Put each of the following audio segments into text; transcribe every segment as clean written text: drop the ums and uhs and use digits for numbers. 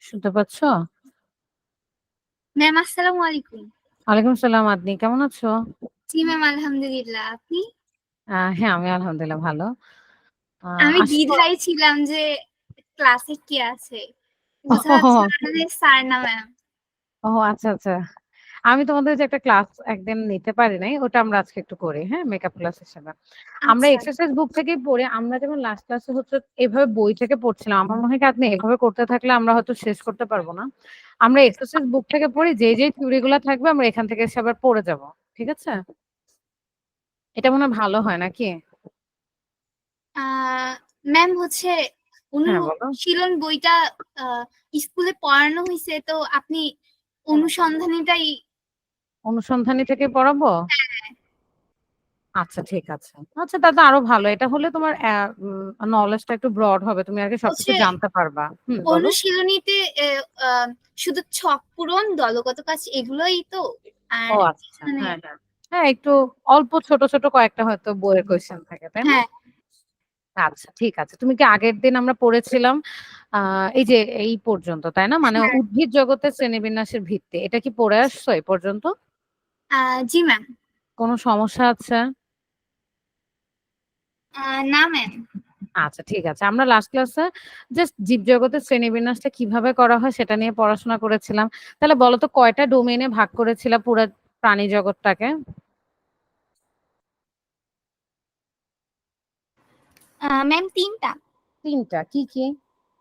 শুনতে পাচ্ছ? ম্যাম আসসালামু আলাইকুম। ওয়ালাইকুম সালাম আদনি, কেমন আছো? জি ম্যাম, আলহামদুলিল্লাহ। আপনি? হ্যাঁ, আমি আলহামদুলিল্লাহ ভালো। আমি আশা করি দ্বিধায় ছিলাম যে ক্লাসে কে আছে, বোঝা যাচ্ছে ও না যে স্যার না ম্যাম। ও আচ্ছা আচ্ছা। আমি তোমাদের যে একটা ক্লাস একদিন নিতে পারি নাই, ওটা আমরা আজকে একটু করি, হ্যাঁ, মেকআপ ক্লাস হিসেবে। আমরা আচ্ছা এক্সারসাইজ বুক থেকেই পড়ে, আমরা যেমন লাস্ট ক্লাসে হচ্ছে এভাবে বই থেকে পড়ছিলাম, আমার মনে হয় কি আপনি এভাবে করতে থাকলে আমরা হয়তো শেষ করতে পারবো না। আমরা এক্সারসাইজ বুক থেকে পড়ি, যে যে থিওরি গুলা থাকবে আমরা এখান থেকে এসে আবার পড়ে যাব। ঠিক আছে? এটা মনে হয় ভালো হয় নাকি? ম্যাম হচ্ছে হ্যাঁ, বলো। অনুশীলন বইটা আহ, স্কুলে পড়ানো হয়েছে, তো আপনি অনুসন্ধানীটাই। অনুসন্ধানী থেকে পড়াবো? হ্যাঁ, আচ্ছা, ঠিক আছে। আচ্ছা, তা তো আরো ভালো। এটা হলে তোমার নলেজটা একটু ব্রড হবে, তুমি আগে সবকিছু হচ্ছে জানতে পারবা। বলো। অনুশীলনীতে শুধু ছক পূরণ, দলগত কাজ এগুলোই তো। আর ও আচ্ছা, মানে হ্যাঁ হ্যাঁ। হ্যাঁ, একটু অল্প ছোট ছোট কয়েকটা হয়তো বইয়ের কোয়েশ্চেন থাকে, তাই না? হ্যাঁ আচ্ছা, ঠিক আছে। তুমি কি আগের দিন আমরা পড়েছিলাম এই যে এই পর্যন্ত, তাই না? মানে হ্যাঁ। উদ্ভিদ জগতের শ্রেণীবিন্যাসের ভিত্তি, এটা কি পড়ে আসছো এই পর্যন্ত? জি ম্যাম। কোনো সমস্যা আছে? না ম্যাম। আচ্ছা, ঠিক আছে। আমরা লাস্ট ক্লাসে জাস্ট জীবজগতের শ্রেণীবিন্যাসটা কিভাবে করা হয় সেটা নিয়ে পড়াশোনা করেছিলাম। তাহলে বলো তো কয়টা ডোমেইনে ভাগ করেছিলাম পুরো প্রাণী জগৎটাকে? ম্যাম তিনটা। তিনটা। কি কি?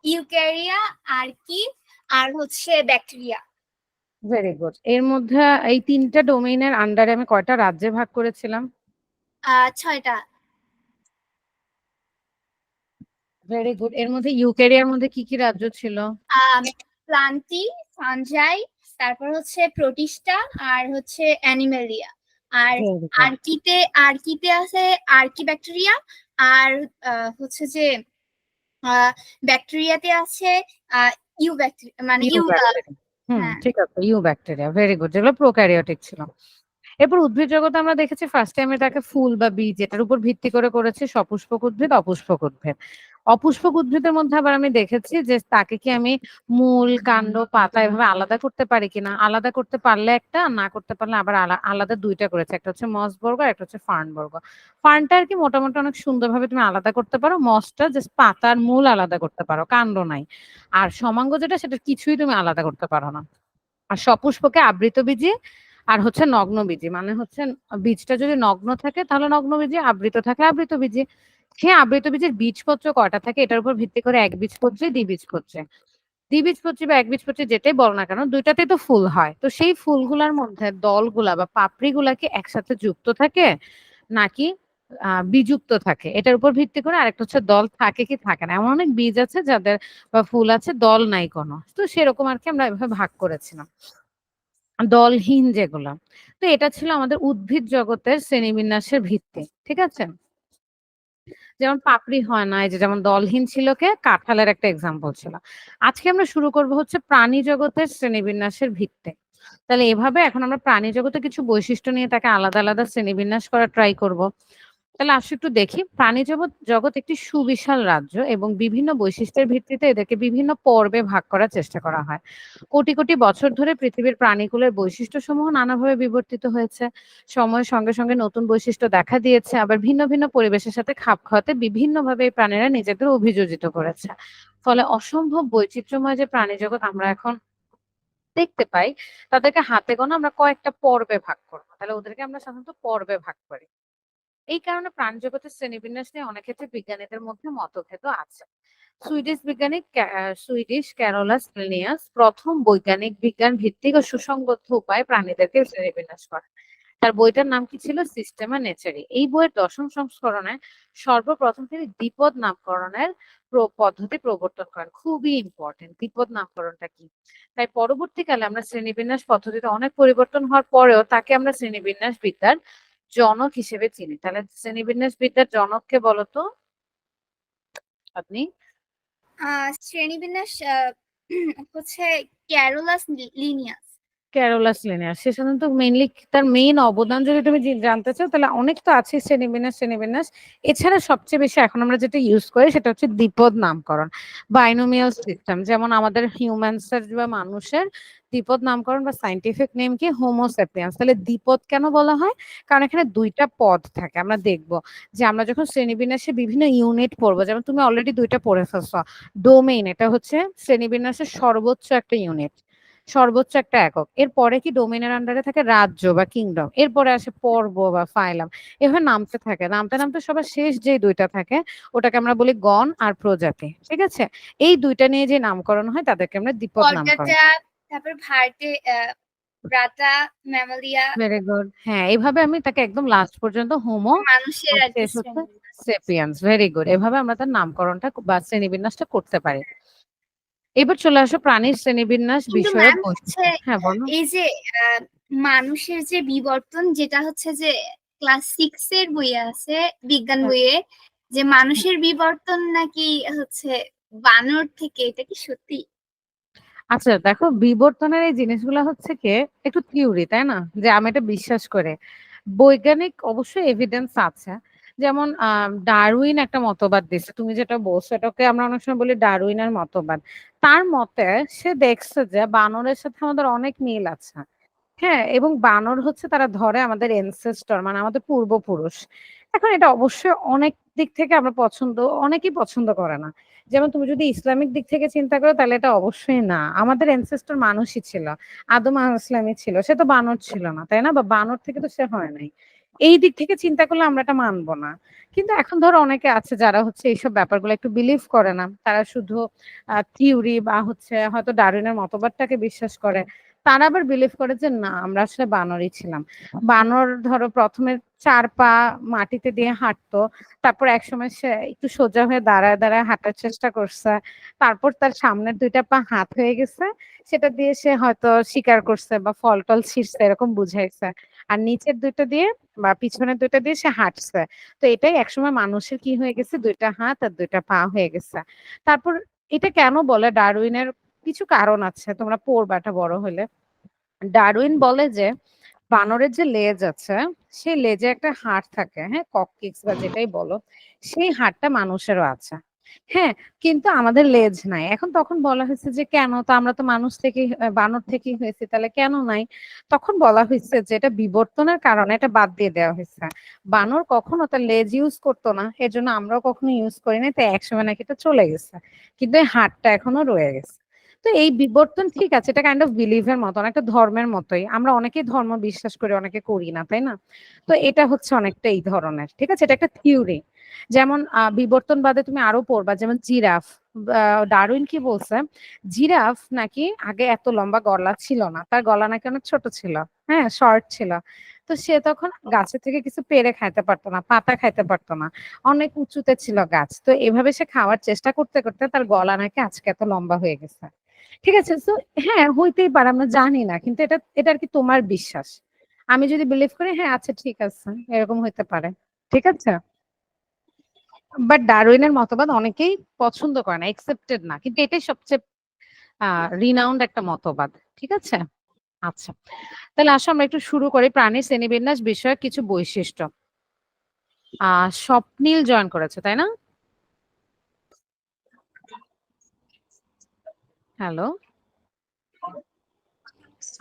ইউক্যারিয়া, আর কি, আর হচ্ছে ব্যাকটেরিয়া। Very good. এর মধ্যে এই তিনটা ডোমেইনের আন্ডারে আমি কয়টা রাজ্যে ভাগ করেছিলাম? ছয়টা। Very good. এর মধ্যে ইউক্যারিয়ার মধ্যে কি কি রাজ্য ছিল? প্লান্টি, ফানজাই, তারপর হচ্ছে প্রোটিস্টা, আর হচ্ছে অ্যানিমেলিয়া। আর ভেরি গুড। আর্কিতে আর্কিতে আছে আর্কি ব্যাকটেরিয়া। আর হচ্ছে যে ব্যাকটেরিয়াতে আছে ইউ ব্যাকটেরিয়া, মানে ইউ ইউ। ব্যাকটেরিয়া। হ্যাঁ। ঠিক আছে, ইউ ব্যাকটেরিয়া। ভেরি গুড, যেগুলো প্রোক্যারিওটিক ছিল। এরপর উদ্ভিদ জগতে আমরা দেখেছি ফার্স্ট টাইম এটাকে ফুল বা বীজ, এটার উপর ভিত্তি করে করেছে সপুষ্পক উদ্ভিদ, অপুষ্পক উদ্ভিদ। অপুষ্পক উদ্ভিদের মধ্যে আবার আমি দেখেছি যে তাকে কি আমি মূল, কাণ্ড, পাতা এভাবে আলাদা করতে পারি কিনা। আলাদা করতে পারলে একটা, না করতে পারলে আবার আলাদা দুইটা করেছে, একটা হচ্ছে মস বর্গ আর একটা হচ্ছে ফার্ন বর্গ। ফার্নটা আর কি মোটামুটি অনেক সুন্দরভাবে তুমি আলাদা করতে পারো, মসটা জাস্ট পাতার মূল আলাদা করতে পারো, কাণ্ড নাই। আর সমাঙ্গ যেটা, সেটা কিছুই তুমি আলাদা করতে পারো না। আর সপুষ্পকে আবৃতবীজী আর হচ্ছে নগ্নবীজী, মানে হচ্ছে বীজটা যদি নগ্ন থাকে তাহলে নগ্নবীজী, আবৃত থাকলে আবৃতবীজী। সে আবৃতবীজের বীজপত্র কয়টা থাকে এটার উপর ভিত্তি করে একবীজপত্রী, দ্বিবীজপত্রী। দ্বিবীজপত্রী বা একবীজপত্রী যেটাই বল না কেন, দুইটাতেই তো ফুল হয়। তো সেই ফুলগুলার মধ্যে দলগুলা বা পাপড়িগুলা কি একসাথে যুক্ত থাকে নাকি বিযুক্ত থাকে, এটার উপর ভিত্তি করে আরেকটা হচ্ছে দল থাকে কি থাকে না। এমন অনেক বীজ আছে যাদের বা ফুল আছে দল নাই কোনো, তো সেরকম আর কি আমরা এভাবে ভাগ করেছিলাম দলহীন যেগুলা। তো এটা ছিল আমাদের উদ্ভিদ জগতের শ্রেণীবিন্যাসের ভিত্তি। ঠিক আছে? যেমন পাপড়ি হয় না, এই যে যেমন দলহীন ছিল কে, কাঁঠালের একটা এক্সাম্পল ছিল। আজকে আমরা শুরু করব হচ্ছে প্রাণী জগতের শ্রেণীবিন্যাসের ভিত্তি। তাহলে এভাবে এখন আমরা প্রাণী জগতে কিছু বৈশিষ্ট্য নিয়ে তাকে আলাদা আলাদা শ্রেণীবিন্যাস করা ট্রাই করব। তাহলে আসো একটু দেখি। প্রাণী জগৎ জগৎ একটি সুবিশাল রাজ্য এবং বিভিন্ন বৈশিষ্ট্যের ভিত্তিতে এদেরকে বিভিন্ন পর্বে ভাগ করার চেষ্টা করা হয়। কোটি কোটি বছর ধরে পৃথিবীর প্রাণীকুলের বৈশিষ্ট্যসমূহ নানাভাবে বিবর্তিত হয়েছে। সময়ের সঙ্গে সঙ্গে নতুন বৈশিষ্ট্য দেখা দিয়েছে, আবার ভিন্ন ভিন্ন পরিবেশের সাথে খাপ খাওয়াতে বিভিন্নভাবে এই প্রাণীরা নিজেদের অভিযোজিত করেছে। ফলে অসম্ভব বৈচিত্র্যময় যে প্রাণী জগৎ আমরা এখন দেখতে পাই, তাদেরকে হাতে গোনা আমরা কয়েকটা পর্বে ভাগ করবো। তাহলে ওদেরকে আমরা সাধারণত পর্বে ভাগ করি। এই কারণে প্রাণজগতের শ্রেণীবিন্যাস নিয়ে অনেক ক্ষেত্রে বিজ্ঞানীদের মধ্যে মতভেদ আছে। সুইডিশ বিজ্ঞানী সুইডিশ ক্যারোলাস লিনিয়াস প্রথম বৈজ্ঞানিক বিজ্ঞান ভিত্তিক ও সুসংবদ্ধ উপায়ে প্রাণীদেরকে শ্রেণীবিন্যাস করেন। তার বইটার নাম কি ছিল? সিস্টেমা নেচারি। এই বইয়ের দশম সংস্করণে সর্বপ্রথম তিনি দ্বিপদ নামকরণের পদ্ধতি প্রবর্তন করেন। খুবই ইম্পর্টেন্ট, দ্বিপদ নামকরণটা কি। তাই পরবর্তীকালে আমরা শ্রেণীবিন্যাস পদ্ধতিতে অনেক পরিবর্তন হওয়ার পরেও তাকে আমরা শ্রেণীবিন্যাস বিদ্যার জনক হিসেবে চিনি। তাহলে শ্রেণীবিন্যাস বিদ্যার জনককে বলতো আপনি? শ্রেণীবিন্যাস হচ্ছে ক্যারোলাস লিনিয়াস। ক্যারোলাস লিনিয়ার সে সাধারণত মেইনলি তার মেইন অবদান যদি তুমি জানতে চাও তাহলে অনেক তো আছে শ্রেণীবিন্যাস। এছাড়া সবচেয়ে বেশি এখন আমরা যেটা ইউজ করি সেটা হচ্ছে দ্বিপদ নামকরণ, বাইনোমিয়াল সিস্টেম। যেমন আমাদের হিউম্যানসের বা মানুষের দ্বিপদ নামকরণ বা সায়েন্টিফিক নেম কি হোমো স্যাপিয়েন্স। তাহলে দ্বিপদ কেন বলা হয়? কারণ এখানে ২ টা পদ থাকে। আমরা দেখব যে আমরা যখন শ্রেণীবিন্যাসে বিভিন্ন ইউনিট পড়বো, যেমন তুমি অলরেডি ২ টা পড়ে ফেলছো। ডোমেইন এটা হচ্ছে শ্রেণীবিন্যাসের সর্বোচ্চ একটা ইউনিট, সর্বোচ্চ একটা একক। এরপরে কি ডোমেইনের আন্ডারে থাকে রাজ্য বা কিংডম, এরপরে আসে পর্ব বা ফাইলাম। এভাবে নামতে থাকে, নামতে সবার শেষ যে ২ টা থাকে ওটাকে আমরা বলি গণ আর প্রজাতি। ঠিক আছে? এই ২ টা নিয়ে যে নামকরণ হয় তাদেরকে আমরা দ্বিপদ নামকরণ। করডাটা, তারপর ভার্টে, ব্রাটা, ম্যামালিয়া, ভেরি গুড। হ্যাঁ, এভাবে আমি তাকে একদম লাস্ট পর্যন্ত হোমো মানুষের আর আর কি শেষ হচ্ছে শ্রেণী। সেপিয়েন্স। Very good. এভাবে আমরা তার নামকরণটা বা শ্রেণীবিন্যাসটা করতে পারি। এবার চলে আসো প্রাণীর শ্রেণীবিন্যাস কিন্তু বিষয়ক ম্যাম হচ্ছে বৈশিষ্ট্য। হ্যাঁ, বলো। এই যে মানুষের যে বিবর্তন, যেটা হচ্ছে যে ক্লাস 6 এর বইয়ে আছে, বিজ্ঞান হ্যাঁ। বইয়ে, যে মানুষের বিবর্তন নাকি হচ্ছে বানর থেকে, এটা কি সত্যি? আচ্ছা দেখো, বিবর্তনের এই জিনিসগুলো হচ্ছে কি একটু থিওরি, তাই না? যে আমি এটা বিশ্বাস করে বৈজ্ঞানিক অবশ্যই এভিডেন্স আছে। যেমন ডারউইন একটা মতবাদ দিচ্ছে, তুমি যেটা বলছো এটাকে আমরা অনেক সময় বলি ডারউইনের মতবাদ। তার মতে সে দেখছে যে বানরের সাথে আমাদের অনেক মিল আছে। হ্যাঁ, এবং বানর হচ্ছে তারা ধরে আমাদের এনসেস্টর, মানে আমাদের পূর্বপুরুষ। এখন এটা অবশ্যই অনেক দিক থেকে আমরা অনেকেই পছন্দ করে না। যেমন তুমি যদি ইসলামিক দিক থেকে চিন্তা করো তাহলে এটা অবশ্যই না। আমাদের এনসেস্টর মানুষই ছিল। আদম আলাইহিস সালামই ছিল। সে তো বানর ছিল না, তাই না? বা বানর থেকে তো সে হয় নাই। এই দিক থেকে চিন্তা করলে আমরা এটা মানব না। কিন্তু এখন ধরো অনেকে আছে যারা হচ্ছে এইসব ব্যাপারগুলো একটু বিলিভ করে না। তারা শুধু থিওরি বা হচ্ছে হয়তো ডারউইনের মতবাদটাকে বিশ্বাস করে। তারা আবার বিলিভ করে যে না আমরা আসলে বানরই ছিলাম। বানর ধরো ১ম এ ৪ পা মাটিতে দিয়ে হাঁটতো। তারপর একসময় সে একটু সোজা হয়ে দাঁড়ায় হাঁটার চেষ্টা করছে। তারপর তার সামনের ২ টা পা হাত হয়ে গেছে। সেটা দিয়ে সে হয়তো শিকার করছে বা ফল-টল ছিঁড়ছে এরকম বুঝাইছে। আর নিচের ২ টা দিয়ে বা পিছনের ২ টা দিয়ে সে হাঁটছে। তো এটাই একসময় মানুষের কি হয়ে গেছে ২ টা হাত আর ২ টা পা হয়ে গেছে। তারপর এটা কেন বলে ডারউইনের কিছু কারণ আছে। তোমরা পড়বা এটা বড় হলে। ডারউইন বলে যে বানরের যে লেজ আছে সেই লেজে একটা হাড় থাকে, হ্যাঁ, ককসিক্স বা যেটাই বলো, সেই হাড়টা মানুষেরও আছে। হ্যাঁ, কিন্তু আমাদের লেজ নাই। এখন তখন বলা হয়েছে যে কেন, তো আমরা তো মানুষ থেকে বানর থেকেই হয়েছি, তাহলে কেন নাই? তখন বলা হয়েছে যে এটা বিবর্তনের কারণে এটা বাদ দিয়ে দেওয়া হয়েছে। বানর কখনো তার লেজ ইউজ করতো না, এর জন্য আমরাও কখনো ইউজ করি না, তাই একসময় নাকি এটা চলে গেছে, কিন্তু এই হাড়টা এখনো রয়ে গেছে। তো এই বিবর্তন ঠিক আছে, এটা কাইন্ড অফ বিলিভের মতন, একটা ধর্মের মতোই। আমরা অনেকেই ধর্ম বিশ্বাস করি, অনেকে করি না, তাই না? তো এটা হচ্ছে অনেকটা এই ধরনের। ঠিক আছে? এটা একটা থিওরি। যেমন বিবর্তনবাদে তুমি আরো পড়বা, যেমন জিরাফ। ডারউইন কি বলছে? জিরাফ নাকি আগে এত লম্বা গলা ছিল না, তার গলা নাকি অনেক ছোট ছিল। হ্যাঁ, শর্ট ছিল। তো সে তখন গাছে থেকে কিছু পেড়ে খাইতে পারতো না, পাতা খাইতে পারতো না। অনেক উঁচুতে ছিল গাছ। তো এভাবে সে খাওয়ার চেষ্টা করতে করতে তার গলা নাকি আজকে এত লম্বা হয়ে গেছে। ঠিক আছে? সো হ্যাঁ, হইতেই পারে, আমরা জানি না। কিন্তু এটা আর কি তোমার বিশ্বাস। আমি যদি বিলিভ করি হ্যাঁ, আচ্ছা ঠিক আছে। এরকম হইতে পারে। ঠিক আছে? বাট ডারউইনের মতবাদ অনেকেই পছন্দ করে না, একসেপ্টেড না। কিন্তু এটাই সবচেয়ে রিনাউন্ড একটা মতবাদ। ঠিক আছে? আচ্ছা। তাহলে আসো আমরা একটু শুরু করি প্রাণীর শ্রেণীবিন্যাস বিষয়ক কিছু বৈশিষ্ট্য। স্বপ্নীল জয়েন করেছে, তাই না? হ্যালো?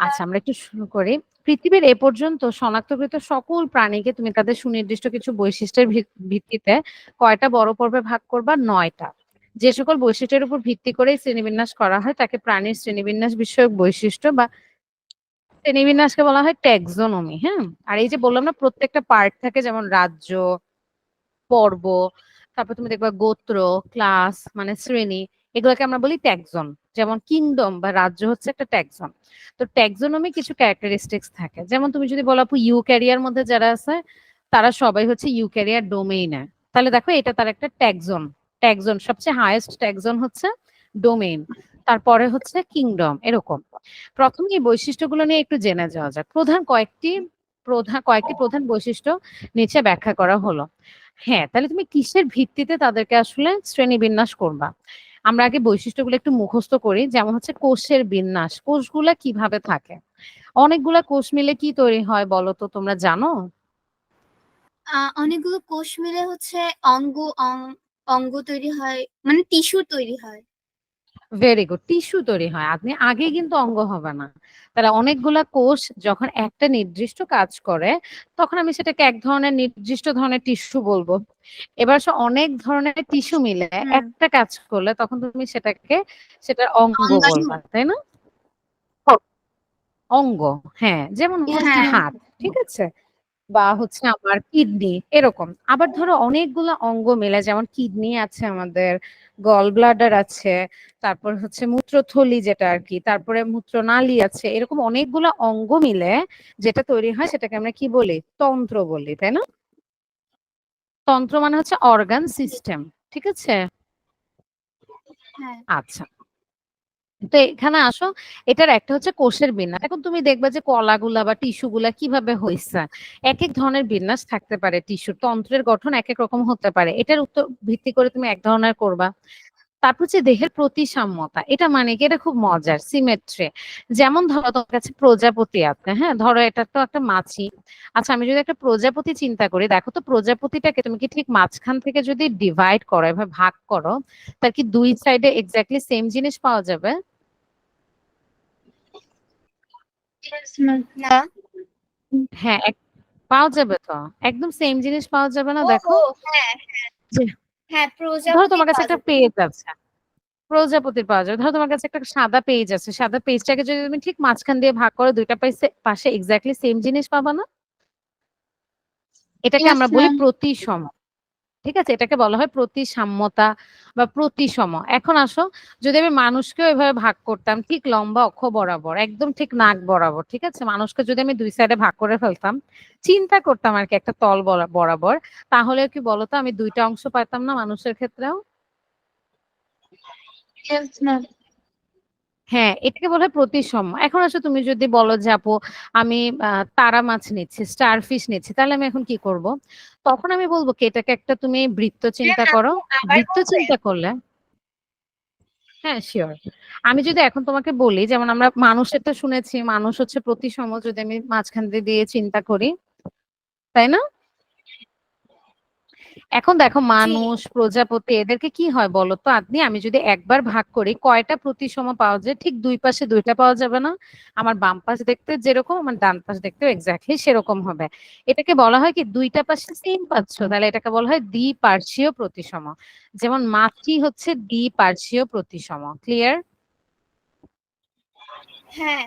আচ্ছা, আমরা একটু শুরু করি। পৃথিবীর এ পর্যন্ত শনাক্তকৃত সকল প্রাণীকে তুমি তাদের সুনির্দিষ্ট কিছু বৈশিষ্ট্যের ভিত্তিতে কয়টা বড় পর্বে ভাগ করবা? ৯ টা। যে সকল বৈশিষ্ট্যের উপর ভিত্তি করেই শ্রেণীবিন্যাস করা হয় তাকে প্রাণীর শ্রেণীবিন্যাস বিষয়ক বৈশিষ্ট্য বা শ্রেণীবিন্যাসকে বলা হয় ট্যাক্সোনমি। হ্যাঁ? আর এই যে বললাম না প্রত্যেকটা পার্ট থাকে, যেমন রাজ্য, পর্ব, তারপর তুমি দেখবা গোত্র, ক্লাস মানে শ্রেণী, এগুলোকে আমরা বলি ট্যাক্সন। যেমন কিংডম বা রাজ্য হচ্ছে একটা ট্যাক্সন। তো ট্যাক্সোনমি কিছু ক্যারেক্টারিস্টিক্স থাকে। যেমন তুমি যদি বলো আপু ইউক্যারিয়ার মধ্যে যারা আছে তারা সবাই হচ্ছে ইউক্যারিয়ার ডোমেইনে। তাহলে দেখো এটা তার একটা ট্যাক্সন। ট্যাক্সন সবচেয়ে হাইয়েস্ট ট্যাক্সন হচ্ছে ডোমেইন। তারপরে হচ্ছে কিংডম, এরকম। প্রথমে এই বৈশিষ্ট্যগুলো নিয়ে একটু জেনে যাওয়া যাক। কয়েকটি প্রধান বৈশিষ্ট্য নিচে ব্যাখ্যা করা হলো। হ্যাঁ, তাহলে তুমি কিসের ভিত্তিতে তাদেরকে আসলে শ্রেণীবিন্যাস করবা? আমরা আগে বৈশিষ্ট্যগুলো একটু মুখস্থ করি। যেমন হচ্ছে কোষের বিন্যাস। কোষগুলা কিভাবে থাকে? অনেকগুলা কোষ মিলে কি তৈরি হয় বলো তো, তোমরা জানো? অনেকগুলো কোষ মিলে হচ্ছে অঙ্গ অঙ্গ তৈরি হয়, মানে টিস্যু তৈরি হয়। Very good. টিস্যু তৈরি হয়। আপনি আগেই কিন্তু অঙ্গ হবে না। তাহলে অনেকগুলা কোষ যখন একটা নির্দিষ্ট কাজ করে, তখন আমি সেটাকে এক ধরনের নির্দিষ্ট ধরনের টিস্যু বলবো। এবার অনেক ধরনের টিস্যু মিলে হুম। একটা কাজ করলে তখন তুমি সেটার অঙ্গ অঙ্গাণু। বলবা, তাই না? অঙ্গ, হ্যাঁ। যেমন হচ্ছে হ্যাঁ। হাত, ঠিক আছে? বা হচ্ছে আমার কিডনি, এরকম। আবার ধরো অনেকগুলা অঙ্গ মিলে, যেমন কিডনি আছে আমাদের, গল ব্লাডার আছে, তারপর হচ্ছে মূত্রথলি যেটা আরকি, তারপরে মূত্রনালী আছে। এরকম অনেকগুলা অঙ্গ মিলে যেটা তৈরি হয় সেটাকে আমরা কি বলি? তন্ত্র বলি, তাই না? তন্ত্র মানে হচ্ছে অর্গান সিস্টেম, ঠিক আছে? হ্যাঁ। আচ্ছা। তো এখানে আসো, এটার একটা হচ্ছে কোষের বিন্যাস। এখন তুমি দেখবা যে কলাগুলা বা টিস্যু গুলা কিভাবে হইছে। এক এক ধরনের বিন্যাস থাকতে পারে টিস্যুর, তন্ত্রের গঠন এক এক রকম হতে পারে। এটার উত্তর ভিত্তি করে তুমি এক ধরনের করবা। তারপর হচ্ছে দেহের প্রতিসাম্যতা। এটা মানে কি? এটা খুব মজার, সিমেট্রি। যেমন ধরো তোমার কাছে প্রজাপতি আছে, হ্যাঁ? ধরো এটা তো একটা মাছি। আচ্ছা, আমি যদি একটা প্রজাপতি চিন্তা করি, দেখো তো প্রজাপতিটাকে তুমি কি ঠিক মাঝখান থেকে যদি ডিভাইড করো, এভাবে ভাগ করো, তার কি দুই সাইডে এক্স্যাক্টলি সেম জিনিস পাওয়া যাবে? না। হ্যাঁ, পাওয়া যাবে তো। একদম সেম জিনিস পাওয়া যাবে না, দেখো। ওহো! হ্যাঁ, যে হ্যাঁ, ধরো প্রজাপতির তোমার কাছে পাওয়া একটা যাবে। পেজ আছে, প্রজাপতির পাওয়া যাবে। ধরো তোমার কাছে একটা সাদা পেজ আছে। সাদা পেজটাকে যদি তুমি ঠিক মাঝখান দিয়ে ভাগ করো, ২ টা পাশে এক্সাক্টলি সেম জিনিস পাবা না? এটাকে ইয়েস আমরা বলি ম্যাম। প্রতিসম। ঠিক আছে? এটাকে বলা হয় প্রতিসাম্যতা বা প্রতিসম। এখন আসো, যদি আমি মানুষকেও এভাবে ভাগ করতাম ঠিক লম্বা অক্ষ বরাবর, একদম ঠিক নাক বরাবর, ঠিক আছে? মানুষকে যদি আমি ২ সাইডে ভাগ করে ফেলতাম, চিন্তা করতাম আরকি একটা তল বরাবর, তাহলে কি বলতো আমি ২ টা অংশ পাইতাম না মানুষের ক্ষেত্রেও? Yes ma'am. হ্যাঁ, এটাকে বলা হয় প্রতিসম। এখন আসো তুমি যদি বলো যে আপু আমি তারা মাছ নিচ্ছি, স্টারফিশ নিচ্ছি, তাহলে আমি এখন কি করব? তখন আমি বলব কি এটাকে একটা তুমি বৃত্ত ম্যাম চিন্তা করো। আপু আবার বৃত্ত বলবেন? চিন্তা করলে, হ্যাঁ, সিওর। আমি যদি এখন তোমাকে বলি, যেমন আমরা মানুষেরটা শুনেছি, মানুষ হচ্ছে প্রতিসম, যদি আমি মাঝখান দিয়ে চিন্তা করি, তাই না? এখন দেখো জি। মানুষ, প্রজাপতি এদেরকে কি হয় বলতো আদনি? আমি যদি একবার ভাগ করি, কয়টা প্রতিসম পাওয়া যায়? ঠিক ২ পাশে ২ টা পাওয়া যাবে না? আমার বাম পাশ দেখতে যেরকম, আমার ডান পাশ দেখতেও এক্সাক্টলি সেরকম হবে। এটাকে বলা হয় কি ২ টা পাশে সেম পাচ্ছ, তাহলে এটাকে বলা হয় দ্বিপার্শ্বীয় প্রতিসম। যেমন মাটি হচ্ছে দ্বিপার্শ্বীয় প্রতিসম। ক্লিয়ার? হ্যাঁ।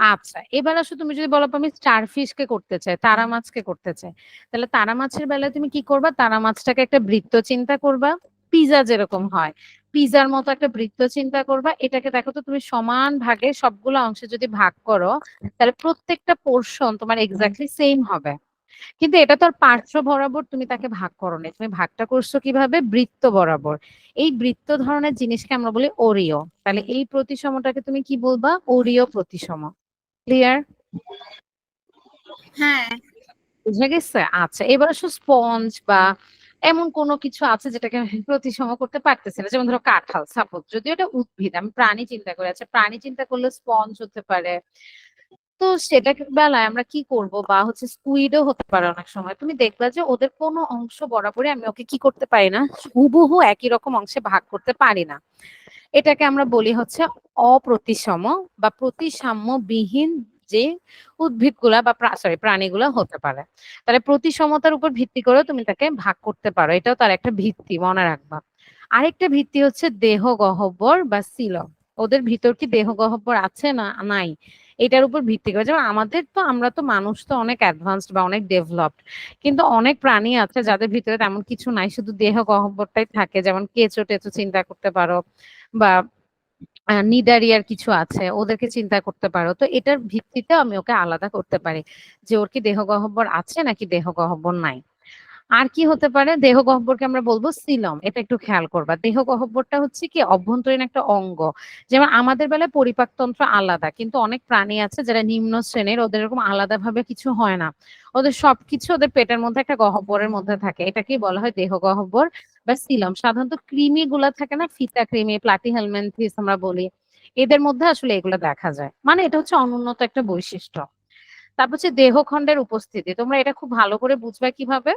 আচ্ছা, এবার আসো তুমি যদি বলো আমি স্টারফিশ কে করতে চাই, তারা মাছকে করতে চাই, তাহলে তারা মাছের বেলায় তুমি কি করবা? তারা মাছটাকে একটা বৃত্ত চিন্তা করবা, পিজা যেরকম হয়, পিজার মতো একটা বৃত্ত চিন্তা করবা। এটাকে দেখো তো তুমি সমান ভাগে সবগুলো অংশে যদি ভাগ করো, তাহলে প্রত্যেকটা পোর্শন তোমার এক্স্যাক্টলি সেম হবে। কিন্তু এটা তো আর পার্শ্ব বরাবর তুমি তাকে ভাগ করো না, তুমি ভাগটা করছো কিভাবে? বৃত্ত বরাবর। এই বৃত্ত ধরনের জিনিসকে আমরা বলি ওরিও। তাহলে এই প্রতিসমটাকে তুমি কি বলবা? ওরিও প্রতিসম। ক্লিয়ার? হ্যাঁ। বুঝে গেছে? আচ্ছা, এবার আসো স্পঞ্জ বা এমন কোনো কিছু আছে যেটাকে আমি প্রতিসম করতে পারতেছি না। যেমন ধরো কাঁঠাল, সাপোজ। যদিও এটা উদ্ভিদ, আমি প্রাণী চিন্তা করি। আচ্ছা, প্রাণী চিন্তা করলে স্পঞ্জ হতে পারে। তো সেটার বেলায় আমরা কি করব? বা হচ্ছে স্কুইডও হতে পারে অনেক সময়। তুমি দেখবা যে ওদের কোনো অংশ বরাবরই আমি ওকে কি করতে পারি না? হুবহু একই রকম অংশে ভাগ করতে পারি না। এটাকে আমরা বলি হচ্ছে অপ্রতিসম বা প্রতিসাম্যবিহীন যে উদ্ভিদগুলা বা সরি প্রাণীগুলা হতে পারে। তাহলে প্রতিসমতার উপর ভিত্তি করেও তুমি তাকে ভাগ করতে পারো। এটাও তার একটা ভিত্তি, মনে রাখবা। আরেকটা ভিত্তি হচ্ছে দেহ গহ্বর বা সিলম। ওদের ভিতর কি দেহ গহ্বর আছে না নাই? এটার উপর ভিত্তি করে। যেমন আমরা তো মানুষ তো অনেক অ্যাডভান্সড বা অনেক ডেভেলপড। কিন্তু অনেক প্রাণী আছে যাদের ভিতরে তেমন কিছু নাই। শুধু দেহ গহ্বরটাই থাকে। যেমন কেঁচো-টেচো চিন্তা করতে পারো, বা নিডারিয়ার কিছু আছে, ওদেরকে চিন্তা করতে পারো। তো এটার ভিত্তিতে আমি ওকে আলাদা করতে পারি যে ওর কি দেহগহ্বর আছে নাকি দেহগহ্বর নাই। আর কি হতে পারে? দেহ গহ্বরকে আমরা বলবো সিলম। এটা একটু খেয়াল করবা। দেহ গহ্বরটা হচ্ছে কি অভ্যন্তরীণ একটা অঙ্গ। যেমন আমাদের বেলায় পরিপাকতন্ত্র আলাদা, কিন্তু অনেক প্রাণী আছে যারা নিম্ন শ্রেণীর, ওদের এরকম আলাদাভাবে কিছু হয় না। ওদের সবকিছু ওদের পেটের মধ্যে একটা গহ্বরের মধ্যে থাকে। এটাকেই বলা হয় দেহ গহ্বর বা সিলম। সাধারণত কৃমি গুলা থাকে না, ফিতা কৃমি, প্লাটিহেলমিনথিস আমরা বলি, এদের মধ্যে আসলে এগুলো দেখা যায়। মানে এটা হচ্ছে অনুন্নত একটা বৈশিষ্ট্য। তারপর হচ্ছে দেহখণ্ডের উপস্থিতি। তোমরা এটা খুব ভালো করে বুঝবে কিভাবে?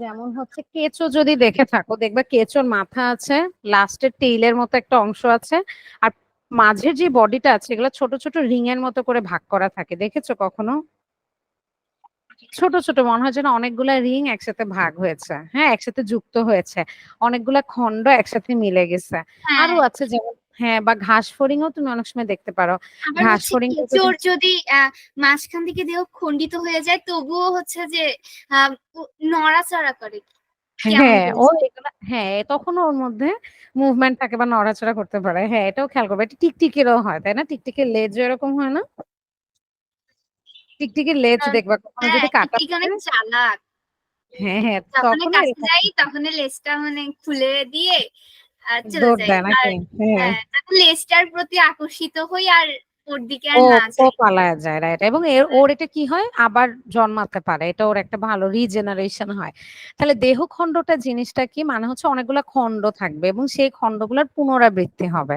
যেমন হচ্ছে কেঁচো যদি দেখে থাকো, দেখবে কেঁচোর মাথা আছে, লাস্টের টেইলের মতো একটা অংশ আছে, আর মাঝের যে বডিটা আছে এগুলো ছোট ছোট রিং এর মতো করে ভাগ করা থাকে। দেখেছো কখনো? ছোট ছোট মনে হয় যেন অনেকগুলা রিং একসাথে ভাগ হয়েছে, হ্যাঁ, একসাথে যুক্ত হয়েছে, অনেকগুলা খণ্ড একসাথে মিলে গেছে। হ্যাঁ, আরো আছে যেমন, হ্যাঁ, বা ঘাস ফড়িংও তুমি অনেক সময় দেখতে পারো। আবার ঘাস হচ্ছে ফড়িং কেঁচোর যদি মাঝখান থেকে দেহ খণ্ডিত হয়ে যায় তবুও হচ্ছে যে নড়াচড়া করে কেমন হ্যাঁ, করে ও যায়। এগুলা, হ্যাঁ, তখনও ওর মধ্যে মুভমেন্ট থাকে বা নড়াচড়া করতে পারে। হ্যাঁ, এটাও খেয়াল করবে। এটা টিকটিকিরও হয়, তাই না? টিকটিকির লেজও এরকম হয় না? টিকটিকির লেজ হ্যাঁ, দেখবা কখনো হ্যাঁ, যদি কাটা টিকটিকি থাকে। অনেক চালাক। হ্যাঁ, হ্যাঁ, যখনই তখনও কাছে এরকম যাই তখনই লেজটা মানে খুলে দিয়ে চলে দৌড় যাই। দেয় আর নাকি? হ্যাঁ। হ্যাঁ, তখন লেজটার প্রতি আকর্ষিত হই আর ওর দিকে ও আর না ও যাই। পালায়া যায়, রাইট। এবং ওর এটা কি হয়, আবার জন্মাতে পারে। এটা ওর একটা ভালো রিজেনারেশন হয়। তাহলে দেহখণ্ডটা জিনিসটা কি, মানে হচ্ছে অনেকগুলা খণ্ড থাকবে এবং সেই খণ্ডগুলোর পুনরাবৃত্তি হবে।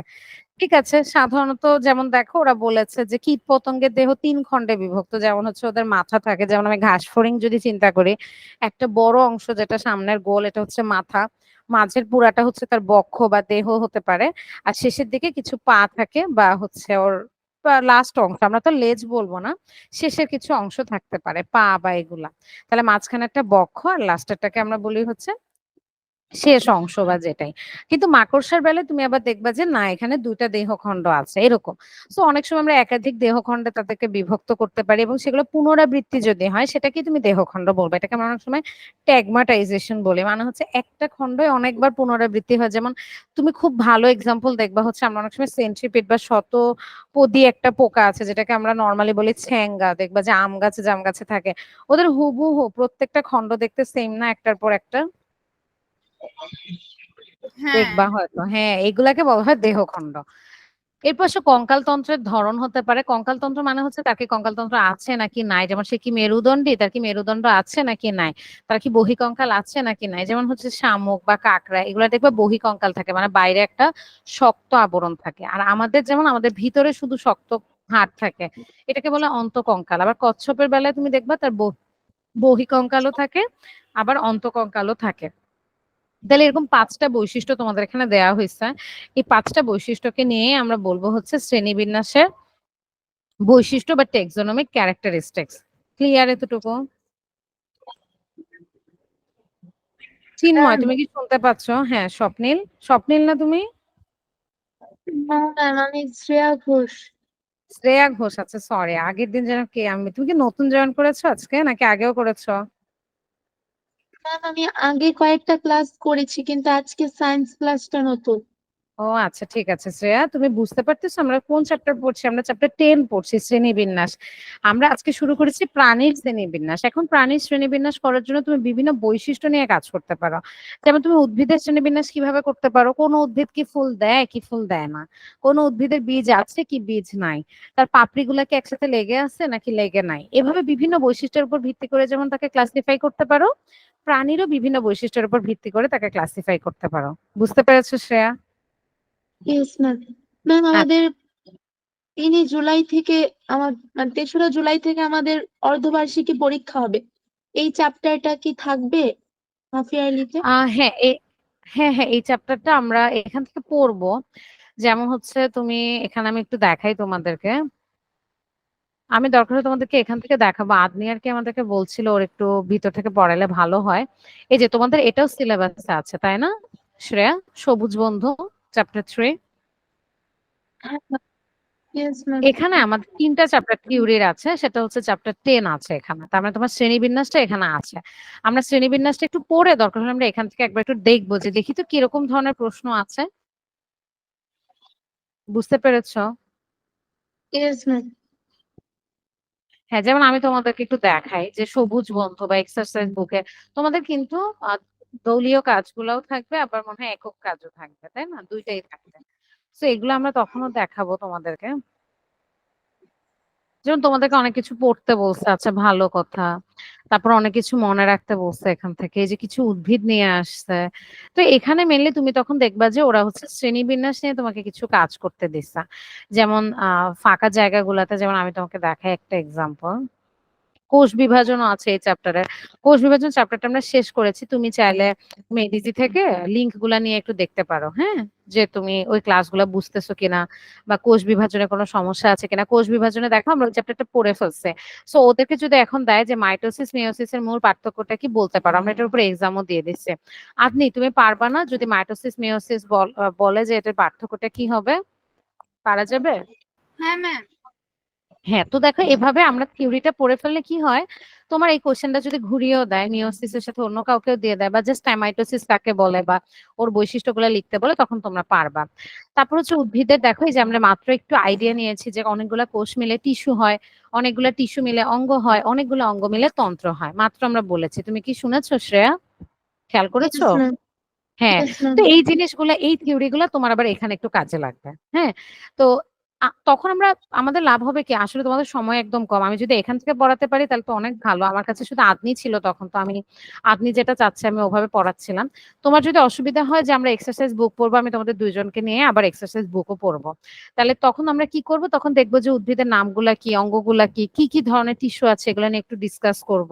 ঠিক আছে, সাধারণত যেমন দেখো ওরা বলেছে যে কীট পতঙ্গের দেহ ৩ খণ্ডে বিভক্ত। যেমন হচ্ছে ওদের মাথা থাকে, যেমন আমি ঘাস ফড়িং যদি চিন্তা করি, একটা বড় অংশ যেটা সামনের গোল এটা হচ্ছে মাথা, মাঝের পুরাটা হচ্ছে তার বক্ষ বা দেহ হতে পারে, আর শেষের দিকে কিছু পা থাকে বা হচ্ছে ওর লাস্ট অংশ, আমরা তো লেজ বলবো না, শেষের কিছু অংশ থাকতে পারে পা বা এগুলা। তাহলে মাঝখানে একটা বক্ষ আর লাস্টেরটাকে আমরা বলি হচ্ছে শেষ অংশ বা যেটাই। কিন্তু মাকড়সার বেলায় তুমি আবার দেখবা যে না, এখানে ২ টা দেহখণ্ড আছে এরকম। সো অনেক সময় আমরা একাধিক দেহখণ্ডে তাদেরকে বিভক্ত করতে পারি এবং সেগুলো পুনরাবৃত্তি যদি হয় সেটাকেই তুমি দেহখণ্ড বলবে। এটাকে আমরা অনেক সময় ট্যাগমাটাইজেশন বলি। মানে হচ্ছে একটা খণ্ডই অনেকবার পুনরাবৃত্তি হয়। যেমন তুমি খুব ভালো এক্সাম্পল দেখবা হচ্ছে আমরা অনেক সময় সেন্ট্রিপিড বা শতপদী একটা পোকা আছে যেটাকে আমরা নরমালি বলি ছ্যাঙ্গা। দেখবা যে আম গাছে, জাম গাছে থাকে। ওদের হুবহু প্রত্যেকটা খণ্ড দেখতে সেম না একটার পর একটা? হ্যাঁ, দেখবা হয়তো, হ্যাঁ, এগুলাকে বলা হয় দেহখণ্ড। এরপর আসে কঙ্কালতন্ত্রের ধরন হতে পারে। কঙ্কালতন্ত্র মানে হচ্ছে তার কি কঙ্কালতন্ত্র আছে নাকি নাই। যেমন সে কি মেরুদণ্ডী, তার কি মেরুদণ্ড আছে নাকি নাই, তার কি বহিঃকঙ্কাল আছে নাকি নাই। যেমন হচ্ছে শামুক বা কাঁকড়া, এগুলা দেখবে বহিঃকঙ্কাল থাকে, মানে বাইরে একটা শক্ত আবরণ থাকে। আর আমাদের যেমন আমাদের ভিতরে শুধু শক্ত হাড় থাকে, এটাকে বলে অন্তকঙ্কাল। আবার কচ্ছপের বেলায় তুমি দেখবা তার বহিঃকঙ্কালও থাকে, আবার অন্তকঙ্কালও থাকে। তাহলে এরকম ৫টা বৈশিষ্ট্য তোমাদের এখানে দেয়া হয়েছে। এই ৫টা বৈশিষ্ট্যকে নিয়ে আমরা বলবো হচ্ছে শ্রেণীবিন্যাসের বৈশিষ্ট্য বা টেক্সোনমিক ক্যারেক্টারিস্টিক্স। ক্লিয়ার এতটুকু? চিন্ময়, ম্যাম, তুমি কি শুনতে পাচ্ছ? হ্যাঁ, স্বপ্নিল, স্বপ্নিল না তুমি? না ম্যাম, আমি শ্রেয়া ঘোষ। শ্রেয়া ঘোষ, আচ্ছা সরি, আগের দিন যেন কে, আমি, তুমি কি নতুন জয়েন করেছো আজকে নাকি আগেও করেছো? ম্যাম, আমি আগে কয়েকটা ক্লাস করেছি কিন্তু আজকে সায়েন্স ক্লাসটা নতুন। ও আচ্ছা, ঠিক আছে শ্রেয়া, তুমি বুঝতে পারতেছো আমরা কোন চ্যাপ্টার পড়ছি? আমরা চ্যাপ্টার 10 পড়ছি, শ্রেণীবিন্যাস। আমরা আজকে শুরু করেছি প্রাণীর শ্রেণীবিন্যাস। এখন প্রাণীর শ্রেণীবিন্যাস করার জন্য তুমি বিভিন্ন বৈশিষ্ট্য নিয়ে কাজ করতে পারো। যেমন তুমি উদ্ভিদের শ্রেণীবিন্যাস কিভাবে করতে পারো, কোন উদ্ভিদ কি ফুল দেয় কি ফুল দেয় না, কোন উদ্ভিদের বীজ আছে কি বীজ নাই, তার পাপড়িগুলা কি একসাথে লেগে আছে নাকি লেগে নাই, এভাবে বিভিন্ন বৈশিষ্ট্যের উপর ভিত্তি করে যেমন তাকে ক্লাসিফাই করতে পারো, প্রাণীরও বিভিন্ন বৈশিষ্ট্যের উপর ভিত্তি করে তাকে ক্লাসিফাই করতে পারো। বুঝতে পেরেছো শ্রেয়া? Yes ma'am. ম্যাম, আমাদের 3 জুলাই থেকে আমার 3রা জুলাই থেকে আমাদের অর্ধবার্ষিকী পরীক্ষা হবে। এই চ্যাপ্টারটা কি থাকবে হাফ ইয়ারলিতে? হ্যাঁ, হ্যাঁ, হ্যাঁ, এই চ্যাপ্টারটা আমরা এখান থেকে পড়বো। যেমন হচ্ছে তুমি, এখানে আমি একটু দেখাই তোমাদেরকে। আমি দরকার হলে তোমাদেরকে এখান থেকে দেখাবো। আদনিয়ার কি আমাদেরকে বলছিল ওর একটু ভিতর থেকে পড়ালে ভালো হয়। এই যে তোমাদের এটাও সিলেবাসে আছে তাই না শ্রেয়া? সবুজ বন্ধু, চ্যাপ্টার 3। হ্যাঁ, ইয়েস ম্যাম। এখানে আমাদের 3টা চ্যাপ্টার থিওরির আছে, সেটা হচ্ছে চ্যাপ্টার 10 আছে এখানে। তার মানে তোমার শ্রেণীবিন্যাসটা এখানে আছে। আমরা শ্রেণীবিন্যাসটা একটু পড়ে দরকার হলে আমরা এখান থেকে একবার একটু দেখবো যে দেখি তো কিরকম ধরনের প্রশ্ন আছে। বুঝতে পেরেছো? Yes ma'am. হ্যাঁ, যেমন আমি তোমাদেরকে একটু দেখাই যে সবুজ বন্ধু বা এক্সারসাইজ বুকে তোমাদের কিন্তু দলীয় কাজগুলোও থাকবে, আবার মনে হয় একক কাজও থাকবে, তাই না? দুইটাই থাকবে। তো এগুলো আমরা তখনও দেখাবো তোমাদেরকে। যেমন তোমাদেরকে অনেক কিছু পড়তে বলছে, আচ্ছা ভালো কথা। তারপর অনেক কিছু মনে রাখতে বলছে এখান থেকে, এই যে কিছু উদ্ভিদ নিয়ে আসছে। তো এখানে মেনলি তুমি তখন দেখবা যে ওরা হচ্ছে শ্রেণীবিন্যাস নিয়ে তোমাকে কিছু কাজ করতে দিচ্ছে। যেমন ফাঁকা জায়গাগুলোতে, যেমন আমি তোমাকে দেখাই একটা এক্সাম্পল। কোষ বিভাজনও আছে এই চ্যাপ্টারে। কোষ বিভাজন চ্যাপ্টারটা আমরা শেষ করেছি। তুমি চাইলে মেডিজি থেকে লিংক গুলা নিয়ে একটু দেখতে পারো, হ্যাঁ, যে তুমি ওই ক্লাসগুলো বুঝতেছো কিনা বা কোষ বিভাজনে কোনো সমস্যা আছে কিনা। কোষ বিভাজনে দেখো আমরা ওই চ্যাপ্টারটা পড়ে ফেলছে। সো ওদেরকে যদি এখন দেয় যে মাইটোসিস মিয়োসিস এর মূল পার্থক্যটা কি বলতে পারো, আমরা এটার উপর এক্সামও দিয়ে দিচ্ছে। আপনি তুমি পারবা না যদি মাইটোসিস মিয়োসিস বলে যে এটার পার্থক্যটা কি হবে? পারা যাবে? হ্যাঁ ম্যাম। হ্যাঁ, তো দেখো এভাবে আমরা থিওরিটা পড়ে ফেললে কি হয়, তোমার এই কোশ্চেনটা যদি ঘুরিয়েও দেয়, মিওসিসের সাথে অন্য কাউকেও দিয়ে দেয়, বা জাস্ট মাইটোসিস কাকে বলে বা ওর বৈশিষ্ট্যগুলো লিখতে বলে, তখন তোমরা পারবা। তারপর হচ্ছে উদ্ভিদের, দেখো এই যে আমরা মাত্র একটু আইডিয়া নিয়েছি যে অনেকগুলা কোষ মিলে টিস্যু হয়, অনেকগুলা টিস্যু মিলে অঙ্গ হয়, অনেকগুলো অঙ্গ মিলে তন্ত্র হয়, মাত্র আমরা বলেছি। তুমি কি শুনেছো শ্রেয়া? খেয়াল করেছো? Yes ma'am. হ্যাঁ, ইয়েস ম্যাম। তো এই জিনিসগুলা, এই থিওরি গুলা তোমার আবার এখানে একটু কাজে লাগবে। হ্যাঁ, তো তখন আমরা, আমাদের লাভ হবে কি, আসলে তোমাদের সময় একদম কম। আমি যদি এখান থেকে পড়াতে পারি তাহলে তো অনেক ভালো। আমার কাছে শুধু আদনি ছিল তখন, তো আমি আদনি যেটা চাচ্ছে আমি ওভাবে পড়াচ্ছিলাম। তোমার যদি অসুবিধা হয় যে আমরা এক্সারসাইজ বুক পড়বো, আমি তোমাদের দুইজনকে নিয়ে আবার এক্সারসাইজ বুকও পড়বো, তাহলে তখন আমরা কি করব, তখন দেখবো যে উদ্ভিদের নামগুলা কি, অঙ্গগুলা কি, কি কি ধরনের টিস্যু আছে, এগুলো নিয়ে একটু ডিসকাস করব।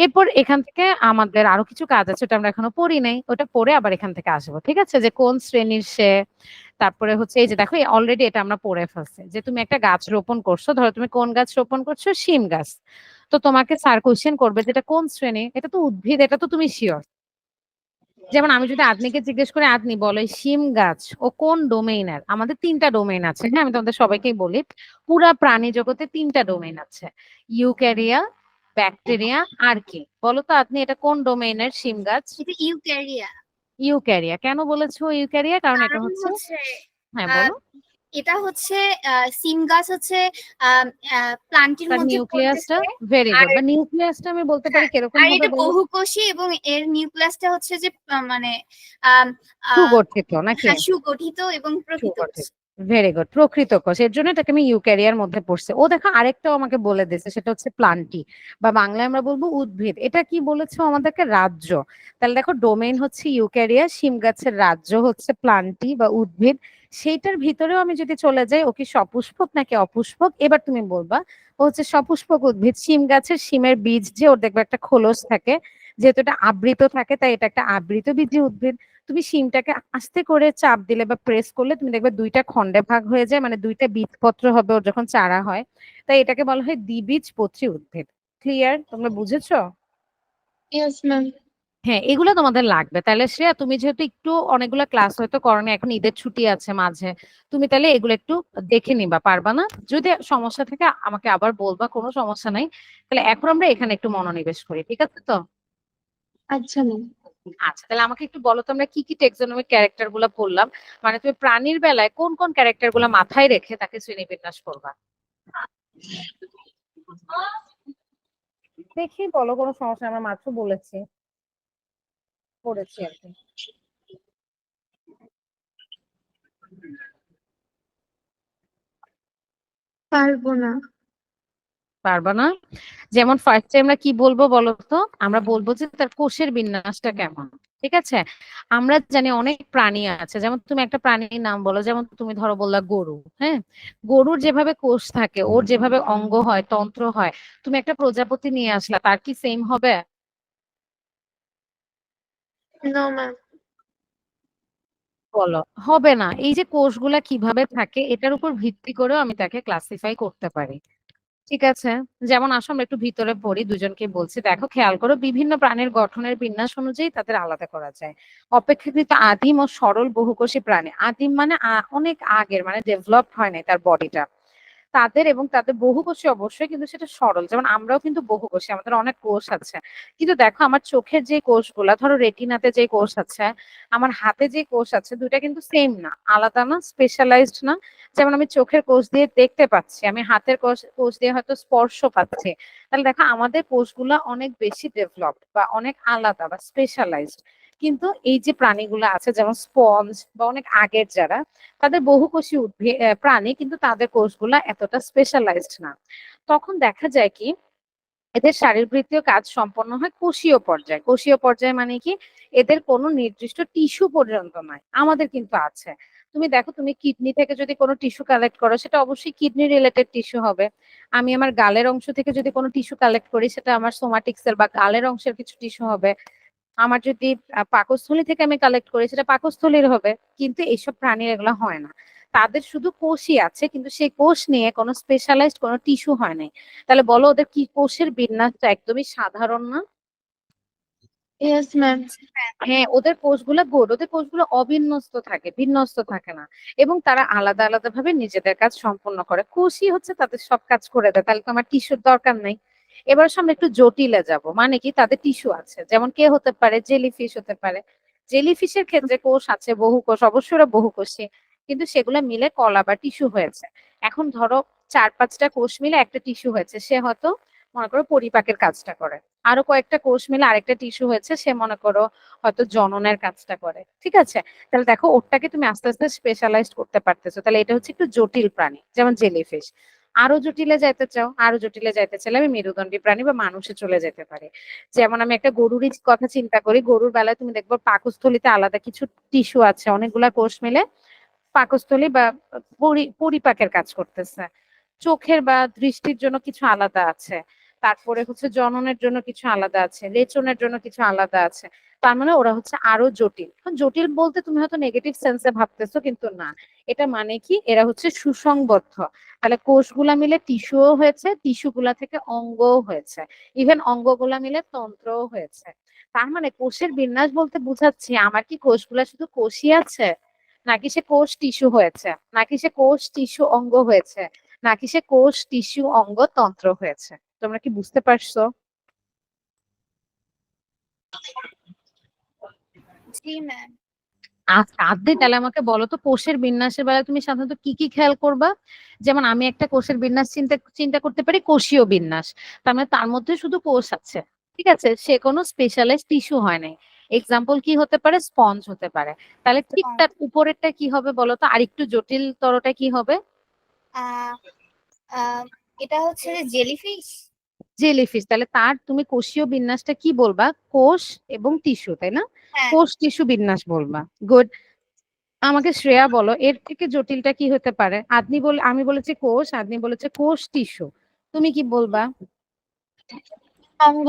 এরপর এখান থেকে আমাদের আরো কিছু কাজ আছে, ওটা আমরা এখনো পড়ি নাই, ওটা পড়ে আবার এখান থেকে আসবো, ঠিক আছে? যে কোন শ্রেণীর সে। তারপরে হচ্ছে এই যে দেখো অলরেডি এটা আমরা পড়ে ফেলছি, যে তুমি একটা গাছ রোপণ করছো, ধরো তুমি কোন গাছ রোপণ করছো, শিম গাছ। তো তোমাকে স্যার কোশ্চেন করবে যেটা কোন শ্রেণী, এটা তো উদ্ভিদ, এটা তো তুমি শিওর। যেমন আমি যদি আদনিকে জিজ্ঞেস করি, আদনি বলো এই শিম গাছ ও কোন ডোমেইনের, আমাদের তিনটা ডোমেইন আছে, হ্যাঁ, আমি তোমাদের সবাইকেই বলি, পুরা প্রাণী জগতে তিনটা ডোমেইন আছে, ইউক্যারিয়া, ব্যাকটেরিয়া, আর কি বলো তো আপনি, এটা কোন ডোমেইনের শিম গাছ? এটা ইউক্যারিয়া। ইউক্যারিয়া। কেন বলেছো ইউক্যারিয়া? কারণ এটা কারণ হচ্ছে, হচ্ছে হ্যাঁ আহ, বলো। এটা হচ্ছে সিম গাছ হচ্ছে প্লান্টের তার মধ্যে নিউক্লিয়াসটা, পড়তেছে। ভেরি আর গুড, বা নিউক্লিয়াসটা আমি বলতে পারি হ্যাঁ, কিরকম আর হবে এটা বলো। বহুকোষী এবং এর নিউক্লিয়াসটা হচ্ছে যে মানে আম, আহ, সুগঠিত নাকি? হ্যাঁ, সুগঠিত এবং প্রকৃত কোষ। সুগঠিত, ভেরি গুড, প্রকৃত কোষ। এর জন্য এটাকে আমি ইউক্যারিয়ার মধ্যে পড়ছে। ও দেখো আরেকটাও আমাকে বলে দিয়েছে, সেটা হচ্ছে প্লান্টি, বা বাংলায় আমরা বলবো উদ্ভিদ। এটা কি বলেছো আমাদেরকে? রাজ্য। তাহলে দেখো ডোমেইন হচ্ছে ইউক্যারিয়া, শিম গাছের রাজ্য হচ্ছে প্লান্টি বা উদ্ভিদ। সেইটার ভিতরেও আমি যদি চলে যাই, ও কি সপুষ্পক নাকি অপুষ্পক, এবার তুমি বলবা। ও হচ্ছে সপুষ্পক উদ্ভিদ। শিম গাছের শিমের বীজ, যে ওর দেখবে একটা খোলস থাকে, যেহেতু এটা আবৃত থাকে তাই এটা একটা আবৃত বীজী উদ্ভিদ। তুমি শিমটাকে আস্তে করে চাপ দিলে বা প্রেস করলে তুমি দেখবে দুইটা খণ্ডে ভাগ হয়ে যায়, মানে দুইটা বীজপত্র হবে ওর যখন চারা হয়। তাই এটাকে বলা হয় দ্বিবীজপত্রী উদ্ভিদ। ক্লিয়ার? তোমরা বুঝেছো? Yes ma'am. হ্যাঁ, এগুলো তোমাদের লাগবে। তাহলে শ্রেয়া, তুমি যেহেতু একটু অনেকগুলো ক্লাস হয়তো করোনি, এখন ঈদের ছুটি আছে মাঝে, তুমি তাহলে এগুলো একটু দেখে নিবা, পারবা না? যদি সমস্যা থাকে আমাকে আবার বলবা, কোনো সমস্যা নাই। তাহলে এখন আমরা এখানে একটু মনোনিবেশ করি, ঠিক আছে তো? আচ্ছা ম্যাম। আচ্ছা, তাহলে আমাকে একটু বলো তো আমরা কি কি টেক্সোনমিক ক্যারেক্টার গুলা পড়লাম, মানে তুমি প্রাণীর বেলায় কোন কোন ক্যারেক্টার গুলা মাথায় রেখে তাকে শ্রেণীবিন্যাস করবা। দেখি বলো, কোনো সমস্যা নেই, আমরা মাত্র বলেছি, পড়েছি আর কি। পারবো না। পারবা না? যেমন ফার্স্টে আমরা কি বলবো বলো তো, আমরা বলবো যে তার কোষের বিন্যাসটা কেমন। ঠিক আছে, আমরা জানি অনেক প্রাণী আছে, যেমন তুমি একটা প্রাণীর নাম বলো, যেমন তুমি ধরো বললা গরু, হ্যাঁ, গরুর যেভাবে কোষ থাকে, ওর যেভাবে অঙ্গ হয়, তন্ত্র হয়, তুমি একটা প্রজাপতি নিয়ে আসলা, তার কি সেম হবে? No ma'am. বলো, হবে না। এই যে কোষগুলা কিভাবে থাকে এটার উপর ভিত্তি করেও আমি তাকে ক্লাসিফাই করতে পারি। ঠিক আছে, যেমন আসো আমরা একটু ভিতরে পড়ি, দুজনকে বলছি, দেখো খেয়াল করো, বিভিন্ন প্রাণীর গঠনের বিন্যাস অনুযায়ী তাদের আলাদা করা যায়। অপেক্ষাকৃত আদিম ও সরল বহুকোষী প্রাণী। আদিম মানে অনেক আগের, মানে ডেভেলপড হয় নাই তার বডিটা। তাদের এবং তাদের বহুকোষী অবশ্যই, কিন্তু সেটা সরল। যেমন আমরাও কিন্তু বহুকোষী, আমাদের অনেক কোষ আছে। কিন্তু দেখো আমার চোখের যে কোষগুলা, ধরো রেটিনাতে যে কোষ আছে, আমার হাতে যে কোষ আছে, দুইটা কিন্তু সেম না, আলাদা না, স্পেশালাইজড না। যেমন আমি চোখের কোষ দিয়ে দেখতে পাচ্ছি, আমি হাতের কোষ দিয়ে হয়তো স্পর্শ পাচ্ছি। তাহলে দেখো আমাদের কোষগুলা অনেক বেশি ডেভেলপড বা অনেক আলাদা বা স্পেশালাইজড। কিন্তু এই যে প্রাণীগুলো আছে যেমন স্পঞ্জ বা অনেক আগের যারা, তাদের বহুকোষী প্রাণী, কিন্তু তাদের কোষগুলা এতটা স্পেশালাইজড না। তখন দেখা যায় কি এদের শারীরবৃত্তীয় কাজ সম্পন্ন হয় কোষীয় পর্যায়ে। কোষীয় পর্যায়ে মানে কি, এদের কোনো নির্দিষ্ট টিস্যু পর্যন্ত নয়, আমাদের কিন্তু আছে। তুমি দেখো, তুমি কিডনি থেকে যদি কোনো টিস্যু কালেক্ট করো, সেটা অবশ্যই কিডনি রিলেটেড টিস্যু হবে। আমি আমার গালের অংশ থেকে যদি কোনো টিস্যু কালেক্ট করি, সেটা আমার সোমাটিক সেল বা গালের অংশের কিছু টিস্যু হবে। আমার যদি পাকস্থলী থেকে আমি কালেক্ট করি, সেটা পাকস্থলীর হবে। কিন্তু এইসব প্রাণীর এগুলো হয় না, তাদের শুধু কোষই আছে, কিন্তু সেই কোষ নিয়ে কোনো স্পেশালাইজড কোনো টিস্যু হয় নাই। তাহলে বলো ওদের কি কোষের বিন্যাসটা একদমই সাধারণ না? Yes ma'am. হ্যাঁ, ওদের কোষগুলো গুড, ওদের কোষগুলো অবিন্যস্ত থাকে, বিন্যস্ত থাকে না, এবং তারা আলাদা আলাদা ভাবে নিজেদের কাজ সম্পন্ন করে। কোষই হচ্ছে তাদের সব কাজ করে দেয়, তাহলে তো আমার টিস্যুর দরকার নেই। এবার সামনে একটু জটিলে যাব, মানে কি তাদের টিস্যু আছে, যেমন কে হতে পারে, জেলিফিশ হতে পারে। জেলিফিশের ক্ষেত্রে কোষ আছে, বহু কোষ, অবশ্যই ওরা বহুকোষী, কিন্তু সেগুলো মিলে কলা বা টিস্যু হয়েছে। এখন ধরো 4-5টা কোষ মিলে একটা টিস্যু হয়েছে, সে হয়তো মনে করো পরিপাকের কাজটা করে। আরো কয়েকটা কোষ মিলে আরেকটা টিস্যু হয়েছে, সে মনে করো হয়তো জননের কাজটা করে। ঠিক আছে, তাহলে দেখো ওরটাকে তুমি আস্তে আস্তে স্পেশালাইজড করতে পারতেছো। তাহলে এটা হচ্ছে একটু জটিল প্রাণী, যেমন জেলিফিশ। আরো জটিলে যাইতে চাও, আরো জটিলে যাইতে চাইলে আমি মেরুদণ্ডী প্রাণী বা মানুষে চলে যেতে পারি। যেমন আমি একটা গরুরই কথা চিন্তা করি, গরুর বেলায় তুমি দেখবো পাকস্থলীতে আলাদা কিছু টিস্যু আছে, অনেকগুলা কোষ মিলে পাকস্থলী বা পরিপাকের কাজ করতেছে। চোখের বা দৃষ্টির জন্য কিছু আলাদা আছে, তারপরে হচ্ছে জননের জন্য কিছু আলাদা আছে, রেচনের জন্য কিছু আলাদা আছে। তার মানে ওরা হচ্ছে আরো জটিল। জটিল বলতে তুমি হয়তো নেগেটিভ সেন্সে ভাবতেছো, কিন্তু না, এটা মানে কি এরা হচ্ছে সুসংবদ্ধ। তাহলে কোষগুলা মিলে টিস্যুও হয়েছে, টিস্যুগুলা থেকে অঙ্গও হয়েছে, ইভেন অঙ্গগুলা মিলে তন্ত্রও হয়েছে। তার মানে কোষের বিন্যাস বলতে বুঝাচ্ছি আমার কি কোষগুলা শুধু কোষই আছে, নাকি সে কোষ টিস্যু হয়েছে, নাকি সে কোষ টিস্যু অঙ্গ হয়েছে, নাকি সে কোষ টিস্যু অঙ্গ তন্ত্র হয়েছে। তোমরা কি বুঝতে পারছো? জি ম্যাম। আচ্ছা আদি, তাহলে আমাকে বলো তো কোষের বিন্যাসের বেলায় তুমি সাধারণত কি কি খেয়াল করবা? যেমন আমি একটা কোষের বিন্যাস চিন্তা চিন্তা করতে পারি কোষীয় বিন্যাস, তার মানে তার মধ্যে শুধু কোষ আছে। ঠিক আছে, সে কোনো স্পেশালাইজড টিস্যু হয় নাই। এক্সাম্পল কি হতে পারে, স্পঞ্জ হতে পারে। তাহলে ঠিক তার উপরেরটা কি হবে বলো তো, আরেকটু জটিল তরটা কি হবে? আহ আহ এটা হচ্ছে জেলিফিশ। জেলিফিশ। তাহলে তার তুমি কোষীয় বিন্যাসটা কি বলবা? কোষ এবং টিস্যু, তাই না? হ্যাঁ। কোষ টিস্যু বিন্যাস বলবা। গুড। আমাকে শ্রেয়া বলো এর থেকে জটিলটা কি হতে পারে? আমি বলেছি কোষ, আদনি বলেছে কোষ টিস্যু, তুমি কি বলবা? অঙ্গ।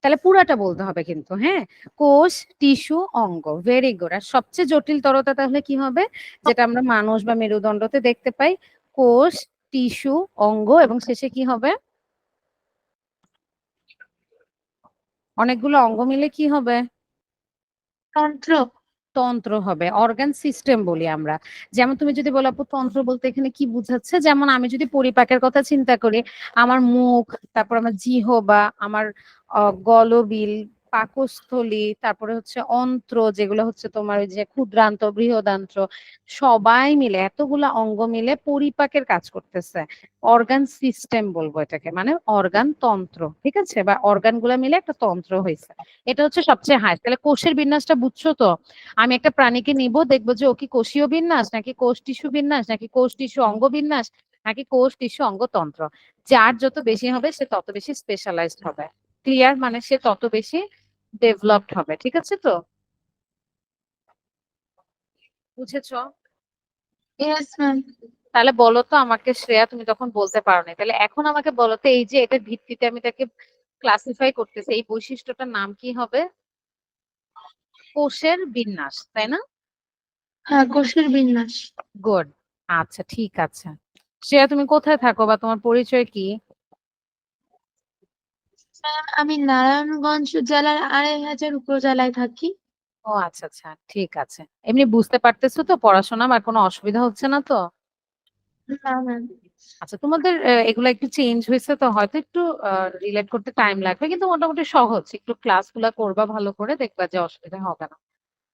তাহলে পুরাটা বলতে হবে কিন্তু, হ্যাঁ। কোষ, টিস্যু, অঙ্গ, ভেরি গুড। আর সবচেয়ে জটিল তরতা তাহলে কি হবে, যেটা আমরা মানুষ বা মেরুদণ্ডতে দেখতে পাই? কোষ, টিস্যু, অঙ্গ, এবং শেষে কি হবে? অনেকগুলো অঙ্গ মিলে কি হবে? তন্ত্র। তন্ত্র হবে, অর্গান সিস্টেম বলি আমরা। যেমন তুমি যদি বলো আপু তন্ত্র বলতে এখানে কি বুঝাচ্ছে, যেমন আমি যদি পরিপাকের কথা চিন্তা করি, আমার মুখ, তারপর আমার জিহ্বা, আমার গলবিল, পাকস্থলী, তারপরে হচ্ছে অন্ত্র, যেগুলো হচ্ছে তোমার ওই যে ক্ষুদ্রান্ত, বৃহদান্ত্র, সবাই মিলে এতগুলা অঙ্গ মিলে পরিপাকের কাজ করতেছে। অর্গান সিস্টেম বলবো এটাকে, মানে অর্গান তন্ত্র। ঠিক আছে, বা অর্গান গুলা মিলে একটা তন্ত্র হয়েছে। এটা হচ্ছে সবচেয়ে হাই। তাহলে কোষের বিন্যাসটা বুঝছো তো? আমি একটা প্রাণীকে নিব, দেখবো যে ও কি কোষীয় বিন্যাস, নাকি কোষ টিস্যু বিন্যাস, নাকি কোষ টিস্যু অঙ্গ বিন্যাস, নাকি কোষ টিস্যু অঙ্গতন্ত্র। যার যত বেশি হবে সে তত বেশি স্পেশালাইজড হবে। ক্লিয়ার? মানে সে তত বেশি ডেভেলপড হবে। ঠিক আছে তো? বুঝেছো? Yes ma'am. তাহলে বলো তো আমাকে শ্রেয়া, তুমি তখন বলতে পারো না, তাহলে এখন আমাকে বলো তো, এই যে এটার ভিত্তিতে আমি তাকে ক্লাসিফাই করতেছি, এই বৈশিষ্ট্যটার নাম কি হবে? কোষের বিন্যাস, তাই না? হ্যাঁ, কোষের বিন্যাস। গুড। আচ্ছা ঠিক আছে। শ্রেয়া তুমি কোথায় থাকো বা তোমার পরিচয় কি? ম্যাম, আমি নারায়ণগঞ্জ জেলার ২৫০০ উপজেলায় থাকি। ও আচ্ছা আচ্ছা, ঠিক আছে। এমনি বুঝতে পারতেছো তো পড়াশোনা, আর কোনো অসুবিধা হচ্ছে না তো? না ম্যাম। আচ্ছা, তোমাদের এগুলা একটু চেঞ্জ হয়েছে তো হয়তো একটু রিলেট করতে টাইম লাগবে, কিন্তু মোটামুটি সহজ। একটু ক্লাসগুলা করবা ভালো করে, দেখবা যে অসুবিধা হবে না।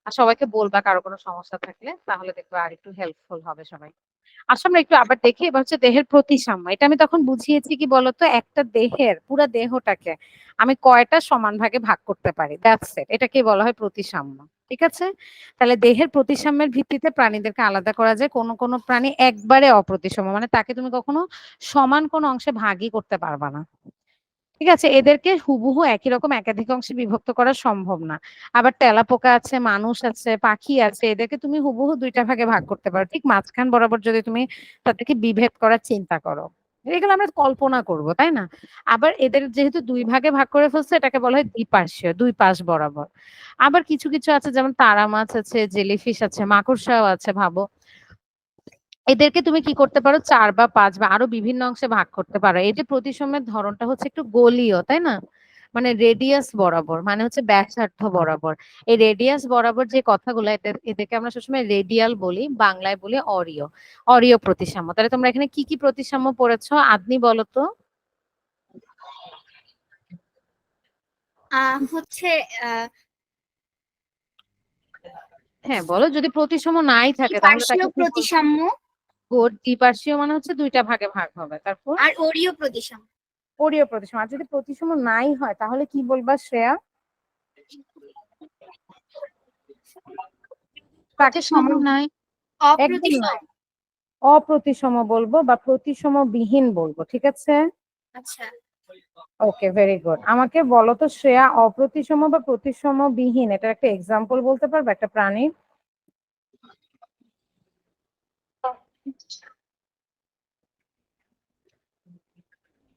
আর সবাইকে বলবা কারো কোনো সমস্যা থাকলে, তাহলে দেখবা আর একটু হেল্পফুল হবে সবাই। আসলে আমরা একটু আবার দেখি, এবার হচ্ছে দেহের প্রতিসাম্য। এটা আমি তখন বুঝিয়েছি কি বলতো, একটা দেহের পুরো দেহটাকে আমি কয়টা সমান ভাগে ভাগ করতে পারি, দ্যাটস ইট। এটাকে বলা হয় প্রতিসাম্য। ঠিক আছে, তাহলে দেহের প্রতিসাম্যের ভিত্তিতে প্রাণীদেরকে আলাদা করা যায়। কোন কোন প্রাণী একবারে অপ্রতিসম, মানে তাকে তুমি কখনো সমান কোন অংশে ভাগই করতে পারবা না। ঠিক আছে, এদেরকে হুবহু একই রকম একাধিক অংশে বিভক্ত করা সম্ভব না। আবার তেলাপোকা আছে, মানুষ আছে, পাখি আছে, এদেরকে তুমি হুবহু দুইটা ভাগে ভাগ করতে পারো। ঠিক মাঝখান বরাবর যদি তুমি তাদেরকে বিভেদ করার চিন্তা করো, এগুলো আমরা কল্পনা করব, তাই না? আবার এদের যেহেতু দুই ভাগে ভাগ করে ফেলছে, এটাকে বলা হয় দ্বিপার্শ্বীয়, দুই পাশ বরাবর। আবার কিছু কিছু আছে, যেমন তারা মাছ আছে, জেলিফিশ আছে, মাকড়সাও আছে, ভাবো। এদেরকে তুমি কি করতে পারো, 4 বা 5 বা আরো বিভিন্ন অংশে ভাগ করতে পারো। এই যে প্রতিসমের ধরনটা হচ্ছে একটু গোলীয়, তাই না? মানে রেডিয়াস বরাবর, মানে হচ্ছে ব্যাসার্ধ বরাবর। এই রেডিয়াস বরাবর যে কথাগুলো, এদেরকে আমরা সবসময় রেডিয়াল বলি, বাংলায় বলি অরীয়। অরীয় প্রতিসাম্য। তাহলে তোমরা এখানে কি কি প্রতিসাম্য পড়েছো, আদনি বলো তো? হচ্ছে আহ হ্যাঁ বলো, যদি প্রতিসাম্য নাই থাকে তাহলে দ্বিপার্শ্বীয় তাকে কি বলবো? প্রতিসাম্য গুড। দ্বিপার্শ্বীয় মানে হচ্ছে দুইটা ভাগে ভাগ হবে। তারপর আর অরীয় প্রতিসাম্য। অরীয় প্রতিসাম্য। আর যদি প্রতিসাম্য নাই হয় তাহলে কি বলবা শ্রেয়া? তাকে প্রতিসম সমান, নাই। একদম অপ্রতিসম। নয়, অপ্রতিসম বলবো বা প্রতিসম বিহীন বলবো, ঠিক আছে? আচ্ছা, ওকে, ভেরি গুড। আমাকে বলো তো শ্রেয়া, অপ্রতিসম বা প্রতিসম বিহীন এটার একটা এক্সাম্পল বলতে পারবে একটা প্রাণীর?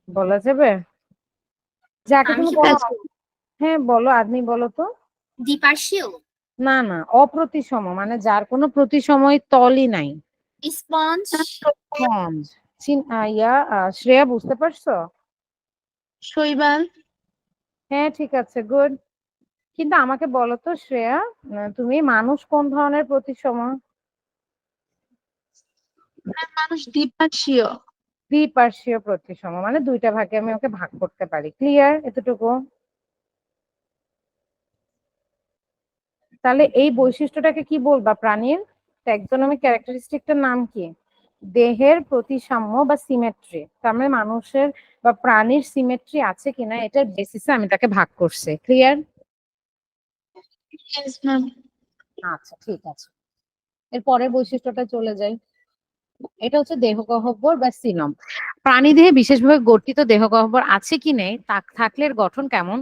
বলা যাবে? যাকে আমি তুমি কি কোনো, বলবো? হ্যাঁ বলো, আদমি বলো তো। দ্বিপার্শ্বীয়। না না, অপ্রতিসম মানে যার কোনো প্রতিসময় তলই নাই। স্পঞ্জ। স্পঞ্জ। শ্রেয়া বুঝতে পারছো? শৈবাল। হ্যাঁ ঠিক আছে, গুড। কিন্তু আমাকে বলো তো শ্রেয়া, তুমি মানুষ কোন ধরনের প্রতিসম? মানুষ দ্বিপার্শ্বীয়। দ্বিপার্শ্বীয় প্রতিসম, মানে দুইটা ভাগে আমি ওকে ভাগ করতে পারি। ক্লিয়ার এতটুকু? তাহলে এই বৈশিষ্ট্যটাকে কি বলবা প্রাণীর? ট্যাক্সোনমিক ক্যারেক্টারিস্টিকটার নাম কি? দেহের প্রতিসাম্য বা সিমেট্রি। তার মানে মানুষের বা প্রাণীর সিমেট্রি আছে কিনা এটার বেসিসে আমি তাকে ভাগ করছি। ক্লিয়ার? Yes ma'am. আচ্ছা ঠিক আছে, এর পরের বৈশিষ্ট্যটা চলে যাই। এটা হচ্ছে দেহগহ্বর বা সিলম। প্রাণীদেহে বিশেষভাবে গঠিত দেহগহ্বর আছে কি নেই, থাকলে এর গঠন কেমন,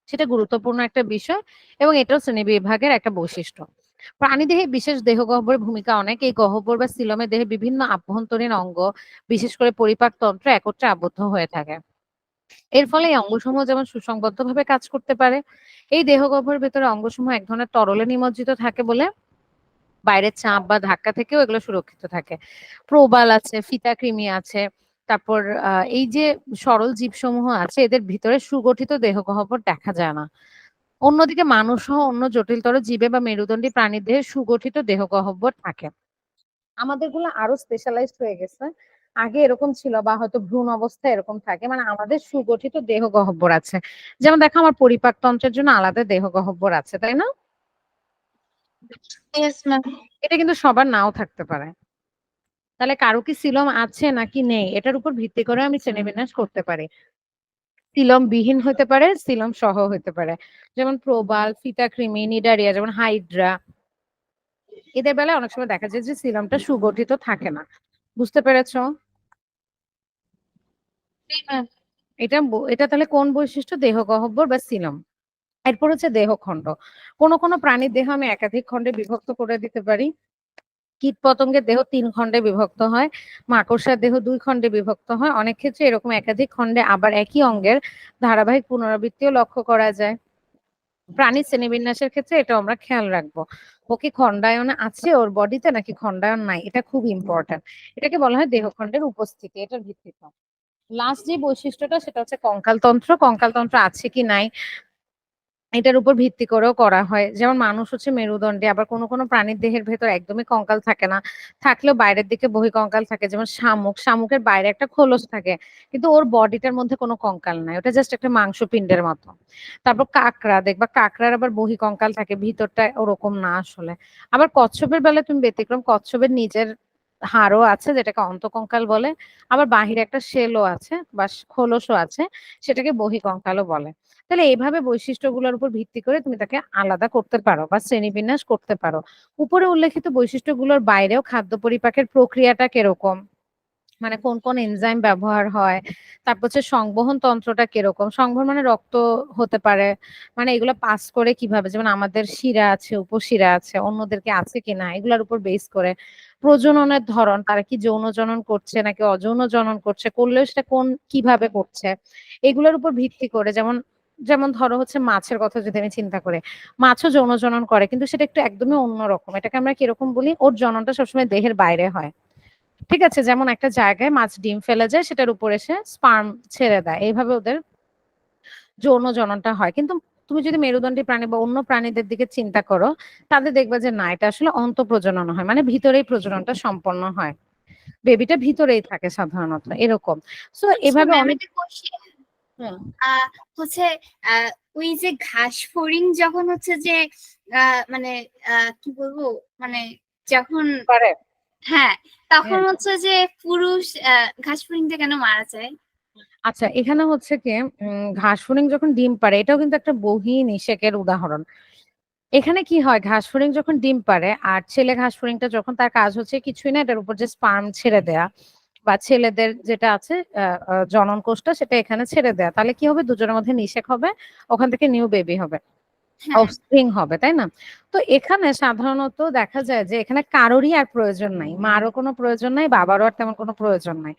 সেটা গুরুত্বপূর্ণ একটা বিষয়, এবং এটাও শ্রেণীবিভাগের একটা বৈশিষ্ট্য। প্রাণীদেহে বিশেষ দেহগহ্বরের ভূমিকা অনেক। এই গহ্বর বা সিলমে দেহে বিভিন্ন আভ্যন্তরীণ অঙ্গ, বিশেষ করে পরিপাক তন্ত্র একত্রে আবদ্ধ হয়ে থাকে। এর ফলে এই অঙ্গসমূহ যেমন সুসংবদ্ধভাবে কাজ করতে পারে। এই দেহগহ্বরের ভেতরে অঙ্গসমূহ এক ধরনের তরলে নিমজ্জিত থাকে বলে বাইরের চাপ বা ধাক্কা থেকেও এগুলো সুরক্ষিত থাকে। প্রবাল আছে, ফিতাকৃমি আছে, তারপর এই যে সরল জীবসমূহ আছে, এদের ভিতরে সুগঠিত দেহগহ্বর দেখা যায় না। অন্যদিকে মানুষ সহ অন্য জটিলতর জীবে বা মেরুদণ্ডী প্রাণীর দেহে সুগঠিত দেহগহ্বর থাকে। আমাদেরগুলো আরো স্পেশালাইজড হয়ে গেছে। আগে এরকম ছিল, বা হয়তো ভ্রূণ অবস্থায় এরকম থাকে, মানে আমাদের সুগঠিত দেহগহ্বর আছে। যেমন দেখো, আমার পরিপাক তন্ত্রের জন্য আলাদা দেহগহ্বর আছে, তাই না? Yes ma'am. এটা কিন্তু সবার নাও থাকতে পারে। তাহলে কারো কি সিলম আছে নাকি নেই এটার উপর ভিত্তি করে আমি শ্রেণীবিন্যাস করতে পারি। সিলম বিহীন হতে পারে, সিলম সহ হতে পারে। যেমন প্রবাল, ফিতাকৃমি, নিডারিয়া, যেমন হাইড্রা, এদের বেলায় অনেক সময় দেখা যায় যে সিলমটা সুগঠিত থাকে না। বুঝতে পেরেছো? জি ম্যাম। এটা তাহলে কোন বৈশিষ্ট্য, দেহগহ্বর বা সিলম। এরপর হচ্ছে দেহখণ্ড। কোন কোন প্রাণীর দেহ আমি একাধিক খণ্ডে বিভক্ত করে দিতে পারি। কীট পতঙ্গের দেহ 3 খণ্ডে বিভক্ত হয়, মাকড়সার দেহ 2 খণ্ডে বিভক্ত হয়। অনেক ক্ষেত্রে এরকম একাধিক খণ্ডে আবার একই অঙ্গের ধারাবাহিক পুনরাবৃত্তিও লক্ষ্য করা যায়। প্রাণীর শ্রেণীবিন্যাসের ক্ষেত্রে এটা আমরা খেয়াল রাখবো। ও কি খণ্ডায়ন আছে ওর বডিতে নাকি খণ্ডায়ন নাই, এটা খুব ইম্পর্টেন্ট। এটাকে বলা হয় দেহখণ্ডের উপস্থিতি, এটার ভিত্তিতে। লাস্ট যে বৈশিষ্ট্যটা সেটা হচ্ছে কঙ্কালতন্ত্র। কঙ্কালতন্ত্র আছে কি নাই, এটার উপর ভিত্তি করেও করা হয়। যেমন মানুষ হচ্ছে মেরুদণ্ডী, আবার কোনো প্রাণীর দেহের ভেতর একদমই কঙ্কাল থাকে না। থাকলেও বাইরের দিকে বহিঃকঙ্কাল থাকে। যেমন শামুক, শামুকের বাইরে একটা খোলস থাকে। কিন্তু ওর বডিটার মধ্যে কোনো কঙ্কাল নাই। ওটা জাস্ট একটা মাংসপিণ্ডের মতো। তারপর কাঁকড়া দেখবা, কাঁকড়ার আবার বহিঃকঙ্কাল থাকে, ভিতরটা ওরকম না আসলে। আবার কচ্ছপের বেলায় তুমি ব্যতিক্রম, কচ্ছপের নিজের হাড়ও আছে যেটাকে অন্তকঙ্কাল বলে। আবার বাহিরে একটা শেলও আছে বা খোলসও আছে, সেটাকে বহিঃকঙ্কালও বলে। তাহলে এইভাবে বৈশিষ্ট্যগুলোর উপর ভিত্তি করে তুমি তাকে আলাদা করতে পারো বা শ্রেণীবিন্যাস করতে পারো। উপরে উল্লেখিত বৈশিষ্ট্যগুলোর বাইরেও খাদ্য পরিপাকের প্রক্রিয়াটা কিরকম, মানে কোন এনজাইম ব্যবহার হয়, তারপর হচ্ছে সংবহন তন্ত্রটা কিরকম, সংবহন মানে রক্ত হতে পারে, মানে এগুলো পাস করে কিভাবে, যেমন আমাদের শিরা আছে, উপশিরা আছে, অন্যদেরকে আছে কিনা, এগুলোর উপর বেস করে প্রজননের ধরন, তারা কি যৌন জনন করছে নাকি অযৌন জনন করছে, করলেও সেটা কিভাবে করছে, এগুলোর উপর ভিত্তি করে, যেমন যেমন ধরো হচ্ছে মাছের কথা যদি আমি চিন্তা করি, মাছও যৌন জনন করে কিন্তু সেটা একটু একদমই অন্যরকম। এটাকে আমরা কিরকম বলি, ওর জননটা সবসময় দেহের বাইরে হয়। ঠিক আছে, যেমন একটা জায়গায় মাছ ডিম ফেলে যায়, সেটার উপর এসে স্পার্ম ছেড়ে দেয়, এইভাবে ওদের যৌন জননটা হয়। কিন্তু তুমি যদি মেরুদণ্ডী প্রাণী বা অন্য প্রাণীদের দিকে চিন্তা করো, তাদের দেখবে যে না, এটা আসলে অন্তঃপ্রজনন হয়, মানে ভিতরেই প্রজননটা সম্পন্ন হয়, বেবিটা ভিতরেই থাকে সাধারণত এরকম। সো আচ্ছা এভাবে ম্যাম, অনেক। একটা কোশ্চেন। হুম, হচ্ছে ওই যে ঘাস ফড়িং যখন হচ্ছে যে মানে কি বলবো, মানে যখন, পারে। হ্যাঁ, তখন হ্যাঁ, হচ্ছে যে পুরুষ ঘাস ফড়িংটা কেন মারা যায়? আচ্ছা, এখানে হচ্ছে কি, ঘাসফড়িং যখন ডিম পাড়ে, এটাও কিন্তু একটা বহিঃনিষেকের উদাহরণ। এখানে কি হয়, ঘাসফড়িং যখন ডিম পাড়ে আর ছেলে ঘাসফড়িংটা যখন, তার কাজ হচ্ছে কিছুই না, এটার উপর যে স্পার্ম ছেড়ে দেয়া, বা ছেলেদের যেটা আছে জনন কোষটা, সেটা এখানে ছেড়ে দেয়া, তাহলে কি হবে, দুজনের মধ্যে নিষেক হবে, ওখান থেকে নিউ বেবি হবে, হ্যাঁ, অফস্প্রিং হবে, তাই না? তো এখানে সাধারণত দেখা যায় যে এখানে কারোরই আর প্রয়োজন নাই, মারও কোনো প্রয়োজন নাই, বাবারও আর তেমন কোনো প্রয়োজন নাই।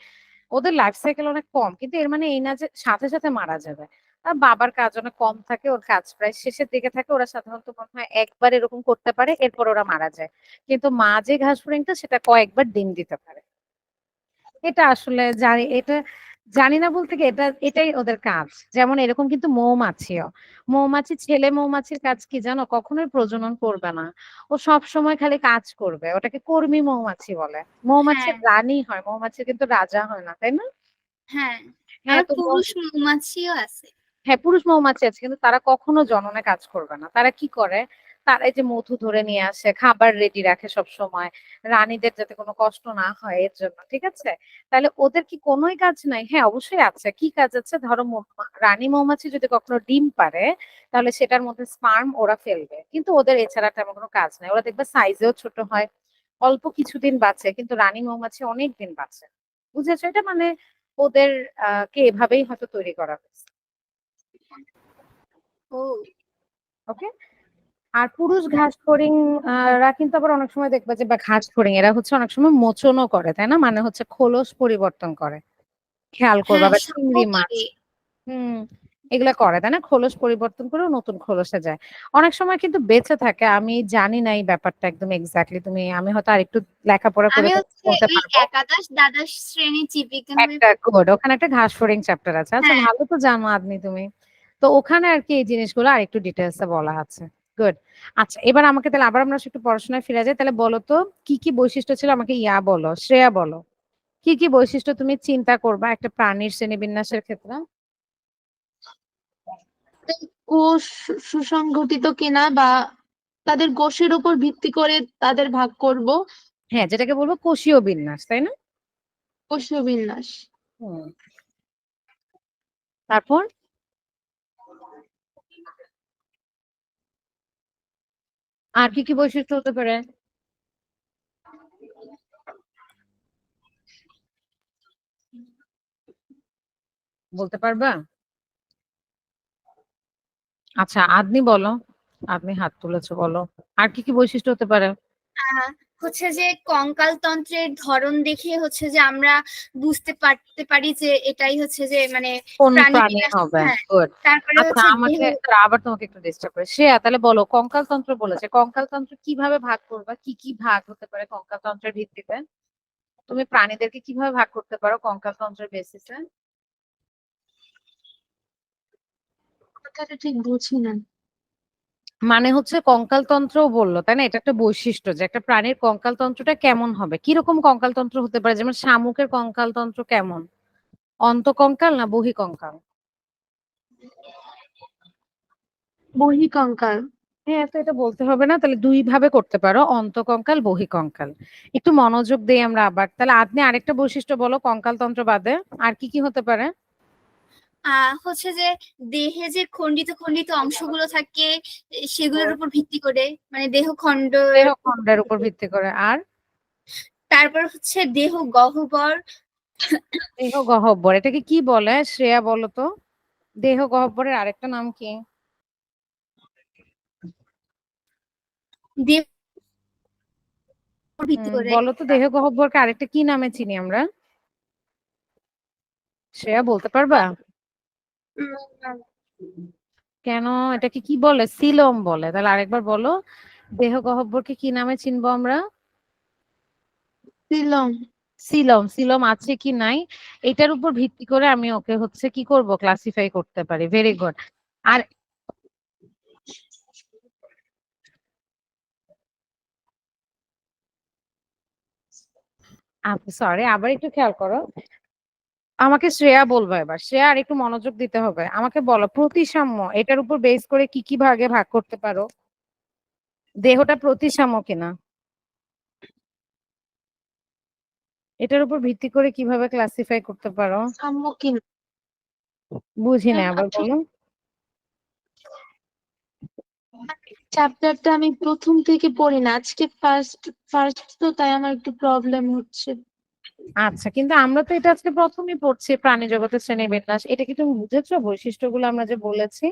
ওদের লাইফ সাইকেল অনেক কম, কিন্তু এর মানে এই না যে সাথে সাথে মারা যাবে। আর বাবার কাজ অনেক কম থাকে, ওর কাজ প্রায় শেষের দিকে থাকে, ওরা সাধারণত মনে হয় একবার এরকম করতে পারে, এরপর ওরা মারা যায়। কিন্তু মা যে ঘাস ফড়িংটা, সেটা কয়েকবার ডিম দিতে পারে। এটা আসলে জানি, এটা জানি না বলতে কি, এটাই ওদের কাজ। যেমন এরকম কিন্তু মৌমাছিও, মৌমাছি, ছেলে মৌমাছির কাজ কি জানো, কখনোই প্রজনন করবে না, ও সব সময় খালি কাজ করবে, ওটাকে কর্মী মৌমাছি বলে। হ্যাঁ, মৌমাছির রানী হয়, মৌমাছির কিন্তু রাজা হয় না, তাই না? হ্যাঁ, হ্যাঁ, আবার তো পুরুষ মৌমাছিও আছে। হ্যাঁ, পুরুষ মৌমাছি আছে, কিন্তু তারা কখনো জননে কাজ করবে না। তারা কি করে, তারা এই যে মধু ধরে নিয়ে আসে, খাবার রেডি রাখে সব সময়, রানীদের যাতে কোনো কষ্ট না হয় এর জন্য, ঠিক আছে? তাহলে ওদের কি কোনোই কাজ নাই? হ্যাঁ, অবশ্যই আছে। কি কাজ আছে, ধরো রানী মৌমাছি যদি কখনো ডিম পারে, তাহলে সেটার মধ্যে স্পার্ম ওরা ফেলবে, কিন্তু ওদের এছাড়া তেমন কোনো কাজ নাই। ওরা দেখবে সাইজেও ছোট হয়, অল্প কিছুদিন বাঁচে, কিন্তু রানী মৌমাছি অনেক দিন বাঁচে। বুঝেছো? এটা মানে ওদের কে এভাবেই হয়তো তৈরি করা হয়েছে। ও, ওকে। আর পুরুষ ঘাসফড়িং রা কিন্তু আবার অনেক সময় দেখবে যে, বা ঘাসফড়িং এরা হচ্ছে অনেক সময় মোচনও করে, তাই না? মানে হচ্ছে খোলস পরিবর্তন করে, খেয়াল করবা, হ্যাঁ, বা সাপও চিংড়ি মাছ। করে। হুম, এগুলা করে, তাই না? খোলস পরিবর্তন করে নতুন খোলসে যায়। অনেক সময় কিন্তু বেঁচে থাকে, আমি জানি না এই ব্যাপারটা একদম এক্স্যাক্টলি, আমি হয়তো আরেকটু লেখাপড়া করে আমি তোমাকে হচ্ছে বলতে ওই পারবো। একাদশ দ্বাদশ শ্রেণীর জীববিজ্ঞান বই একটা পড়ছি। গুড, ওখানে একটা ঘাসফড়িং চ্যাপ্টার আছে। আচ্ছা, হ্যাঁ, ভালো তো জানো আদমি তুমি। তো ওখানে আর কি এই জিনিসগুলো আরেকটু ডিটেইলস এ বলা আছে। গুড। আচ্ছা, এবার আমাকে তাহলে আবার আমরা একটু পড়াশোনায় ফিরে যাই। তাহলে বলো তো, কি বৈশিষ্ট্য ছিল, আমাকে বলো, শ্রেয়া বলো। কি বৈশিষ্ট্য তুমি চিন্তা করবা একটা প্রাণীর শ্রেণীবিন্যাসের ক্ষেত্রে? কোষ সুসংগঠিত কিনা বা তাদের কোষের উপর ভিত্তি করে তাদের ভাগ করব। হ্যাঁ, যেটাকে বলবো কোষীয় বিন্যাস, তাই না? কোষীয় বিন্যাস। হুম। তারপর আর কি বৈশিষ্ট্য হতে পারে, বলতে পারবা? আচ্ছা, আদমি বলো, আদমি হাত তুলেছো, বলো আর কি বৈশিষ্ট্য হতে পারে। আহ, হচ্ছে যে কঙ্কাল তন্ত্রের ধরন দেখে হচ্ছে যে আমরা বুঝতে পারতে পারি যে এটাই হচ্ছে যে মানে কোন প্রাণী প্রাণী বিন্যাস। হবে? হ্যাঁ, গুড। তারপরে আচ্ছা, হচ্ছে দেহ। আমাকে আবার তোমাকে একটু ডিস্টার্ব করে, শ্রেয়া তাহলে বলো, কঙ্কাল তন্ত্র বলেছে, কঙ্কাল তন্ত্র কিভাবে ভাগ করবা, কি ভাগ হতে পারে কঙ্কাল তন্ত্রের ভিত্তিতে? তুমি প্রাণীদেরকে কিভাবে ভাগ করতে পারো কঙ্কাল তন্ত্রের বেসিসে? কথাটা ঠিক বুঝি না। মানে হচ্ছে কঙ্কালতন্ত্রও বললো, তাই না? এটা একটা বৈশিষ্ট্য যে একটা প্রাণীর কঙ্কালতন্ত্রটা কেমন হবে, কিরকম কঙ্কালতন্ত্র হতে পারে। যেমন শামুকের কঙ্কালতন্ত্র কেমন, অন্তকঙ্কাল না বহিকঙ্কাল? বহিঃকঙ্কাল। হ্যাঁ, তো এটা বলতে হবে না, তাহলে দুই ভাবে করতে পারো, অন্তকঙ্কাল বহিকঙ্কাল। একটু মনোযোগ দেই আমরা আবার, তাহলে আপনি আরেকটা বৈশিষ্ট্য বলো কঙ্কালতন্ত্র বাদে আর কি কি হতে পারে। হচ্ছে যে দেহে যে খন্ডিত খন্ডিত অংশগুলো থাকে সেগুলোর উপর ভিত্তি করে, মানে দেহ খণ্ড। দেহ খণ্ডের উপর ভিত্তি করে। আর তারপর হচ্ছে দেহ গহ্বর। দেহ গহ্বর, এটাকে কি বলে শ্রেয়া বলো তো? দেহ গহ্বরের আরেকটা নাম কি? দেহ উপর ভিত্তি করে। বলো তো, দেহ গহ্বরকে আরেকটা কি নামে চিনি আমরা? শ্রেয়া বলতে পারবা? কেন, এটাকে কি বলে? সিলোম বলে। তাহলে আরেকবার বলো, দেহ গহ্বরকে কি নামে চিনবো আমরা? সিলম। সিলম। সিলম আছে কি নাই এটার উপর ভিত্তি করে আমি ওকে হচ্ছে কি করব, ক্লাসিফাই করতে পারি। Very good. আর সরি, আবার একটু খেয়াল করো, আমাকে শ্রেয়া বলবো এবার। শ্রেয়া আর একটু মনোযোগ দিতে হবে, আমাকে বলো প্রতিসাম্য এটার উপর বেস করে কি কি ভাগে ভাগ করতে পারো, দেহটা প্রতিসাম্য কিনা এটার উপর ভিত্তি করে কিভাবে ক্লাসিফাই করতে পারো? সম্মুখীন। বুঝি না, আবার ঠিক বলো। চ্যাপ্টারটা আমি প্রথম থেকে পড়ি না, আজকে ফার্স্ট ফার্স্ট তো, তাই আমার একটু প্রবলেম হচ্ছে। আচ্ছা, কিন্তু আমরা তো এটা আজকে প্রথমেই পড়ছি, প্রাণী জগতের শ্রেণীবিন্যাস। এটা কি তুমি বুঝেছো বৈশিষ্ট্যগুলো আমরা যে বলেছি?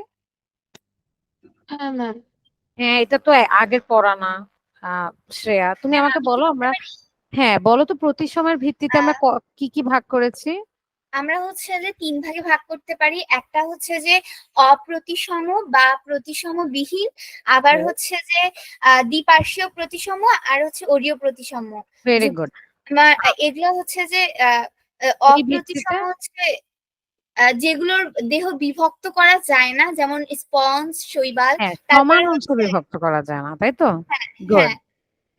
হ্যাঁ ম্যাম। হ্যাঁ, এটা তো আগের পড়া না। আহ শ্রেয়া, তুমি আমাকে আমি কি বলো বলতে আমরা, পারি? হ্যাঁ বলো তো, প্রতিসময়ের ভিত্তিতে আমরা কি কি ভাগ করেছি। আমরা হচ্ছে যে তিন ভাগে ভাগ করতে পারি। একটা হচ্ছে যে অপ্রতিসম বা প্রতিসম বিহীন, আবার হচ্ছে যে দ্বিপার্শ্বীয় প্রতিসম, আর হচ্ছে অরীয় প্রতিসম। Very good. এগুলো হচ্ছে যে এই ভিত্তিতে, অপ্রতিসম হচ্ছে যেগুলোর দেহ বিভক্ত করা যায় না, যেমন স্পঞ্জ, শৈবাল। হ্যাঁ, তারপরে সমান অংশে হচ্ছে, বিভক্ত করা যায় না, তাই তো? হ্যাঁ গুড। হ্যাঁ,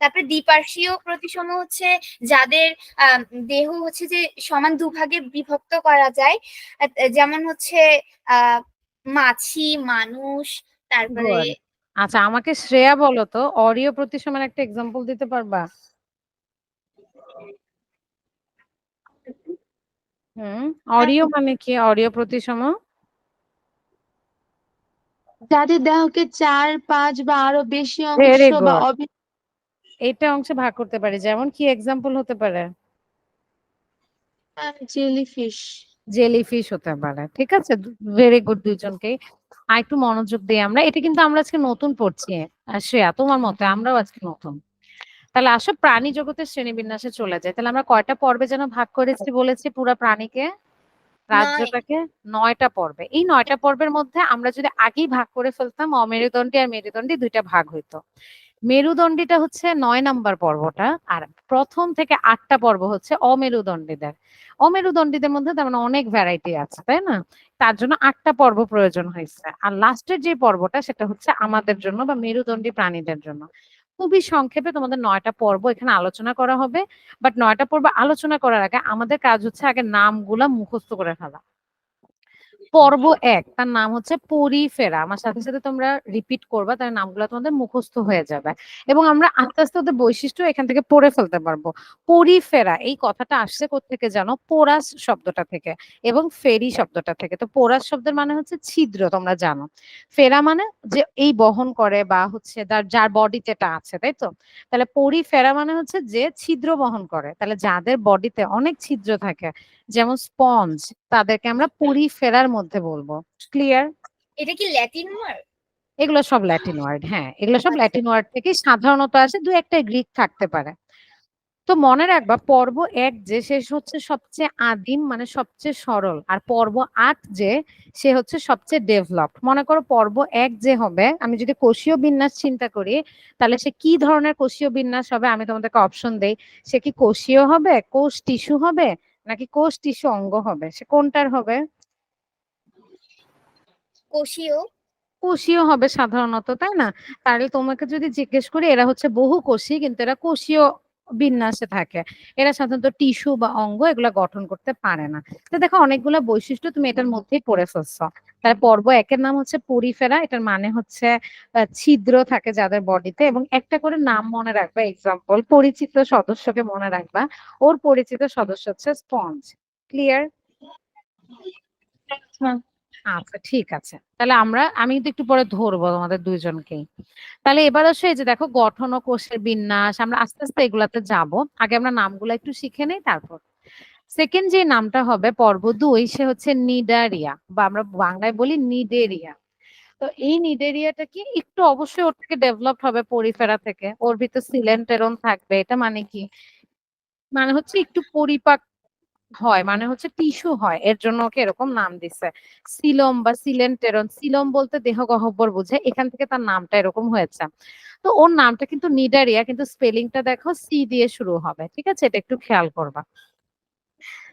তারপরে দ্বিপার্শ্বীয় প্রতিসম হচ্ছে যাদের দেহ হচ্ছে যে সমান দুভাগে বিভক্ত করা যায়। যেমন হচ্ছে আহ মাছি, মানুষ, তারপরে গুড। আচ্ছা, আমাকে শ্রেয়া বলো তো, অরীয় প্রতিসমের একটা এক্সাম্পল দিতে পারবা? অরীয় মানে কি, অরীয় প্রতিসম? যাদের দেহকে 4, 5 বা আরো বেশি অংশ ভেরি বা গুড। এটা অংশে ভাগ করতে পারি, যেমন কি এক্সাম্পল হতে পারে? জেলিফিশ। জেলিফিশ হতে পারে। ঠিক আছে, ভেরি গুড দুইজনকেই। আর একটু মনোযোগ দিই আমরা, এটা কিন্তু আমরা আজকে নতুন পড়ছি। শ্রেয়া, তোমার মতে আমরাও আজকে নতুন। তাহলে আসো প্রাণী জগতের শ্রেণীবিন্যাসে চলে যায়। তাহলে আমরা কয়টা পর্বে যেন ভাগ করেছি বলেছি পুরা প্রাণীকে, নয়। রাজ্যটাকে? 9টা পর্বে। এই 9টা পর্বের মধ্যে আমরা যদি আগেই ভাগ করে ফেলতাম, অমেরুদণ্ডী আর মেরুদণ্ডী দুইটা ভাগ হইতো। মেরুদণ্ডীটা হচ্ছে 9 নাম্বার পর্বটা, আর প্রথম থেকে 8টা পর্ব হচ্ছে অমেরুদণ্ডীদের। অমেরুদণ্ডীদের মধ্যে তার মানে অনেক ভ্যারাইটি আছে, তাই না? তার জন্য 8টা পর্ব প্রয়োজন হয়েছে। আর লাস্টের যে পর্বটা সেটা হচ্ছে আমাদের জন্য বা মেরুদণ্ডী প্রাণীদের জন্য। খুবই সংক্ষেপে তোমাদের 9টা পর্ব এখানে আলোচনা করা হবে। বাট 9টা পর্ব আলোচনা করার আগে আমাদের কাজ হচ্ছে আগে নামগুলা মুখস্থ করে ফেলা। পর্ব 1 তার নাম হচ্ছে পরিফেরা। আমার সাথে সাথে তোমরা রিপিট করবা, তার নামগুলো তোমাদের মুখস্থ হয়ে যাবে এবং আমরা আস্তে আস্তে ওদের বৈশিষ্ট্য এখান থেকে পড়ে ফেলতে পারবো। পরিফেরা এই কথাটা আসছে কোত্থেকে জানো? পোরাস শব্দটা থেকে এবং ফেরি শব্দটা থেকে। তো পোরাস শব্দের মানে হচ্ছে ছিদ্র, তোমরা জানো। ফেরা মানে যে এই বহন করে বা হচ্ছে যার বডিতে এটা আছে, তাই তো? তাহলে পরিফেরা মানে হচ্ছে যে ছিদ্র বহন করে। তাহলে যাদের বডিতে অনেক ছিদ্র থাকে, যেমন স্পঞ্জ, তাদেরকে আমরা পরিফেরার মধ্যে বলবো। ক্লিয়ার? এটা কি ল্যাটিন ওয়ার্ড? এগুলো সব ল্যাটিন ওয়ার্ড। হ্যাঁ, এগুলো সব আচ্ছা। ল্যাটিন ওয়ার্ড থেকে সাধারণত আসে, দু একটা গ্রিক থাকতে পারে। তো মনে রাখবা, পর্ব 1 যে শেষ হচ্ছে সবচেয়ে আদিম মানে সবচেয়ে সরল, আর পর্ব 8 যে সে হচ্ছে সবচেয়ে ডেভেলপড। মনে করো পর্ব 1 যে হবে, আমি যদি কোষীয় বিন্যাস চিন্তা করি, তাহলে সে কি ধরনের কোষীয় বিন্যাস হবে? আমি তোমাদেরকে অপশন দেই। সে কি কোষীয় হবে, কোষ টিস্যু হবে, নাকি কোষ টিস্যু অঙ্গ হবে? সে কোনটার হবে? কোষীয়। কোষীয় হবে সাধারণত, তাই না? তাহলে তোমাকে যদি জিজ্ঞেস করি এরা হচ্ছে বহুকোষী, কিন্তু এরা কোষীয় বিন্যাসে থাকে। এরা সাধারণত টিস্যু বা অঙ্গ এগুলা গঠন করতে পারে না। তো দেখো অনেকগুলা বৈশিষ্ট্য তুমি এটার মধ্যেই পড়ে ফেলছো। তাহলে পর্ব একের নাম হচ্ছে পরিফেরা, এটার মানে হচ্ছে ছিদ্র থাকে যাদের বডিতে, এবং একটা করে নাম মনে রাখবা। এক্সাম্পল, পরিচিত সদস্যকে মনে রাখবা। ওর পরিচিত সদস্য হচ্ছে স্পঞ্জ। ক্লিয়ার? হ্যাঁ, আচ্ছা ঠিক আছে, তাহলে আমি কিন্তু একটু পরে ধরবো তোমাদের দুইজনকেই। তাহলে এবার আসো, এই যে দেখো গঠন ও কোষের বিন্যাস, আমরা আস্তে আস্তে এগুলাতে যাব। আগে আমরা নামগুলো একটু শিখে নেই, তারপর সেকেন্ড যে নামটা হবে পর্ব 2, সে হচ্ছে নিডারিয়া, বা আমরা বাংলায় বলি নিডেরিয়া। তো এই নিডেরিয়াটা কি একটু অবশ্যই ওর থেকে ডেভেলপ হবে পরিফেরা থেকে, ওর ভিতর সিলেন্টেরন থাকবে। এটা মানে কি, মানে হচ্ছে একটু পরিপাক হয়, মানে হচ্ছে টিস্যু হয়, এর জন্য ওকে এরকম নাম দিছে সিলম বা সিলেন্টেরন। সিলম বলতে দেহ গহ্বর বোঝায়, এখান থেকে তার নামটা এরকম হয়েছে। তো ওর নামটা কিন্তু নিডারিয়া, কিন্তু স্পেলিংটা দেখো সি দিয়ে শুরু হবে, ঠিক আছে? এটা একটু খেয়াল করবা।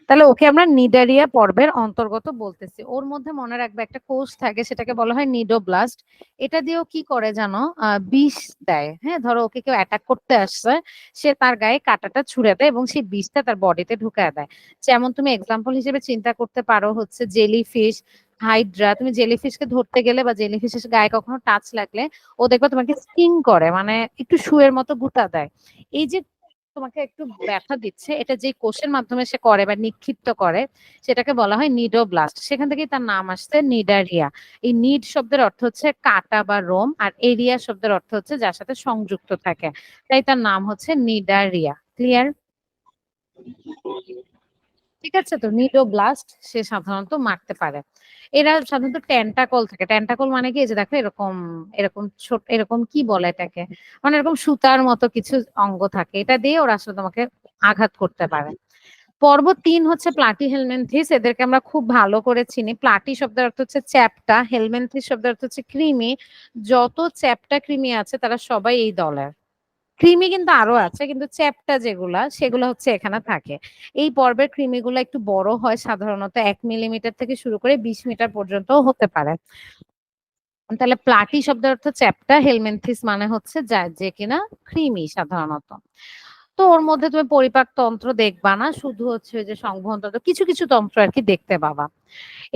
তাহলে ওকে আমরা নিডারিয়া পর্বের অন্তর্গত বলতেছি। ওর মধ্যে মনে রাখবে একটা কোষ থাকে, সেটাকে বলা হয় নিডোব্লাস্ট। এটা দিয়েও কি করে জানো, বিষ দেয়। হ্যাঁ, ধরো ওকে কেউ অ্যাটাক করতে আসছে, সে তার গায়ে কাঁটাটা ছুঁড়ে দেয় এবং সেই বিষটা তার বডিতে ঢুকায় দেয়। যেমন তুমি এক্সাম্পল হিসেবে চিন্তা করতে পারো হচ্ছে জেলিফিশ, হাইড্রা। তুমি জেলিফিশকে ধরতে গেলে বা জেলিফিশের গায়ে কখনো টাচ লাগলে ও দেখবে তোমাকে স্টিং করে, মানে একটু শুয়ের মতো গুতা দেয়। এই যে তোমাকে একটু ব্যথা দিচ্ছে, এটা যে কোষের মাধ্যমে সে করে বা নিক্ষিপ্ত করে, সেটাকে বলা হয় নিডোব্লাস্ট। সেখান থেকেই তার নাম আসছে নিডারিয়া। এই নিড শব্দের অর্থ হচ্ছে কাটা বা রোম, আর এরিয়া শব্দের অর্থ হচ্ছে যার সাথে সংযুক্ত থাকে, তাই তার নাম হচ্ছে নিডারিয়া। ক্লিয়ার? ঠিক আছে, তো নিডোব্লাস্ট সে সাধারণত মারতে পারে। এরা সাধারণত টেন্টাকল থাকে। টেন্টাকল মানে কি, এই যে দেখো এরকম এরকম ছোট, এরকম কি বলে এটাকে, মানে এরকম সুতার মতো কিছু অঙ্গ থাকে, এটা দিয়ে ওরা আসলে তোমাকে আঘাত করতে পারে। পর্ব 3 হচ্ছে প্লাটি হেলমিনথিস। এদেরকে আমরা খুব ভালো করে চিনি। প্লাটি শব্দের অর্থ হচ্ছে চ্যাপ্টা, হেলমিনথিস শব্দের অর্থ হচ্ছে কৃমি। যত চ্যাপ্টা কৃমি আছে তারা সবাই এই দলের। কৃমি কিন্তু আরো আছে, কিন্তু চ্যাপ্টা যেগুলা সেগুলো হচ্ছে এখানে থাকে। এই পর্বের কৃমিগুলো একটু বড় হয়, সাধারণত 1 মিলিমিটার থেকে শুরু করে 20 মিটার পর্যন্ত হতে পারে। তাহলে প্লাটি শব্দের অর্থ চ্যাপ্টা, হেলমিনথিস মানে হচ্ছে যা যে কিনা কৃমি সাধারণত। তো ওর মধ্যে তুমি পরিপাক তন্ত্র দেখবা না, শুধু হচ্ছে ওই যে সংবহন তন্ত্র, কিছু কিছু তন্ত্র আর কি দেখতে পাবা।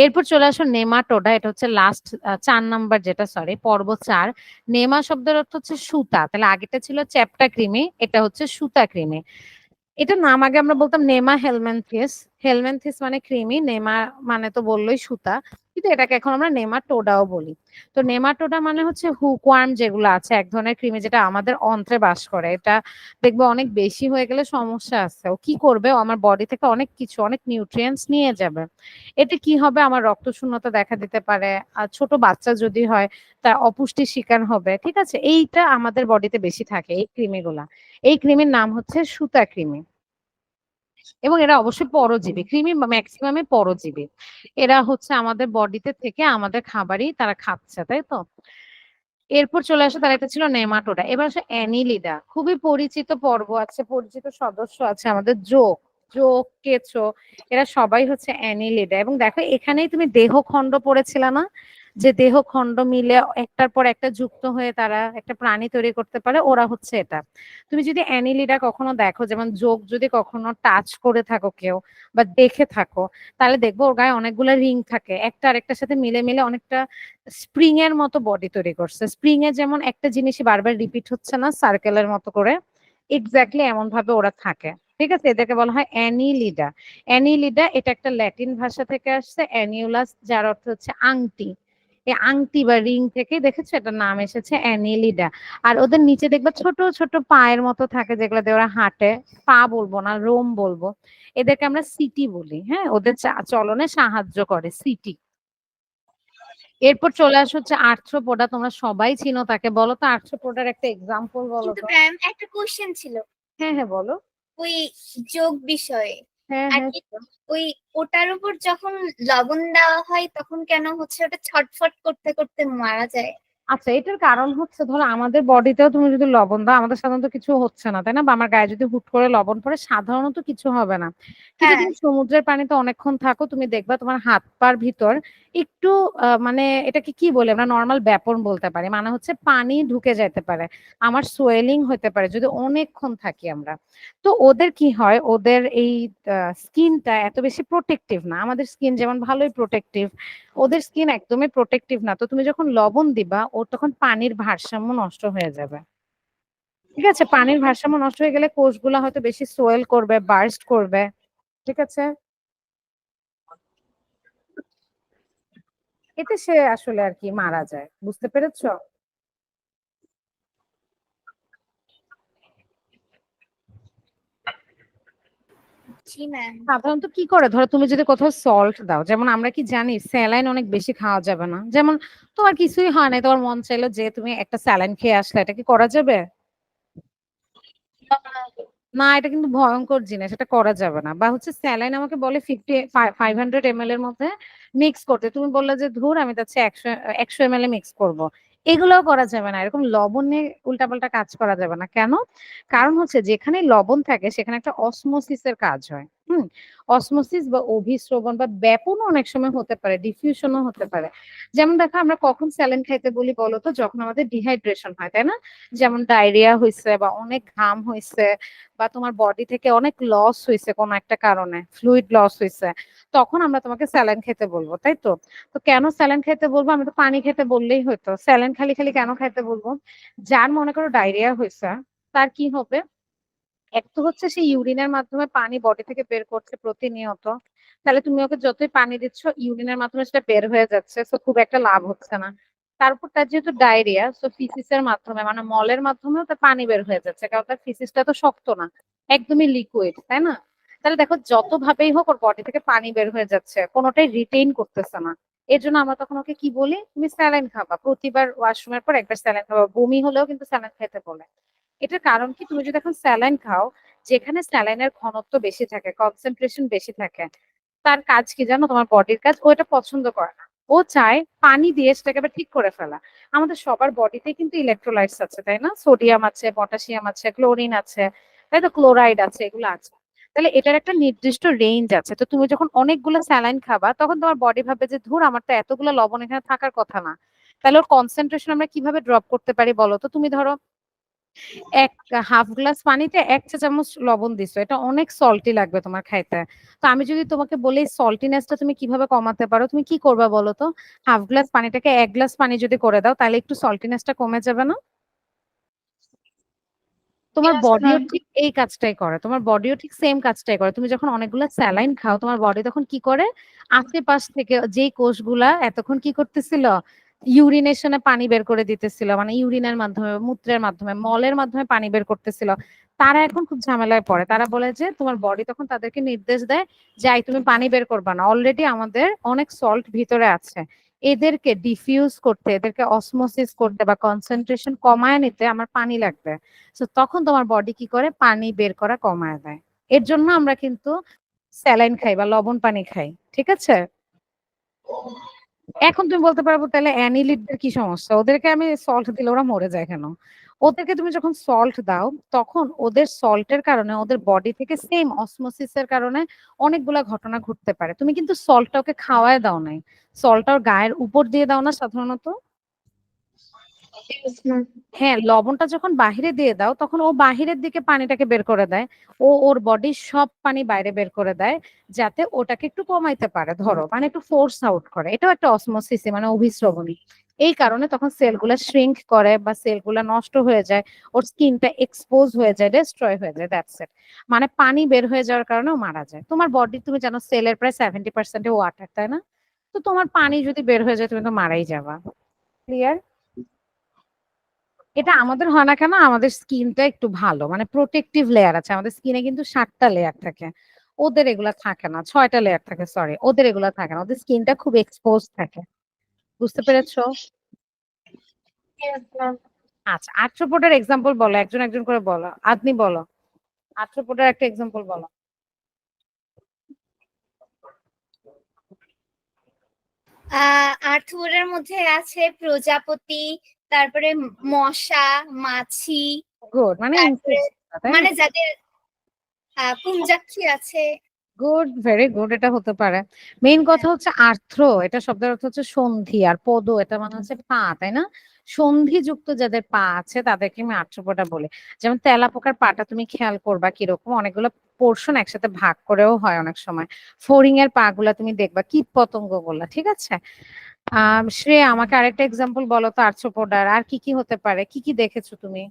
এরপর চলে আসো নেমাটোডা, এটা হচ্ছে লাস্ট 4 নাম্বার, যেটা সরি পর্ব 4। নেমা শব্দের অর্থ হচ্ছে সুতা, তাহলে আগেটা ছিল চ্যাপ্টা কৃমি, এটা হচ্ছে সুতা কৃমি। এটার নাম আগে আমরা বলতাম নেমা হেলমেনথিস। হেলমেনথিস মানে কৃমি, নেমা মানে তো বললোই সুতা, কিন্তু এটাকে এখন আমরা নেমাটোডাও বলি। তো নেমাটোডা মানে হচ্ছে হুকওয়ার্ম যেগুলো আছে, এক ধরনের কৃমি যেটা আমাদের অন্ত্রে বাস করে। এটা দেখবে অনেক বেশি হয়ে গেলে সমস্যা আছে। ও কি করবে, ও আমার বডি থেকে অনেক কিছু, অনেক নিউট্রিয়েন্টস নিয়ে যাবে। এতে কি হবে, আমার রক্ত শূন্যতা দেখা দিতে পারে। আর ছোট বাচ্চা যদি হয় তার অপুষ্টির শিকার হবে। ঠিক আছে, এইটা আমাদের বডিতে বেশি থাকে এই কৃমিগুলা। এই কৃমির নাম হচ্ছে সুতা কৃমি, এবং এরা অবশ্যই পরজীবী। কৃমি ম্যাক্সিমামে পরজীবী। এরা হচ্ছে আমাদের বডিতে থেকে আমাদের খাবারই তারা খাচ্ছে, তাই তো? এরপর চলে আসে, তার একটা ছিল নেমাটোডা। এবার আসে অ্যানিলিডা, খুবই পরিচিত পর্ব আছে, পরিচিত সদস্য আছে আমাদের জোঁক। জোঁক, কেঁচো, এরা সবাই হচ্ছে অ্যানিলিডা। এবং দেখো এখানেই তুমি দেহখণ্ড পড়েছিল না, যে দেহখণ্ড মিলে একটার পর একটা যুক্ত হয়ে তারা একটা প্রাণী তৈরি করতে পারে, ওরা হচ্ছে এটা। তুমি যদি অ্যানিলিডা কখনো দেখো, যেমন জোঁক যদি কখনো টাচ করে থাকো কেউ বা দেখে থাকো, তাহলে দেখবো ওর গায়ে অনেকগুলো রিং থাকে, একটা আরেকটার সাথে মিলে মিলে অনেকটা স্প্রিং এর মতো বডি তৈরি করছে। স্প্রিং এ যেমন একটা জিনিসই বারবার রিপিট হচ্ছে না সার্কেলের মতো করে, এক্স্যাক্টলি এমন ভাবে ওরা থাকে। ঠিক আছে, এদেরকে বলা হয় অ্যানিলিডা। অ্যানিলিডা এটা একটা ল্যাটিন ভাষা থেকে আসছে, অ্যানিউলাস, যার অর্থ হচ্ছে আংটি। এই আংটি বা রিং থেকে দেখেছো এটার নাম এসেছে অ্যানিলিডা। আর ওদের নিচে দেখবে ছোট ছোট পায়ের মতো থাকে, যেগুলো দিয়ে ওরা হাঁটে। পা বলবো না, রোম বলবো। এদেরকে আমরা সিটি বলি। হ্যাঁ, ওদের চলনে সাহায্য করে সিটি। এরপর চলে আসে হচ্ছে আর্থ্রোপোডা। তোমরা সবাই চিনো তাকে, বলো তো আর্থ্রোপোডার একটা এক্সাম্পল বলো কিন্তু তো। ম্যাম একটা কোশ্চেন ছিল হ্যাঁ হ্যাঁ বলো। ওই যোগ বিষয়ে। হ্যাঁ আর হ্যাঁ কি, ওই ওটার উপর যখন লবণ দেওয়া হয় তখন কেন হচ্ছে ওটা ছটফট করতে করতে মারা যায়? আচ্ছা, এটার কারণ হচ্ছে ধরো আমাদের বডিতেও তুমি যদি লবণ দাও, আমাদের সাধারণত কিছু হচ্ছে না, তাই না? বা আমার গায়ে যদি হুট করে লবণ পড়ে সাধারণত কিছু হবে না। কিন্তু হ্যাঁ তুমি সমুদ্রের পানিতে অনেকক্ষণ থাকো, তুমি দেখবা তোমার হাত পার ভিতর একটু মানে এটাকে কি বলে, আমরা নর্মাল ব্যাপন বলতে পারি, মানে হচ্ছে পানি ঢুকে যেতে পারে, আমার সোয়েলিং হতে পারে যদি অনেকক্ষণ থাকি আমরা। তো ওদের কি হয়, ওদের এই স্কিনটা এত বেশি প্রোটেক্টিভ না, আমাদের স্কিন যেমন ভালোই প্রোটেক্টিভ, ওদের স্কিন একদমই প্রোটেক্টিভ না। তো তুমি যখন লবণ দিবা, ওর তখন পানির ভারসাম্য নষ্ট হয়ে যাবে। ঠিক আছে, পানির ভারসাম্য নষ্ট হয়ে গেলে কোষগুলো হয়তো বেশি সোয়েল করবে, বার্স্ট করবে। ঠিক আছে, এতে সে আসলে আর কি মারা যায়, বুঝতে পেরেছো? জি ম্যাম। সাধারণত কি করে, ধরো তুমি যদি কোথাও সল্ট দাও, যেমন আমরা কি জানি স্যালাইন অনেক বেশি খাওয়া যাবে না, যেমন তোমার কিছুই হয় না, তোমার মন চাইলো যে তুমি একটা স্যালাইন খেয়ে আসলে, এটা কি করা যাবে? না, এটা কিন্তু ভয়ঙ্কর জিনিস, এটা করা যাবে না। বা হচ্ছে স্যালাইন আমাকে বলে 500 ml এর মধ্যে মিক্স করতে, তুমি বললে যে ধুর আমি তার চেয়ে 100 ml এ মিক্স করব, এগুলোও করা যাবে না। এরকম লবণ নিয়ে উল্টাপাল্টা কাজ করা যাবে না। কেন? কারণ হচ্ছে যেখানে লবণ থাকে সেখানে একটা অসমোসিসের কাজ হয়। অসমোসিস বা অভিস্রবণ বা ব্যাপনও অনেক সময় হতে পারে, ডিফিউশনও হতে পারে। যেমন দেখো আমরা কখন স্যালাইন খাইতে বলি বলো তো, যখন আমাদের ডিহাইড্রেশন হয়, তাই না? যেমন ডায়রিয়া হয়েছে বা অনেক ঘাম হয়েছে, বা তোমার বডি থেকে অনেক লস হয়েছে কোনো একটা কারণে, ফ্লুইড লস হয়েছে, তখন আমরা তোমাকে স্যালাইন খেতে বলবো, তাই তো? তো কেন স্যালাইন খেতে বলবো? আমি তো পানি খেতে বললেই হতো, স্যালাইন খালি খালি কেন খাইতে বলবো? যার মনে করো ডায়রিয়া হয়েছে, তার কি হবে, এক তো হচ্ছে সে ইউরিনের মাধ্যমে পানি বডি থেকে বের করছে প্রতিনিয়ত, তাহলে তুমি ওকে যতই পানি দিচ্ছ ইউরিনের মাধ্যমে সেটা বের হয়ে যাচ্ছে, তো খুব একটা লাভ হচ্ছে না। তারপর তার যেহেতু ডায়রিয়া, সো ফিসিসের মাধ্যমে মানে মলের মাধ্যমেও তার পানি বের হয়ে যাচ্ছে, কারণ তার ফিসিসটা তো শক্ত না, একদমই লিকুইড, তাই না? তাহলে দেখো যত ভাবেই হোক ওর বডি থেকে পানি বের হয়ে যাচ্ছে, কোনোটাই রিটেইন করতেছে না। এর জন্য আমরা তখন ওকে কি বলি, তুমি স্যালাইন খাবা, প্রতিবার ওয়াশরুমের পর একবার স্যালাইন খাবা, বমি হলেও কিন্তু স্যালাইন খেতে বলে। এটার কারণ কি, তুমি যদি এখন স্যালাইন খাও, যেখানে স্যালাইনের ঘনত্ব বেশি থাকে, কনসেন্ট্রেশন বেশি থাকে, তার কাজ কি জানো, তোমার বডির কাজ, ও এটা পছন্দ করে না। ও চায় পানি দিয়ে সেটাকে আবার ঠিক করে ফেলা। আমাদের সবার বডিতে কিন্তু ইলেকট্রোলাইটস আছে, তাই না? সোডিয়াম আছে, পটাশিয়াম আছে, ক্লোরিন আছে, তাই তো, ক্লোরাইড আছে, এগুলো আছে। তাহলে এটার একটা নির্দিষ্ট রেঞ্জ আছে। তো তুমি যখন অনেকগুলো স্যালাইন খাবা, তখন তোমার বডি ভাববে যে ধুর আমার তো এতগুলো লবণ এখানে থাকার কথা না। তাহলে ওর কনসেন্ট্রেশন আমরা কিভাবে ড্রপ করতে পারি বলো তো? তুমি ধরো এক হাফ গ্লাস পানিতে 1 চা চামচ লবণ দিছো, এটা অনেক সল্টি লাগবে তোমার খাইতে। তো আমি যদি তোমাকে বলি সল্টিনেসটা তুমি কিভাবে কমাতে পারো, তুমি কি করবা বলো তো? হাফ গ্লাস পানিটাকে 1 গ্লাস পানি যদি করে দাও, তাহলে একটু সল্টিনেসটা কমে যাবে না? তোমার ইয়েস বডিও ম্যাম। ঠিক এই কাজটাই করে, তোমার বডিও ঠিক সেম কাজটাই করে। তুমি যখন অনেকগুলো স্যালাইন খাও, তোমার বডি তখন কি করে, আশেপাশ থেকে যেই কোষগুলা এতক্ষণ কি করতেছিল, ইউরিনেশনে পানি বের করে দিতেছিল, মানে ইউরিনের মাধ্যমে, মূত্রের মাধ্যমে, মলের মাধ্যমে পানি বের করতেছিল, তারা এখন খুব ঝামেলায় পড়ে। তারা বলে যে তোমার বডি তখন তাদেরকে নির্দেশ দেয় যে আই তুমি পানি বের করবা না, অলরেডি আমাদের অনেক সল্ট ভিতরে আছে, এদেরকে ডিফিউজ করতে, এদেরকে অসমোসিস করতে বা কনসেন্ট্রেশন কমায় নিতে আমার পানি লাগবে। তো তখন তোমার বডি কি করে, পানি বের করা কমায় দেয়। এর জন্য আমরা কিন্তু স্যালাইন খাই বা লবণ পানি খাই। ঠিক আছে, এখন তুমি বলতে পারবো তাহলে অ্যানিলিডদের কি সমস্যা, ওদেরকে আমি সল্ট দিলে ওরা মরে যায় কেন? ওদেরকে তুমি যখন সল্ট দাও, তখন ওদের সল্টের কারণে ওদের বডি থেকে সেম অসমোসিসের কারণে অনেকগুলা ঘটনা ঘটতে পারে। তুমি কিন্তু সল্টটা ওকে খাওয়ায় দাও নাই, সল্টটা ওর গায়ের উপর দিয়ে দাও না সাধারণত? Yes ma'am. হ্যাঁ, লবণটা যখন বাহিরে দিয়ে দাও, তখন ও বাহিরের দিকে পানিটাকে বের করে দেয়, ও ওর বডির সব পানি বাইরে বের করে দেয়, যাতে ওটাকে একটু কমাইতে পারে, ধরো মানে একটু ফোর্স আউট করে। এটাও একটা অসমোসিস, মানে অভিস্রবণী। এই কারণে তখন সেলগুলা শ্রিঙ্ক করে বা সেলগুলা নষ্ট হয়ে যায়, ওর স্কিনটা এক্সপোজ হয়ে যায়, ডিস্ট্রয় হয়ে যায়, দ্যাটস ইট। মানে পানি বের হয়ে যাওয়ার কারণেও মারা যায়। তোমার বডি তুমি জানো সেলের প্রায় 70% ওয়াটার, তাই না? তো তোমার পানি যদি বের হয়ে যায়, তুমি তো মারাই যাবা। ক্লিয়ার? এটা আমাদের হয় না কেন, আমাদের স্কিনটা একটু ভালো, মানে প্রোটেক্টিভ লেয়ার আছে আমাদের স্কিনে, কিন্তু 7টা লেয়ার থাকে, ওদের এগুলা থাকে না, 6টা লেয়ার থাকে, সরি, ওদের এগুলা থাকে না, ওদের স্কিনটা খুব এক্সপোজ থাকে। বুঝতে পেরেছো? Yes ma'am. আচ্ছা, আর্থ্রোপোডের এক্সাম্পল বলো, একজন একজন করে বলো, আপনি বলো, আর্থ্রোপোডের একটা এক্সাম্পল বলো। আর্থবোর্ডের মধ্যে আছে প্রজাপতি, তারপরে মশা, মাছি, গুড, মানে তারপরে ইনসেক্টস, তাই মানে না? যাদের পুঞ্জাক্ষী আছে। গুড, ভেরি গুড, এটা হতে পারে। মেইন কথা হচ্ছে আর্থ্র, এটা শব্দের অর্থ হচ্ছে সন্ধি, আর পদ এটা মানে হচ্ছে পা, তাই না? সন্ধিযুক্ত যাদের পা আছে তাদেরকে আমি আর্থ্রোপোডা বলি। যেমন তেলাপোকার পাটা তুমি খেয়াল করবা কিরকম, অনেকগুলো পোর্শন একসাথে ভাগ করেও হয় অনেক সময়। ফড়িং এর পা গুলা তুমি দেখবা, কীট পতঙ্গ গুলা, ঠিক আছে? শ্রেয়া, আমাকে আরেকটা এক্সাম্পল বলো তো আর্থ্রোপোডার, আর কি কি হতে পারে, কি কি দেখেছো তুমি?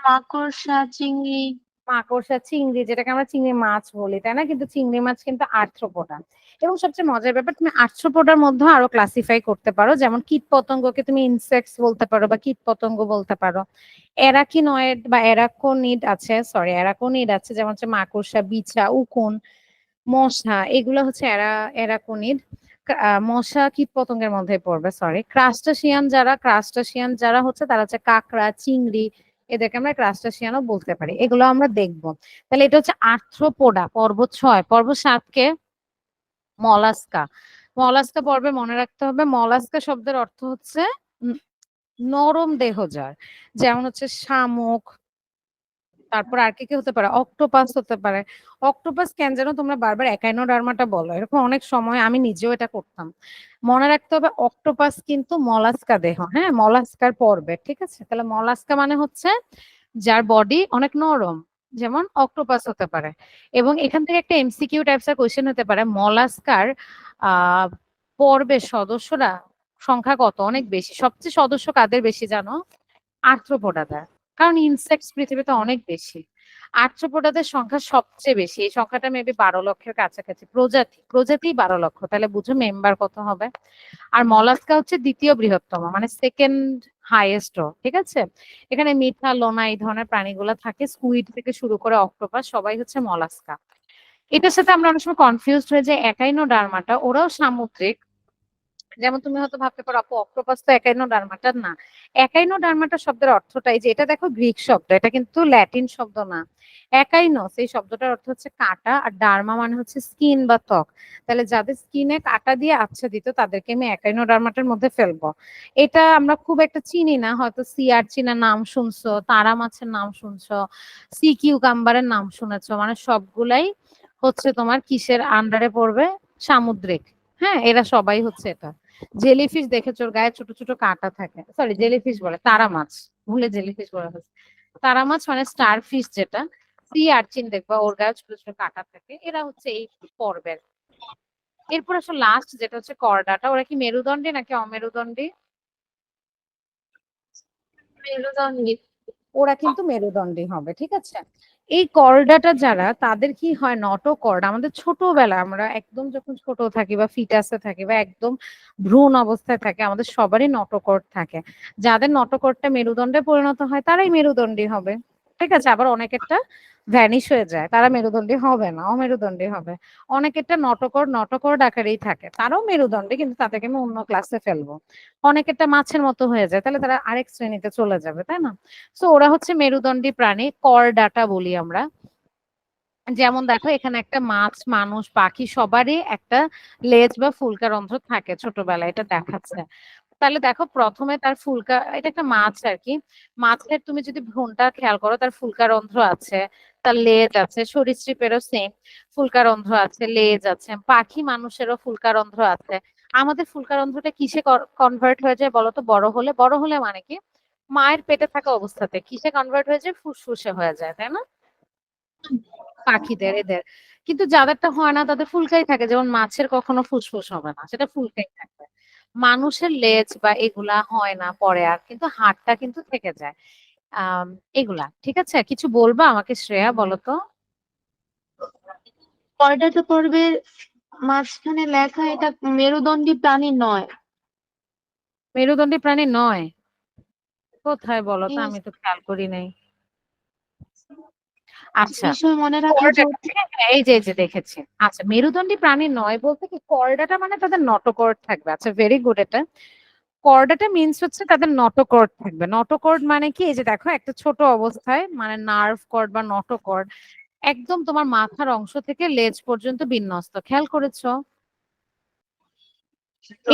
মাকড়সা, চিংড়ি। মাকড়সা, চিংড়ি, যেটাকে আমরা চিংড়ি মাছ বলি, তাই না? কিন্তু চিংড়ি মাছ কিন্তু আর্থ্রোপোডা। এবং সবচেয়ে মজার ব্যাপার, তুমি আর্থ্রোপোডার মধ্যে আরো ক্লাসিফাই করতে পারো, যেমন কীট পতঙ্গকে তুমি ইনসেক্টস বলতে পারো বা কীট পতঙ্গ বলতে পারো। এরাকিনয়েড বা এরাকোনিড আছে, সরি এরাকোনিড আছে, যেমন হচ্ছে মাকড়সা, বিছা, উকুন, মশা, এগুলো হচ্ছে এরাকোনিড। মশা কীট পতঙ্গের মধ্যে পড়বে, সরি। ক্রাস্টাসিয়ান যারা হচ্ছে তারা হচ্ছে কাঁকড়া, চিংড়ি, এদেরকে আমরা ক্রাস্টাসিয়ানও বলতে পারি। এগুলো আমরা দেখবো। তাহলে এটা হচ্ছে আর্থ্রোপোডা পর্ব 6। পর্ব 7 কে মলাস্কা। মলাস্কা পর্বে মনে রাখতে হবে, মলাস্কা শব্দের অর্থ হচ্ছে উম, নরম দেহজার। যেমন হচ্ছে শামুক, তারপর আর কি কি হতে পারে, অক্টোপাস হতে পারে। অক্টোপাস কেন যেন তোমরা বারবার একাইনোডার্মাটা বলো, এরকম অনেক সময় আমি নিজেও এটা করতাম। মনে রাখতে হবে অক্টোপাস কিন্তু মলাস্কা দেহ, হ্যাঁ, মলাস্কার পর্বে, ঠিক আছে? তাহলে মলাস্কা মানে হচ্ছে যার বডি অনেক নরম, যেমন অক্টোপাস হতে পারে। এবং এখান থেকে একটা এমসিকিউ টাইপস এর কোশ্চেন হতে পারে, মলাস্কার আহ পর্বের সদস্যরা সংখ্যা কত? অনেক বেশি। সবচেয়ে সদস্য কাদের বেশি জানো? আর্থ্রোপোডাদের। কারণ ইনসেক্টস পৃথিবীতে অনেক বেশি। আর্থ্রোপোডাদের সংখ্যা সবচেয়ে বেশি, এই সংখ্যাটা মেবি 12 লক্ষের কাছাকাছি। প্রজাতি 12 লক্ষ, তাহলে বুঝো মেম্বার কত হবে। আর মলাস্কা হচ্ছে দ্বিতীয় বৃহত্তম, মানে সেকেন্ড হাইয়েস্ট, ঠিক আছে? এখানে মিঠা, লোনা এই ধরনের প্রাণীগুলো থাকে, স্কুইড থেকে শুরু করে অক্টোপাস সবাই হচ্ছে মলাস্কা। এটার সাথে আমরা অনেক সময় কনফিউজড হয়ে যাই একাইনোডার্মাটা, ওরাও সামুদ্রিক। যেমন তুমি হয়তো ভাবতে পারো আপু অক্টোপাস তো একাইনোডার্মাটা না। একাইনোডার্মাটা শব্দের অর্থটাই যে, এটা দেখো গ্রিক শব্দ, এটা কিন্তু ল্যাটিন শব্দ না। একাইনোস এই শব্দটার অর্থ হচ্ছে কাটা, আর ডার্মা মানে হচ্ছে স্কিন বা ত্বক। তাহলে যাদের স্কিনে কাটা দিয়ে আচ্ছাদিত তাদেরকে আমি একাইনোডার্মাটার মধ্যে ফেলবো। এটা আমরা খুব একটা চিনি না, হয়তো সি আর্চিনের নাম শুনছো, তারা মাছের নাম শুনছো, সি কিউকাম্বারের নাম শুনেছো, মানে সবগুলাই হচ্ছে তোমার কিসের আন্ডারে পড়বে? সামুদ্রিক। হ্যাঁ, এরা সবাই হচ্ছে এটা। জেলিফিশ দেখেছো, ওর গায়ে ছোট ছোট কাঁটা থাকে, সরি জেলিফিশ বলে, তারা মাছ, ভুলে জেলিফিশ বলা হচ্ছে। তারা মাছ মানে স্টার ফিশ যেটা। সি আর্চিন দেখবা ওর গায়ে ছোট ছোট কাঁটা থাকে, এরা হচ্ছে এই পর্বের। এরপর আসলে লাস্ট যেটা হচ্ছে করডাটা, ওরা কি মেরুদণ্ডী নাকি অমেরুদণ্ডী? মেরুদণ্ডী। ওরা কিন্তু মেরুদণ্ডী হবে, ঠিক আছে? এই কর্ডাটা যারা, তাদের কি হয়, নটোকর্ড, আমাদের ছোটবেলায় আমরা একদম যখন ছোট থাকি বা ফিটাসে থাকি বা একদম ভ্রূণ অবস্থায় থাকে, আমাদের সবারই নটোকর্ড থাকে। যাদের নটোকর্ডটা মেরুদণ্ডে পরিণত হয় তারাই মেরুদণ্ডী হবে, ঠিক আছে? আবার অনেকেরটা ভ্যানিশ হয়ে যায়, তারা মেরুদণ্ডী হবে না, অমেরুদণ্ডী হবে। অনেকেরটা নটোকর্ড আকারেই থাকে, তারাও মেরুদণ্ডী, কিন্তু তাদেরকে আমি অন্য ক্লাসে ফেলবো। অনেকেরটা মাছের মতো হয়ে যায়, তাহলে তারা আরেক শ্রেণীতে চলে যাবে, তাই না? সো ওরা হচ্ছে মেরুদণ্ডী প্রাণী, করডাটা বলি আমরা। যেমন দেখো এখানে একটা মাছ, মানুষ, পাখি সবারই একটা লেজ বা ফুলকারন্ধ্র থাকে ছোটবেলায়, এটা দেখাচ্ছে। তাহলে দেখো প্রথমে তার এটা একটা মাছ আর কি। মাছের তুমি যদি ভ্রূণটা খেয়াল করো, তার ফুলকারন্ধ্র আছে, তার লেজ আছে। সরীসৃপেরও সেম, ফুলকারন্ধ্র আছে, লেজ আছে। পাখি মানুষেরও ফুলকারন্ধ্র আছে। আমাদের ফুলকারন্ধ্রটা কিসে কনভার্ট হয়ে যায় বলতো? বড় হলে মানে কি, মায়ের পেটে থাকা অবস্থাতে কিসে কনভার্ট হয়ে যায়? ফুসফুসে হয়ে যায়, তাই না? পাখিদের, এদের। কিন্তু যাদেরটা হয় না তাদের ফুলকাই থাকে, যেমন মাছের কখনো ফুসফুস হবে না, সেটা ফুলকাই থাকবে। মানুষের লেজ বা এগুলা হয় না পরে আর, কিন্তু হাড়টা কিন্তু থেকে যায়। আহ এগুলা, ঠিক আছে? কিছু বলবা আমাকে শ্রেয়া, বলো তো। করডাটা পর্বের মাঝখানে লেখা, এটা মেরুদণ্ডী প্রাণী নয়। মেরুদণ্ডী প্রাণী নয়? কোথায় বলো তো, Yes, আমি তো খেয়াল করি নাই। আচ্ছা, বিষয় মনে রাখা করডাটা, জরুরি। হ্যাঁ হ্যাঁ, এই যে দেখেছি। আচ্ছা, মেরুদণ্ডী প্রাণী নয় বলতে কি, করডাটা মানে তাদের নটোকর্ড থাকবে। আচ্ছা, ভেরি গুড। এটা কর্ডাটা মিন্স হচ্ছে তাদের নটোকর্ড থাকবে। নটোকর্ড মানে কি, এই যে দেখো একটা ছোট অবস্থায়, মানে নার্ভ কর্ড বা নটোকর্ড একদম তোমার মাথার অংশ থেকে লেজ পর্যন্ত বিন্যস্ত, খেয়াল করেছো?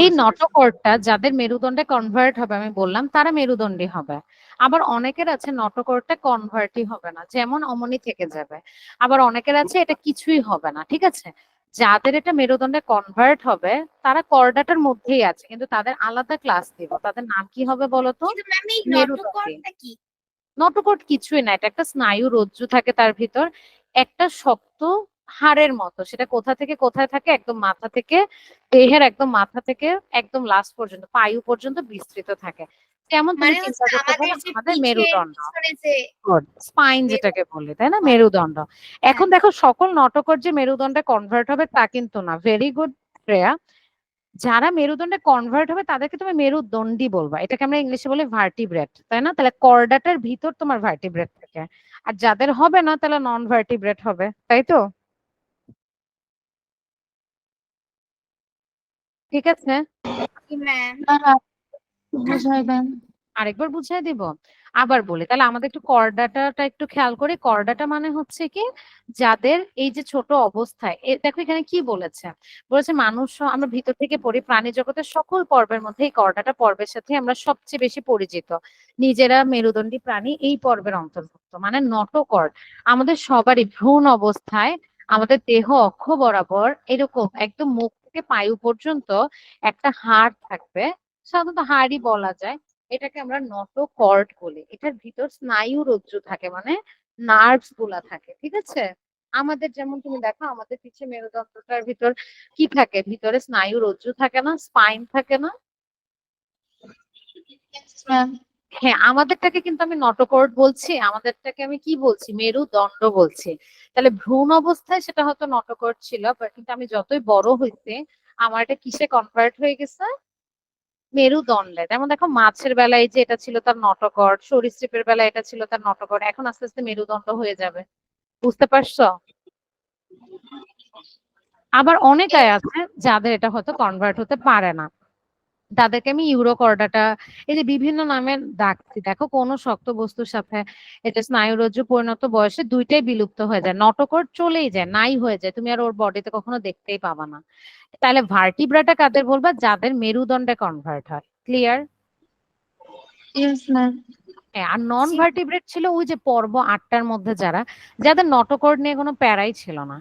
এই নটকর্ডটা যাদের মেরুদণ্ডে কনভার্ট হবে আমি বললাম তারা মেরুদণ্ডী হবে। আবার অনেকের আছে নটকর্ডটা কনভার্টই হবে না, যেমন অমনি থেকে যাবে। আবার অনেকের আছে এটা কিছুই হবে না, ঠিক আছে? যাদের এটা মেরুদণ্ডে কনভার্ট হবে তারা কর্ডাটার মধ্যেই আছে, কিন্তু তাদের আলাদা ক্লাস দিব। তাদের নাম কি হবে বলতো? কিন্তু ম্যাম এই মেরুদণ্ডী। নটকর্ডটা কি? নটকট কিছুই না, এটা একটা স্নায়ু রজ্জু থাকে তার ভিতর, একটা শক্ত হাড়ের মতো। সেটা কোথা থেকে কোথায় থাকে? একদম মাথা থেকে, দেহের একদম মাথা থেকে একদম লাস্ট পর্যন্ত পায়ু পর্যন্ত বিস্তৃত থাকে। যেমন তুমি মানে চিন্তা হচ্ছে করতে আমাদের পারো যে আমাদের পিঠের মেরুদণ্ড, পিছনে যে স্পাইন যেটাকে বলি, তাই না? মেরুদণ্ড। হ্যাঁ, এখন দেখো সকল নটকট যে মেরুদণ্ডে কনভার্ট হবে তা কিন্তু না। Very good Shreya. যারা মেরুদণ্ডে কনভার্ট হবে তাদেরকে তুমি মেরুদণ্ডী বলবা। এটাকে আমরা ইংলিশে বলি ভার্টিব্রেট, তাই না? তাহলে কর্ডাটার ভিতর তোমার ভার্টিব্রেট থাকে। আর যাদের হবে না তাহলে নন ভার্টিব্রেট হবে, তাই তো? ঠিক আছে, ম্যাম। বুঝাই দেন। আরেকবার বুঝিয়ে দিব। আবার বলি তাহলে আমাদের একটু করডাটাটা একটু খেয়াল করি। করডাটা মানে হচ্ছে কি, যাদের এই যে ছোট অবস্থায় দেখো এখানে কি বলেছে, বলেছে মানুষ আমরা ভিতর থেকে পড়ি প্রাণী জগতের সকল পর্বের মধ্যে এই করডাটা পর্বের সাথে আমরা সবচেয়ে বেশি পরিচিত। নিজেরা মেরুদণ্ডী প্রাণী এই পর্বের অন্তর্ভুক্ত, মানে নটোকর্ড। আমাদের সবারই ভ্রূণ অবস্থায় আমাদের দেহ অক্ষ বরাবর এরকম একদম মুখ থেকে পায়ু পর্যন্ত একটা হাড় থাকবে, সাধারণত হাড়ই বলা যায়। এটাকে আমরা নটোকর্ড বলি। এটার ভিতর স্নায়ু রজ্জু থাকে, মানে নার্ভস গুলা থাকে, ঠিক আছে? আমাদের যেমন তুমি দেখো আমাদের পিছে মেরুদণ্ডটার ভিতর কি থাকে? ভিতরে স্নায়ু রজ্জু থাকে না, স্পাইন থাকে না? ম্যাম হ্যাঁ, আমাদেরটাকে কিন্তু আমি নটোকর্ড বলছি, আমাদেরটাকে আমি কি বলছি? মেরুদণ্ড বলছি। তাহলে ভ্রূণ অবস্থায় সেটা হয়তো নটোকর্ড ছিল, কিন্তু আমি যতই বড় হইতে আমার এটা কিসে কনভার্ট হয়ে গেছে? মেরুদণ্ডে। যেমন দেখো মাছের বেলায় যে এটা ছিল তার নটকট, সরীসৃপের বেলায় এটা ছিল তার নটকট, এখন আস্তে আস্তে মেরুদণ্ড হয়ে যাবে। বুঝতে পারছো? আবার অনেকাই আছে যাদের এটা হয়তো কনভার্ট হতে পারে না, তাদেরকে আমি ইউরোকর্ডাটা, এই যে বিভিন্ন নামের ডাকছি, দেখো কোন শক্ত বস্তুর সাথে এটা স্নায়ুরজ্জু পরিণত বয়সে দুইটাই বিলুপ্ত হয়ে যায়, নটকট চলেই যায়, নাই হয়ে যায়, তুমি আর ওর বডিতে কখনো দেখতেই পাবা না। তাহলে ভার্টিব্রাটা কাদের বলবা? যাদের মেরুদণ্ডে কনভার্ট হয়। ক্লিয়ার? Yes ma'am. হ্যাঁ, আর নন ভার্টিব্রেট ছিল ওই যে পর্ব 8টার মধ্যে যারা, যাদের নটোকর্ড নিয়ে কোনো প্যারাই ছিল না।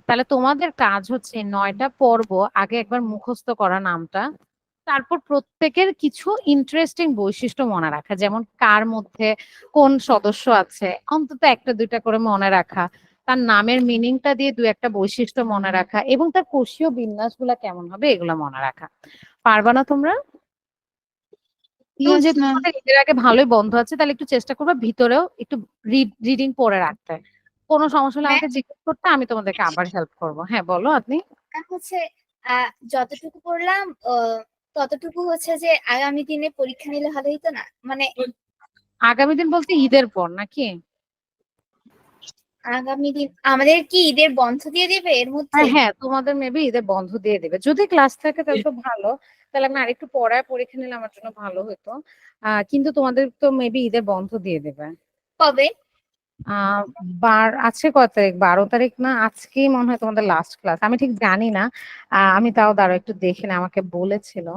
তাহলে তোমাদের কাজ হচ্ছে 9টা পর্ব আগে একবার মুখস্থ করা নামটা, তারপর প্রত্যেকের কিছু ইন্টারেস্টিং বৈশিষ্ট্য মনে রাখা, যেমন কার মধ্যে কোন সদস্য আছে অন্তত একটা দুইটা করে মনে রাখা, তার নামের মিনিংটা দিয়ে দু একটা বৈশিষ্ট্য মনে রাখা, এবং তার কোষীয় বিন্যাসগুলা কেমন হবে এগুলো মনে রাখা। পারবা না তোমরা? এবং ইয়েস যেহেতু ম্যাম। তোমাদের ঈদের আগে ভালোই বন্ধ আছে তাহলে একটু চেষ্টা করবে ভিতরেও একটু রিডিং পড়ে রাখতে। কোনো সমস্যা হলে ম্যাম আমাকে জিজ্ঞেস করতে, আমি তোমাদেরকে আবার হেল্প করবো। হ্যাঁ বলো আপনি। হচ্ছে যতটুকু পড়লাম ততটুকু হচ্ছে যে আগামী দিনে পরীক্ষা নিলে ভালো হতো না, মানে আগামী দিন বলতে ঈদের পর নাকি? আগামী দিন আমাদের কি ঈদের বন্ধ দিয়ে দেবে এর মধ্যে? হ্যাঁ, তোমাদের মেবি ঈদের বন্ধ দিয়ে দেবে। যদি ক্লাস থাকে তাহলে তো ভালো, তাহলে আমি আরেকটু পড়ায় পরীক্ষা নিলে আমার জন্য ভালো হতো। কিন্তু তোমাদের তো মেবি ঈদের বন্ধ দিয়ে দেবে। কবে? আহ আজকে কয় তারিখ? 12 তারিখ না? আজকেই মনে হয় তোমাদের লাস্ট ক্লাস, আমি ঠিক জানি না। আমি তাও দাঁড়াও একটু দেখে না, আমাকে বলেছিল।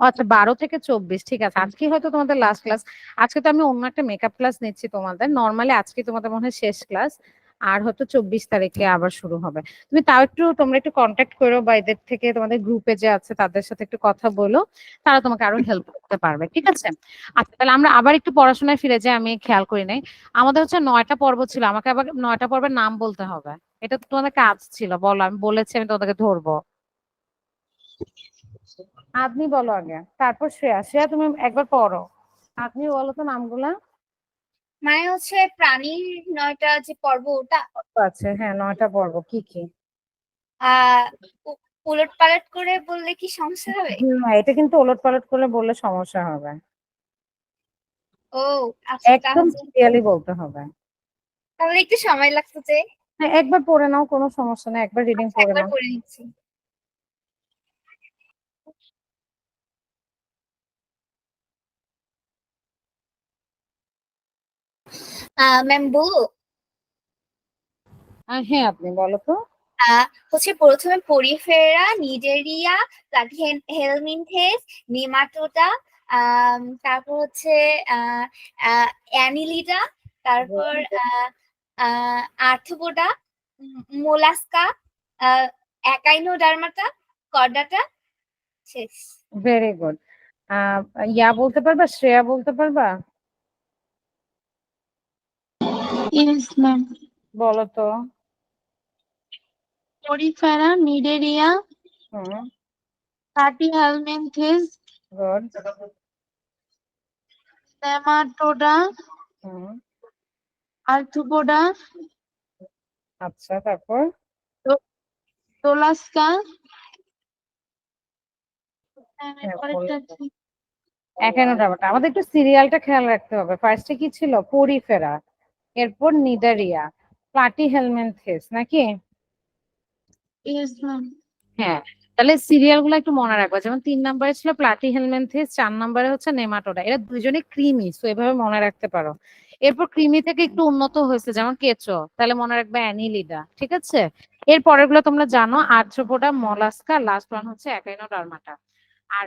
আচ্ছা, 12 থেকে 24, ঠিক আছে, আজকেই হয়তো তোমাদের লাস্ট ক্লাস। আজকে তো আমি অন্য একটা মেকআপ ক্লাস নিচ্ছি তোমাদের, নর্মালি আজকে তোমাদের মনে হয় শেষ ক্লাস। আর হয়তো 24 তারিখে আবার শুরু হবে। তুমি তাও একটু তোমরা একটু কন্ট্যাক্ট করো বা এদের থেকে তোমাদের গ্রুপে যে আছে তাদের সাথে একটু কথা বলো, তারা তোমাকে আরো হেল্প করতে পারবে, ঠিক আছে? আচ্ছা তাহলে আমরা আবার একটু পড়াশোনায় ফিরে যাই, আমি খেয়াল করি নাই। আমাদের হচ্ছে 9টা পর্ব ছিল, আমাকে আবার 9টা পর্বের নাম বলতে হবে। এটা তো তোমাদের কাজ ছিল, বলো, আমি বলেছি আমি তোমাদেরকে ধরবো। আপনি বলো আগে, তারপর শ্রেয়া। শ্রেয়া তুমি একবার পড়ো, আপনি বলো তো নামগুলা। মানে হচ্ছে প্রাণীর 9টা যে পর্ব ওটা আছে, হ্যাঁ, 9টা পর্ব কি কি? আহ উলট পালট করে বললে কি সমস্যা হবে? এটা কিন্তু ওলট পালট করে বললে সমস্যা হবে। ও আচ্ছা, একদম ক্লিয়ারলি বলতে হবে। তাহলে একটু সময় লাগতো যে। হ্যাঁ, একবার পড়ে নাও, কোনো সমস্যা নেই, একবার রিডিং আচ্ছা পড়ে একবার নাও। পড়ে নিচ্ছি। ম্যাম বলবো? হ্যাঁ, আপনি বলো তো। হচ্ছে প্রথমে পরিফেরা, নিডেরিয়া, হেলমিনথেস, নেমাটোডা, তারপর হচ্ছে অ্যানিলিডা, তারপর আর্থ্রোপোডা, মোলাস্কা, একাইনোডার্মাটা, কর্ডাটা, শেষ। Very good. ইয়া বলতে পারবা, শ্রেয়া বলতে পারবা? Yes ma'am. বলো তো। Porifera, Cnidaria, hmm, Platyhelminthes, good. Nematoda, hmm, Arthropoda, আচ্ছা, তারপর? তোলাস্কা, হ্যাঁ, পরেরটা বলতে। কি? একাইনোডার্মাটা। আমাদের একটু সিরিয়ালটা খেয়াল রাখতে হবে। ফার্স্টে কি ছিল? পরিফেরা, এরপর নিডারিয়া, প্লাটিহেলমিনথেস, নাকি? Yes ma'am. হ্যাঁ, তাহলে সিরিয়াল গুলো একটু মনে রাখবা। যেমন 3 নম্বরে ছিল প্লাটিহেলমিনথেস, 4 নম্বরে হচ্ছে নেমাটোডা। এরা দুজনেই ক্রিমি, সো এভাবে মনে রাখতে পারো। এরপর ক্রিমি থেকে একটু উন্নত হয়েছে যেমন কেঁচো, তাহলে মনে রাখবে অ্যানিলিডা। ঠিক আছে? এর পরের গুলো তোমরা জানো, আর্থ্রোপোডা, মলাস্কা, লাস্ট ওয়ান হচ্ছে একাইনোডার্মাটা। আর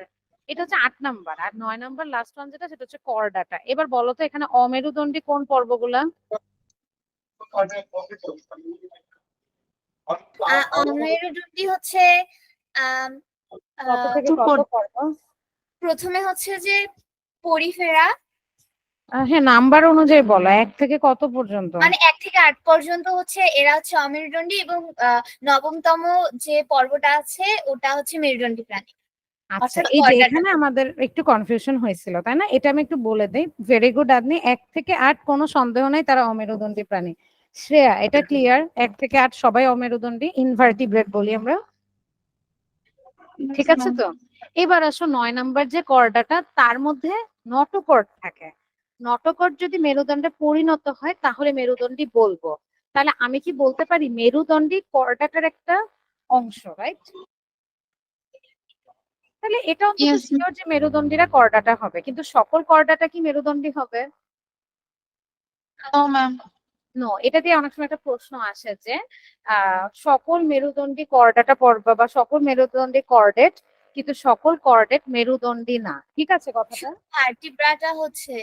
এটা হচ্ছে 8 নাম্বার। আর 9 নাম্বার লাস্ট ওয়ান যেটা, সেটা হচ্ছে করডাটা। এবার বলো তো এখানে অমেরুদণ্ডী কোন পর্বগুলা? অমেরুদণ্ডী হচ্ছে আম, কত আহ, থেকে কত পর্ব? প্রথমে হচ্ছে যে পরিফেরা, হ্যাঁ, নাম্বার অনুযায়ী বলো, 1 থেকে কত পর্যন্ত? মানে 1 থেকে 8 পর্যন্ত হচ্ছে এরা হচ্ছে অমেরুদণ্ডী, এবং নবমতম যে পর্বটা আছে ওটা হচ্ছে মেরুদণ্ডী প্রাণী, আচ্ছা, অর্থাৎ এই যে করডাটা। এখানে আমাদের একটু কনফিউশন হয়েছিল, তাই না? এটা আমি একটু বলে দেই। ভেরি গুড আপনি। 1 থেকে 8 কোনো সন্দেহ নাই তারা অমেরুদণ্ডী প্রাণী। শ্রেয়া, এটা ক্লিয়ার? 1 থেকে 8 সবাই অমেরুদণ্ডী, ইনভার্টিব্রেট বলি আমরা। ঠিক আছে তো? এবার আসো 9 নাম্বার যে কর্ডাটা, তার মধ্যে নটোকর্ড থাকে। নটোকর্ড যদি মেরুদণ্ডে পরিণত হয় তাহলে মেরুদণ্ডী বলবো। তাহলে আমি কি বলতে পারি মেরুদণ্ডী কর্ডাটার একটা অংশ, রাইট? তাহলে এটা অন্তত ইয়েস শিওর যে মেরুদণ্ডীরা করডাটা হবে, কিন্তু সকল করডাটা কি মেরুদণ্ডী হবে? No ma'am. নো। এটা দিয়ে অনেক সময় একটা প্রশ্ন আসে যে সকল মেরুদণ্ডী করডাটা পর্ব বা সকল মেরুদণ্ডী কর্ডেট, কিন্তু সকল কর্ডেট মেরুদণ্ডী না। ঠিক আছে কথাটা? ভার্টিব্রাটা হচ্ছে,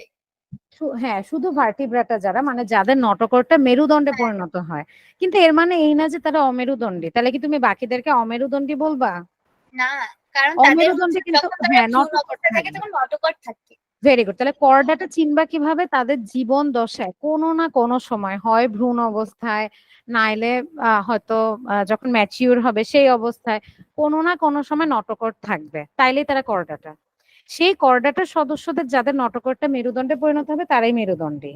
হ্যাঁ, শুধু ভার্টিব্রাটা যারা, মানে যাদের নটোকর্ডটা মেরুদণ্ডে পরিণত হয়। কিন্তু এর মানে এই না যে তারা অমেরুদণ্ডী। তাহলে কি তুমি বাকিদেরকে অমেরুদণ্ডী বলবা? না, কারণ তাদের অমেরুদণ্ডী হচ্ছে কিন্তু, যখন তারা হ্যাঁ, ভ্রূণ নটোকর্ড অবস্থায় থাকে থাকবে। তখন নটোকট থাকে। Very good. তাহলে করডাটা চিনবা কিভাবে? তাদের জীবন দশায় কোনো না কোনো সময়, হয় ভ্রূণ অবস্থায়, নাইলে হয়তো যখন ম্যাচিউর হবে সেই অবস্থায় কোনো না কোনো সময় নটোকর্ড থাকবে, তাইলেই তারা করডাটা। সেই করডাটার সদস্যদের যাদের নটোকর্ডটা মেরুদণ্ডে পরিণত হবে তারাই মেরুদণ্ডী।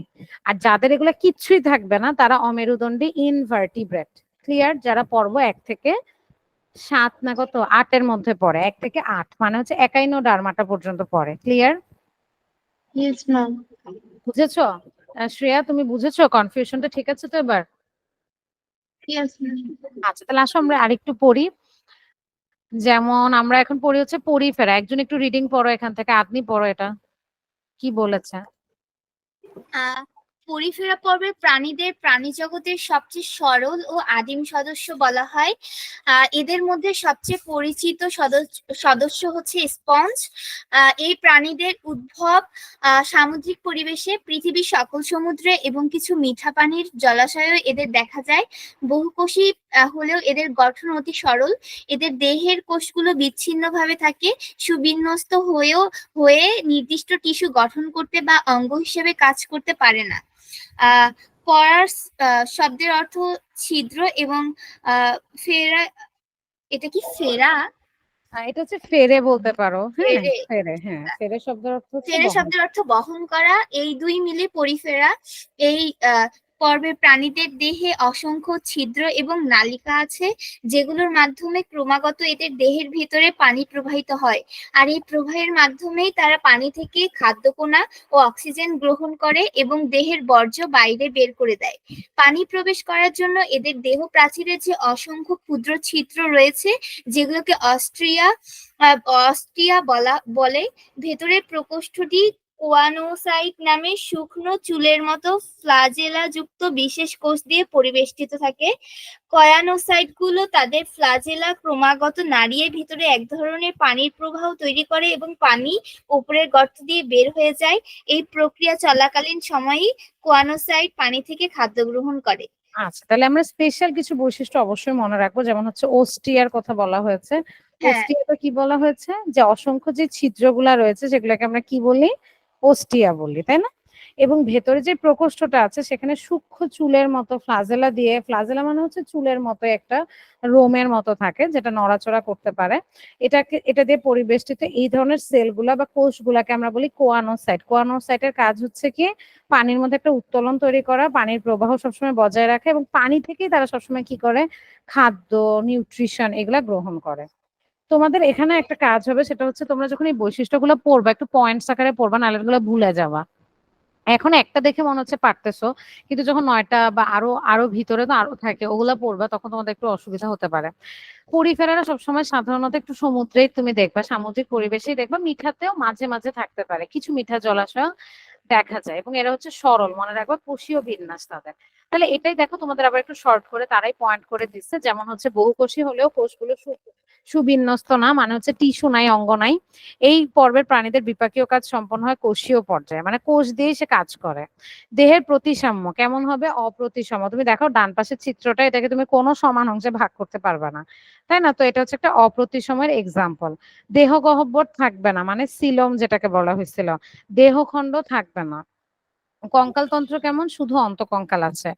আর যাদের এগুলা কিচ্ছুই থাকবে না তারা অমেরুদণ্ডী, ইনভার্টিব্রেট। ক্লিয়ার? যারা পর্ব 1 থেকে 7 না কত 8 এর মধ্যে পড়ে, 1 থেকে 8 মানে হচ্ছে একাইনোডার্মাটা পর্যন্ত পড়ে। ক্লিয়ার? Yes ma'am. বুঝেছো? শ্রেয়া, তুমি বুঝেছো কনফিউশনটা? ঠিক আছে তো এবার? Yes ma'am. আচ্ছা, তাহলে আসো আমরা আরেকটু পড়ি। যেমন আমরা এখন পড়ি হচ্ছে পরিফেরা। একজন একটু রিডিং পড়ো এখান থেকে, আপনি পড়ো এটা কি বলেছে। পরিফেরা পর্বের প্রাণীদের প্রাণীজগতের সবচেয়ে সরল ও আদিম সদস্য বলা হয়। এদের মধ্যে সবচেয়ে পরিচিত সদস্য হচ্ছে স্পঞ্জ। এই প্রাণীদের উদ্ভব সামুদ্রিক পরিবেশে, পৃথিবীর সকল সমুদ্রে এবং কিছু মিঠা পানির জলাশয়েও এদের দেখা যায়। বহুকোষী হলেও এদের গঠন অতি সরল। এদের দেহের কোষগুলো বিচ্ছিন্নভাবে থাকে, সুবিন্যস্ত হয়ে নির্দিষ্ট টিস্যু গঠন করতে বা অঙ্গ হিসেবে কাজ করতে পারে না। পরাস শব্দের অর্থ ছিদ্র, এবং ফেরা, এটা কি ফেরা? এটা হচ্ছে ফেরে বলতে পারো। হ্যাঁ, ফেরে, ফেরে। হ্যাঁ, ফেরে শব্দের অর্থ হচ্ছে ফেরে বহন। শব্দের অর্থ বহন করা। এই দুই মিলে পরিফেরা। এই পর্বের প্রাণীদের দেহে অসংখ্য ছিদ্র এবং নালিকা আছে, যেগুলোর মাধ্যমে ক্রমাগত এদের দেহের ভিতরে পানি প্রবাহিত হয়। আর এই প্রবাহের মাধ্যমেই তারা পানি থেকে খাদ্যকণা ও অক্সিজেন গ্রহণ করে এবং দেহের বর্জ্য বাইরে বের করে দেয়। পানি প্রবেশ করার জন্য এদের দেহ প্রাচীরে যে অসংখ্য ক্ষুদ্র ছিদ্র রয়েছে, যেগুলোকে অস্ট্রিয়া বলে। ভেতরের প্রকোষ্ঠটি কোয়ানোসাইট নামে শুকনো চুলের মতো ফ্লাজেলা যুক্ত বিশেষ কোষ দিয়ে পরিবেষ্টিত থাকে। কয়ানোসাইট গুলো তাদের ফ্লাজেলা ক্রমাগত নাড়িয়ে ভিতরে এক ধরনের পানির প্রবাহ তৈরি করে এবং পানি উপরের গর্ত দিয়ে বের হয়ে যায়। এই প্রক্রিয়া চলাকালীন সময়েই কোয়ানোসাইট পানি থেকে খাদ্য গ্রহণ করে। আচ্ছা, তাহলে আমরা স্পেশাল কিছু বৈশিষ্ট্য অবশ্যই মনে রাখবো, যেমন হচ্ছে ওস্টিয়ার কথা বলা হয়েছে। হ্যাঁ, ওস্টিয়াটা কি বলা হয়েছে? যে অসংখ্য যে ছিদ্রগুলা রয়েছে সেগুলোকে আমরা কি বলি? ওস্টিয়া বলি, তাই না? এবং ভেতরে যে প্রকোষ্ঠটা আছে সেখানে সূক্ষ্ম চুলের মতো ফ্লাজেলা দিয়ে, ফ্লাজেলা মানে হচ্ছে চুলের মতো একটা রোমের মতো থাকে যেটা নড়াচড়া করতে পারে। এটা দিয়ে পরিবেষ্টিত এই ধরনের সেলগুলা বা কোষগুলাকে আমরা বলি কোয়ানোসাইট। কোয়ানোসাইটের কাজ হচ্ছে কি পানির মধ্যে একটা উত্তোলন তৈরি করা, পানির প্রবাহ সবসময় বজায় রাখা এবং পানি থেকেই তারা সবসময় কি করে? খাদ্য, নিউট্রিশন এগুলা গ্রহণ করে। তোমাদের এখানে একটা কাজ হবে, সেটা হচ্ছে তোমরা যখন এই বৈশিষ্ট্যগুলো পড়বা একটু পয়েন্টস আকারে পড়বা, নাহলে এগুলো ভুলে যাবা। এখন একটা দেখে মনে হচ্ছে পারতেছো, কিন্তু যখন 9টা বা আরো আরো ভিতরে তো আরো থাকে ওগুলা পড়বা তখন তোমাদের একটু অসুবিধা হতে পারে। পরিফেরারা সবসময় সাধারণত একটু সমুদ্রেই তুমি দেখবা, সামুদ্রিক পরিবেশেই দেখবা, মিঠাতেও মাঝে মাঝে থাকতে পারে, কিছু মিঠা জলাশয় দেখা যায় এবং এরা হচ্ছে সরল, মনে রাখবা কোষীয় বিন্যাস তাদের। তাহলে এটাই দেখো তোমাদের আবার একটু শর্ট করে তারাই পয়েন্ট করে দিচ্ছে, যেমন হচ্ছে বহুকোষী হলেও কোষগুলো সুবিন্যস্ত না, মানে হচ্ছে টিস্যু নাই, অঙ্গ নাই। এই পর্বের প্রাণীদের বিপাকীয় কাজ সম্পন্ন হয় কোষীয় পর্যায়ে, মানে কোষ দিয়েই সে কাজ করে। দেহের প্রতিসাম্য কেমন হবে? অপ্রতিসম। তুমি দেখো ডান পাশের চিত্রটা, এটাকে তুমি কোনো সমান অংশে ভাগ করতে পারবে না, তাই না? তো এটা হচ্ছে একটা অপ্রতিসমের এক্সাম্পল। দেহ গহ্বর থাকবে না, মানে সিলম যেটাকে বলা হয়েছিল, দেহখণ্ড থাকবে না। কঙ্কালতন্ত্র কেমন? শুধু অন্তকঙ্কাল আছে।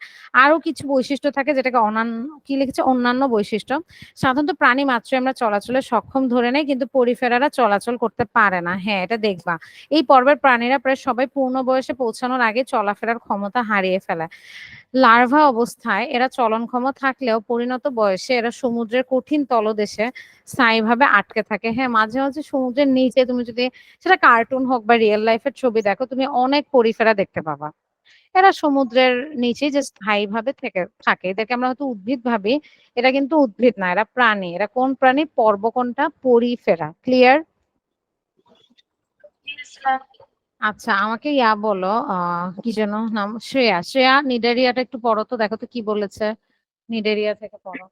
আরো কিছু বৈশিষ্ট্য থাকে যেটাকে অন্যান্য, কি লিখেছে? অন্যান্য বৈশিষ্ট্য। সাধারণত প্রাণী মাত্রই আমরা চলাচলে সক্ষম ধরে নেই, কিন্তু পরিফেরারা চলাচল করতে পারে না। হ্যাঁ, এটা দেখবা এই পর্বের প্রাণীরা প্রায় সবাই পূর্ণ বয়সে পৌঁছানোর আগে চলাফেরার ক্ষমতা হারিয়ে ফেলে। লার্ভা অবস্থায় এরা চলনক্ষম থাকলেও পরিণত বয়সে এরা সমুদ্রের কঠিন তলদেশে স্থায়ীভাবে আটকে থাকে। হ্যাঁ, মাঝে মাঝে সমুদ্রের নিচে তুমি যদি সেটা কার্টুন হোক বা রিয়েল লাইফের ছবি দেখো, তুমি অনেক পরিফেরা দেখতে পাবা। এরা সমুদ্রের নিচে যে স্থায়ীভাবে থাকে, এদেরকে আমরা হয়তো উদ্ভিদ ভাবি, এটা কিন্তু উদ্ভিদ না, এরা প্রাণী। এরা কোন প্রাণী? পর্ব কোনটা? পরিফেরা। ক্লিয়ার? আচ্ছা, আমাকে বলো, কি যেন নাম, শ্রেয়া। শ্রেয়া, নিডারিয়াটা একটু পড়ো তো, দেখো তো কি বলেছে। নিডারিয়া থেকে পড়ো।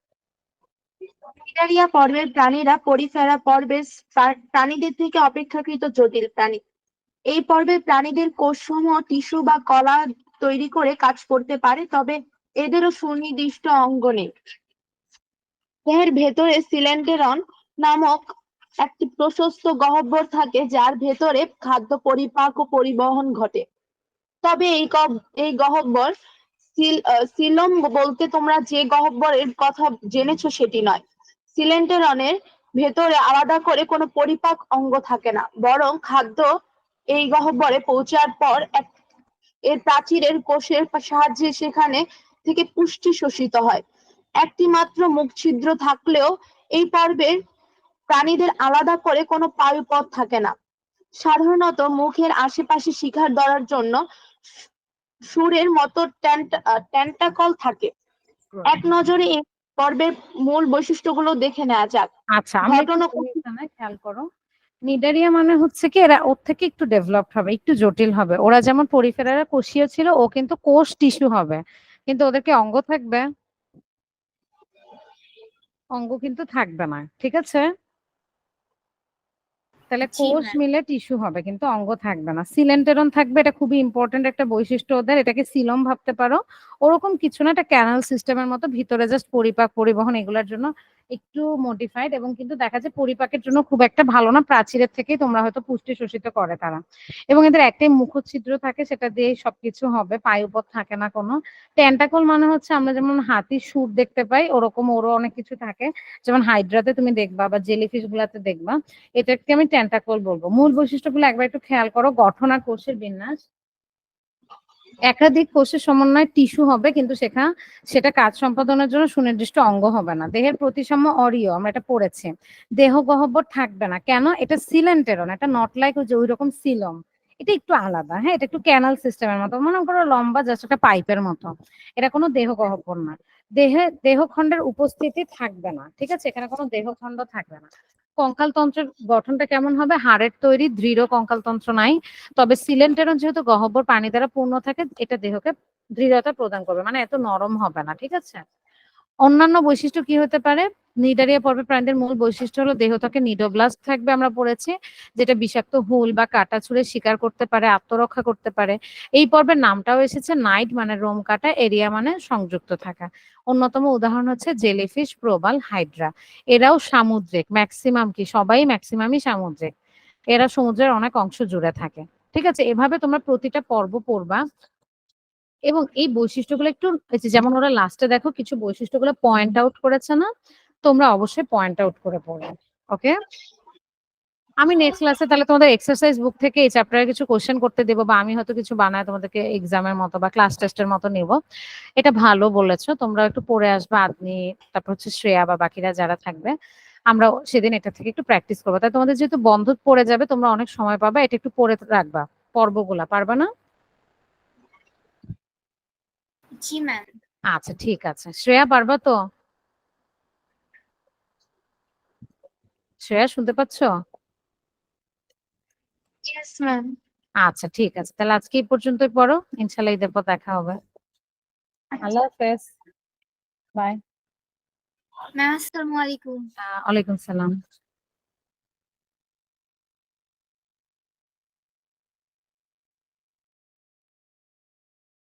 নিডারিয়া পর্বের প্রাণীরা পরিফেরা পর্বের প্রাণীদের থেকে অপেক্ষাকৃত জটিল প্রাণী। এই পর্বের প্রাণীদের কোষসমূহ টিস্যু বা কলা তৈরি করে কাজ করতে পারে, তবে এদেরও সুনির্দিষ্ট অঙ্গ নেই। দেহের ভেতরে সিলেন্টেরন নামক একটি প্রশস্ত গহ্বর থাকে, যার ভেতরে খাদ্য পরিপাক ও পরিবহন ঘটে। তবে এই গহ্বর সিলম বলতে তোমরা যে গহ্বরের কথা জেনেছো সেটি নয়। সিলেন্টেরনের ভেতরে আলাদা করে কোনো পরিপাক অঙ্গ থাকে না, বরং খাদ্য এই গহ্বরে পৌঁছার পর এর প্রাচীরের কোষের সাহায্যে সেখানে থেকে পুষ্টি শোষিত হয়। একটি মাত্র মুখ ছিদ্র থাকলেও এই পর্বের প্রাণীদের আলাদা করে কোনো পায়ুপথ থাকে না। সাধারণত মুখের আশেপাশে শিকার ধরার জন্য সুরের মতো টেন্টাকল থাকে। এক নজরে এই পর্বের মূল বৈশিষ্ট্যগুলো দেখে নেওয়া যাক। আচ্ছা, আমরা একটু এখানে খেয়াল করো। নিডারিয়া মানে হচ্ছে কি এরা ওর থেকে একটু ডেভেলপড হবে, একটু জটিল হবে। ওরা যেমন পরিফেরারা কোষীয় ছিল, ও কিন্তু কোষ টিস্যু হবে, কিন্তু ওদেরকে অঙ্গ থাকবে? অঙ্গ কিন্তু থাকবে না, ঠিক আছে? তাহলে জি কোষ ম্যাম। মিলে টিস্যু হবে, কিন্তু অঙ্গ থাকবে না। সিলেন্টেরন থাকবে, এটা খুবই ইম্পর্টেন্ট একটা বৈশিষ্ট্য ওদের। এটাকে সিলম ভাবতে পারো। ওরকম কিছু না, একটা ক্যানাল সিস্টেমের মতো, ভিতরে জাস্ট পরিপাক পরিবহন এগুলোর জন্য একটু মডিফাইড, এবং কিন্তু দেখা যায় পরিপাকের জন্য খুব একটা ভালো না, প্রাচীরের থেকেই তোমরা হয়তো পুষ্টি শোষিত করে তারা। এবং এদের একটাই মুখচ্ছিদ্র থাকে, সেটা দিয়ে সবকিছু হবে, পায়ুপথ থাকে না কোনো। টেন্টাকল মানে হচ্ছে আমরা যেমন হাতির সুর দেখতে পাই, ওরকম ওরও অনেক কিছু থাকে, যেমন হাইড্রাতে তুমি দেখবা বা জেলিফিশ গুলাতে দেখবা। এটাকে আমি টেন্টাকল বলবো। মূল বৈশিষ্ট্যগুলো একবার একটু খেয়াল করো। গঠন আর কোষের বিন্যাস। একাধিক কোষের সমন্বয়ে টিস্যু হবে, কিন্তু সেটা কাজ সম্পাদনের জন্য সুনির্দিষ্ট অঙ্গ হবে না। দেহের প্রতিসাম্য অরীয়, আমরা এটা পড়েছি। দেহ গহ্বর থাকবে না, কেন? এটা সিলেন্টেরন, এটা নট লাইক ওই রকম সিলম। এটা একটু আলাদা। হ্যাঁ, এটা একটু ক্যানাল সিস্টেমের মতো, মনে করো লম্বা জাস্ট একটা পাইপের মতো। এটা কোনো দেহ গহ্বর না। দেহখণ্ডের উপস্থিতি থাকবে না, ঠিক আছে? এখানে কোনো দেহখণ্ড থাকবে না। কঙ্কালতন্ত্রের গঠনটা কেমন হবে? হাড়ের তৈরি দৃঢ় কঙ্কালতন্ত্র নাই, তবে সিলেন্টেরন যেহেতু গহ্বর পানি দ্বারা পূর্ণ থাকে, এটা দেহকে দৃঢ়তা প্রদান করবে, মানে এত নরম হবে না, ঠিক আছে? অন্যান্য বৈশিষ্ট্য কি হতে পারে? নিডারিয়া পর্বের প্রাণীদের মূল বৈশিষ্ট্য হলো দেহ থেকে নিডোব্লাস্ট থাকবে, আমরা পড়েছি, যেটা বিষাক্ত হুল বা কাটা ছুঁড়ে শিকার করতে পারে, আত্মরক্ষা করতে পারে। এই পর্বের নামটাও এসেছে নাইট মানে রোম কাটা, এরিয়া মানে সংযুক্ত থাকা। অন্যতম উদাহরণ হচ্ছে জেলিফিশ, প্রবাল, হাইড্রা। এরাও সামুদ্রিক, ম্যাক্সিমাম কি সবাই ম্যাক্সিমামই সামুদ্রিক। এরা সমুদ্রের অনেক অংশ জুড়ে থাকে। ঠিক আছে, এভাবে তোমরা প্রতিটা পর্ব পড়বা এবং এই বৈশিষ্ট্যগুলো একটু যেমন ওরা লাস্টে দেখো কিছু বৈশিষ্ট্যগুলো পয়েন্ট আউট করেছে না, তোমরা অবশ্যই পয়েন্ট আউট করে পড়বে। ওকে, আমি নেক্সট ক্লাসে তাহলে তোমাদের এক্সারসাইজ বুক থেকে এই চ্যাপ্টারে কিছু কোশ্চেন করতে দেবো, বা আমি হয়তো কিছু বানায় তোমাদেরকে এক্সামের মতো বা ক্লাস টেস্টের মতো নেব। এটা ভালো বলেছো, তোমরা একটু পড়ে আসবে, আদনি, তারপর হচ্ছে শ্রেয়া বা বাকিরা যারা থাকবে, আমরা সেদিন এটা থেকে একটু প্র্যাকটিস করবো। তাই তোমাদের যেহেতু বন্ধ পড়ে যাবে, তোমরা অনেক সময় পাবে, এটা একটু পড়ে রাখবা পর্বগুলা, পারবা না? জি ম্যাম। আচ্ছা ঠিক আছে, শ্রেয়া পারবা তো? শ্রেয়া শুনতে পাচ্ছ? Yes ma'am. আচ্ছা ঠিক আছে, তাহলে আজকে এই পর্যন্তই পড়ো, ইনশাল্লাহ ঈদের পর দেখা হবে। আল্লাহ হাফেজ, বাই। ম্যাম আসসালামু আলাইকুম। ওয়ালাইকুম সালাম।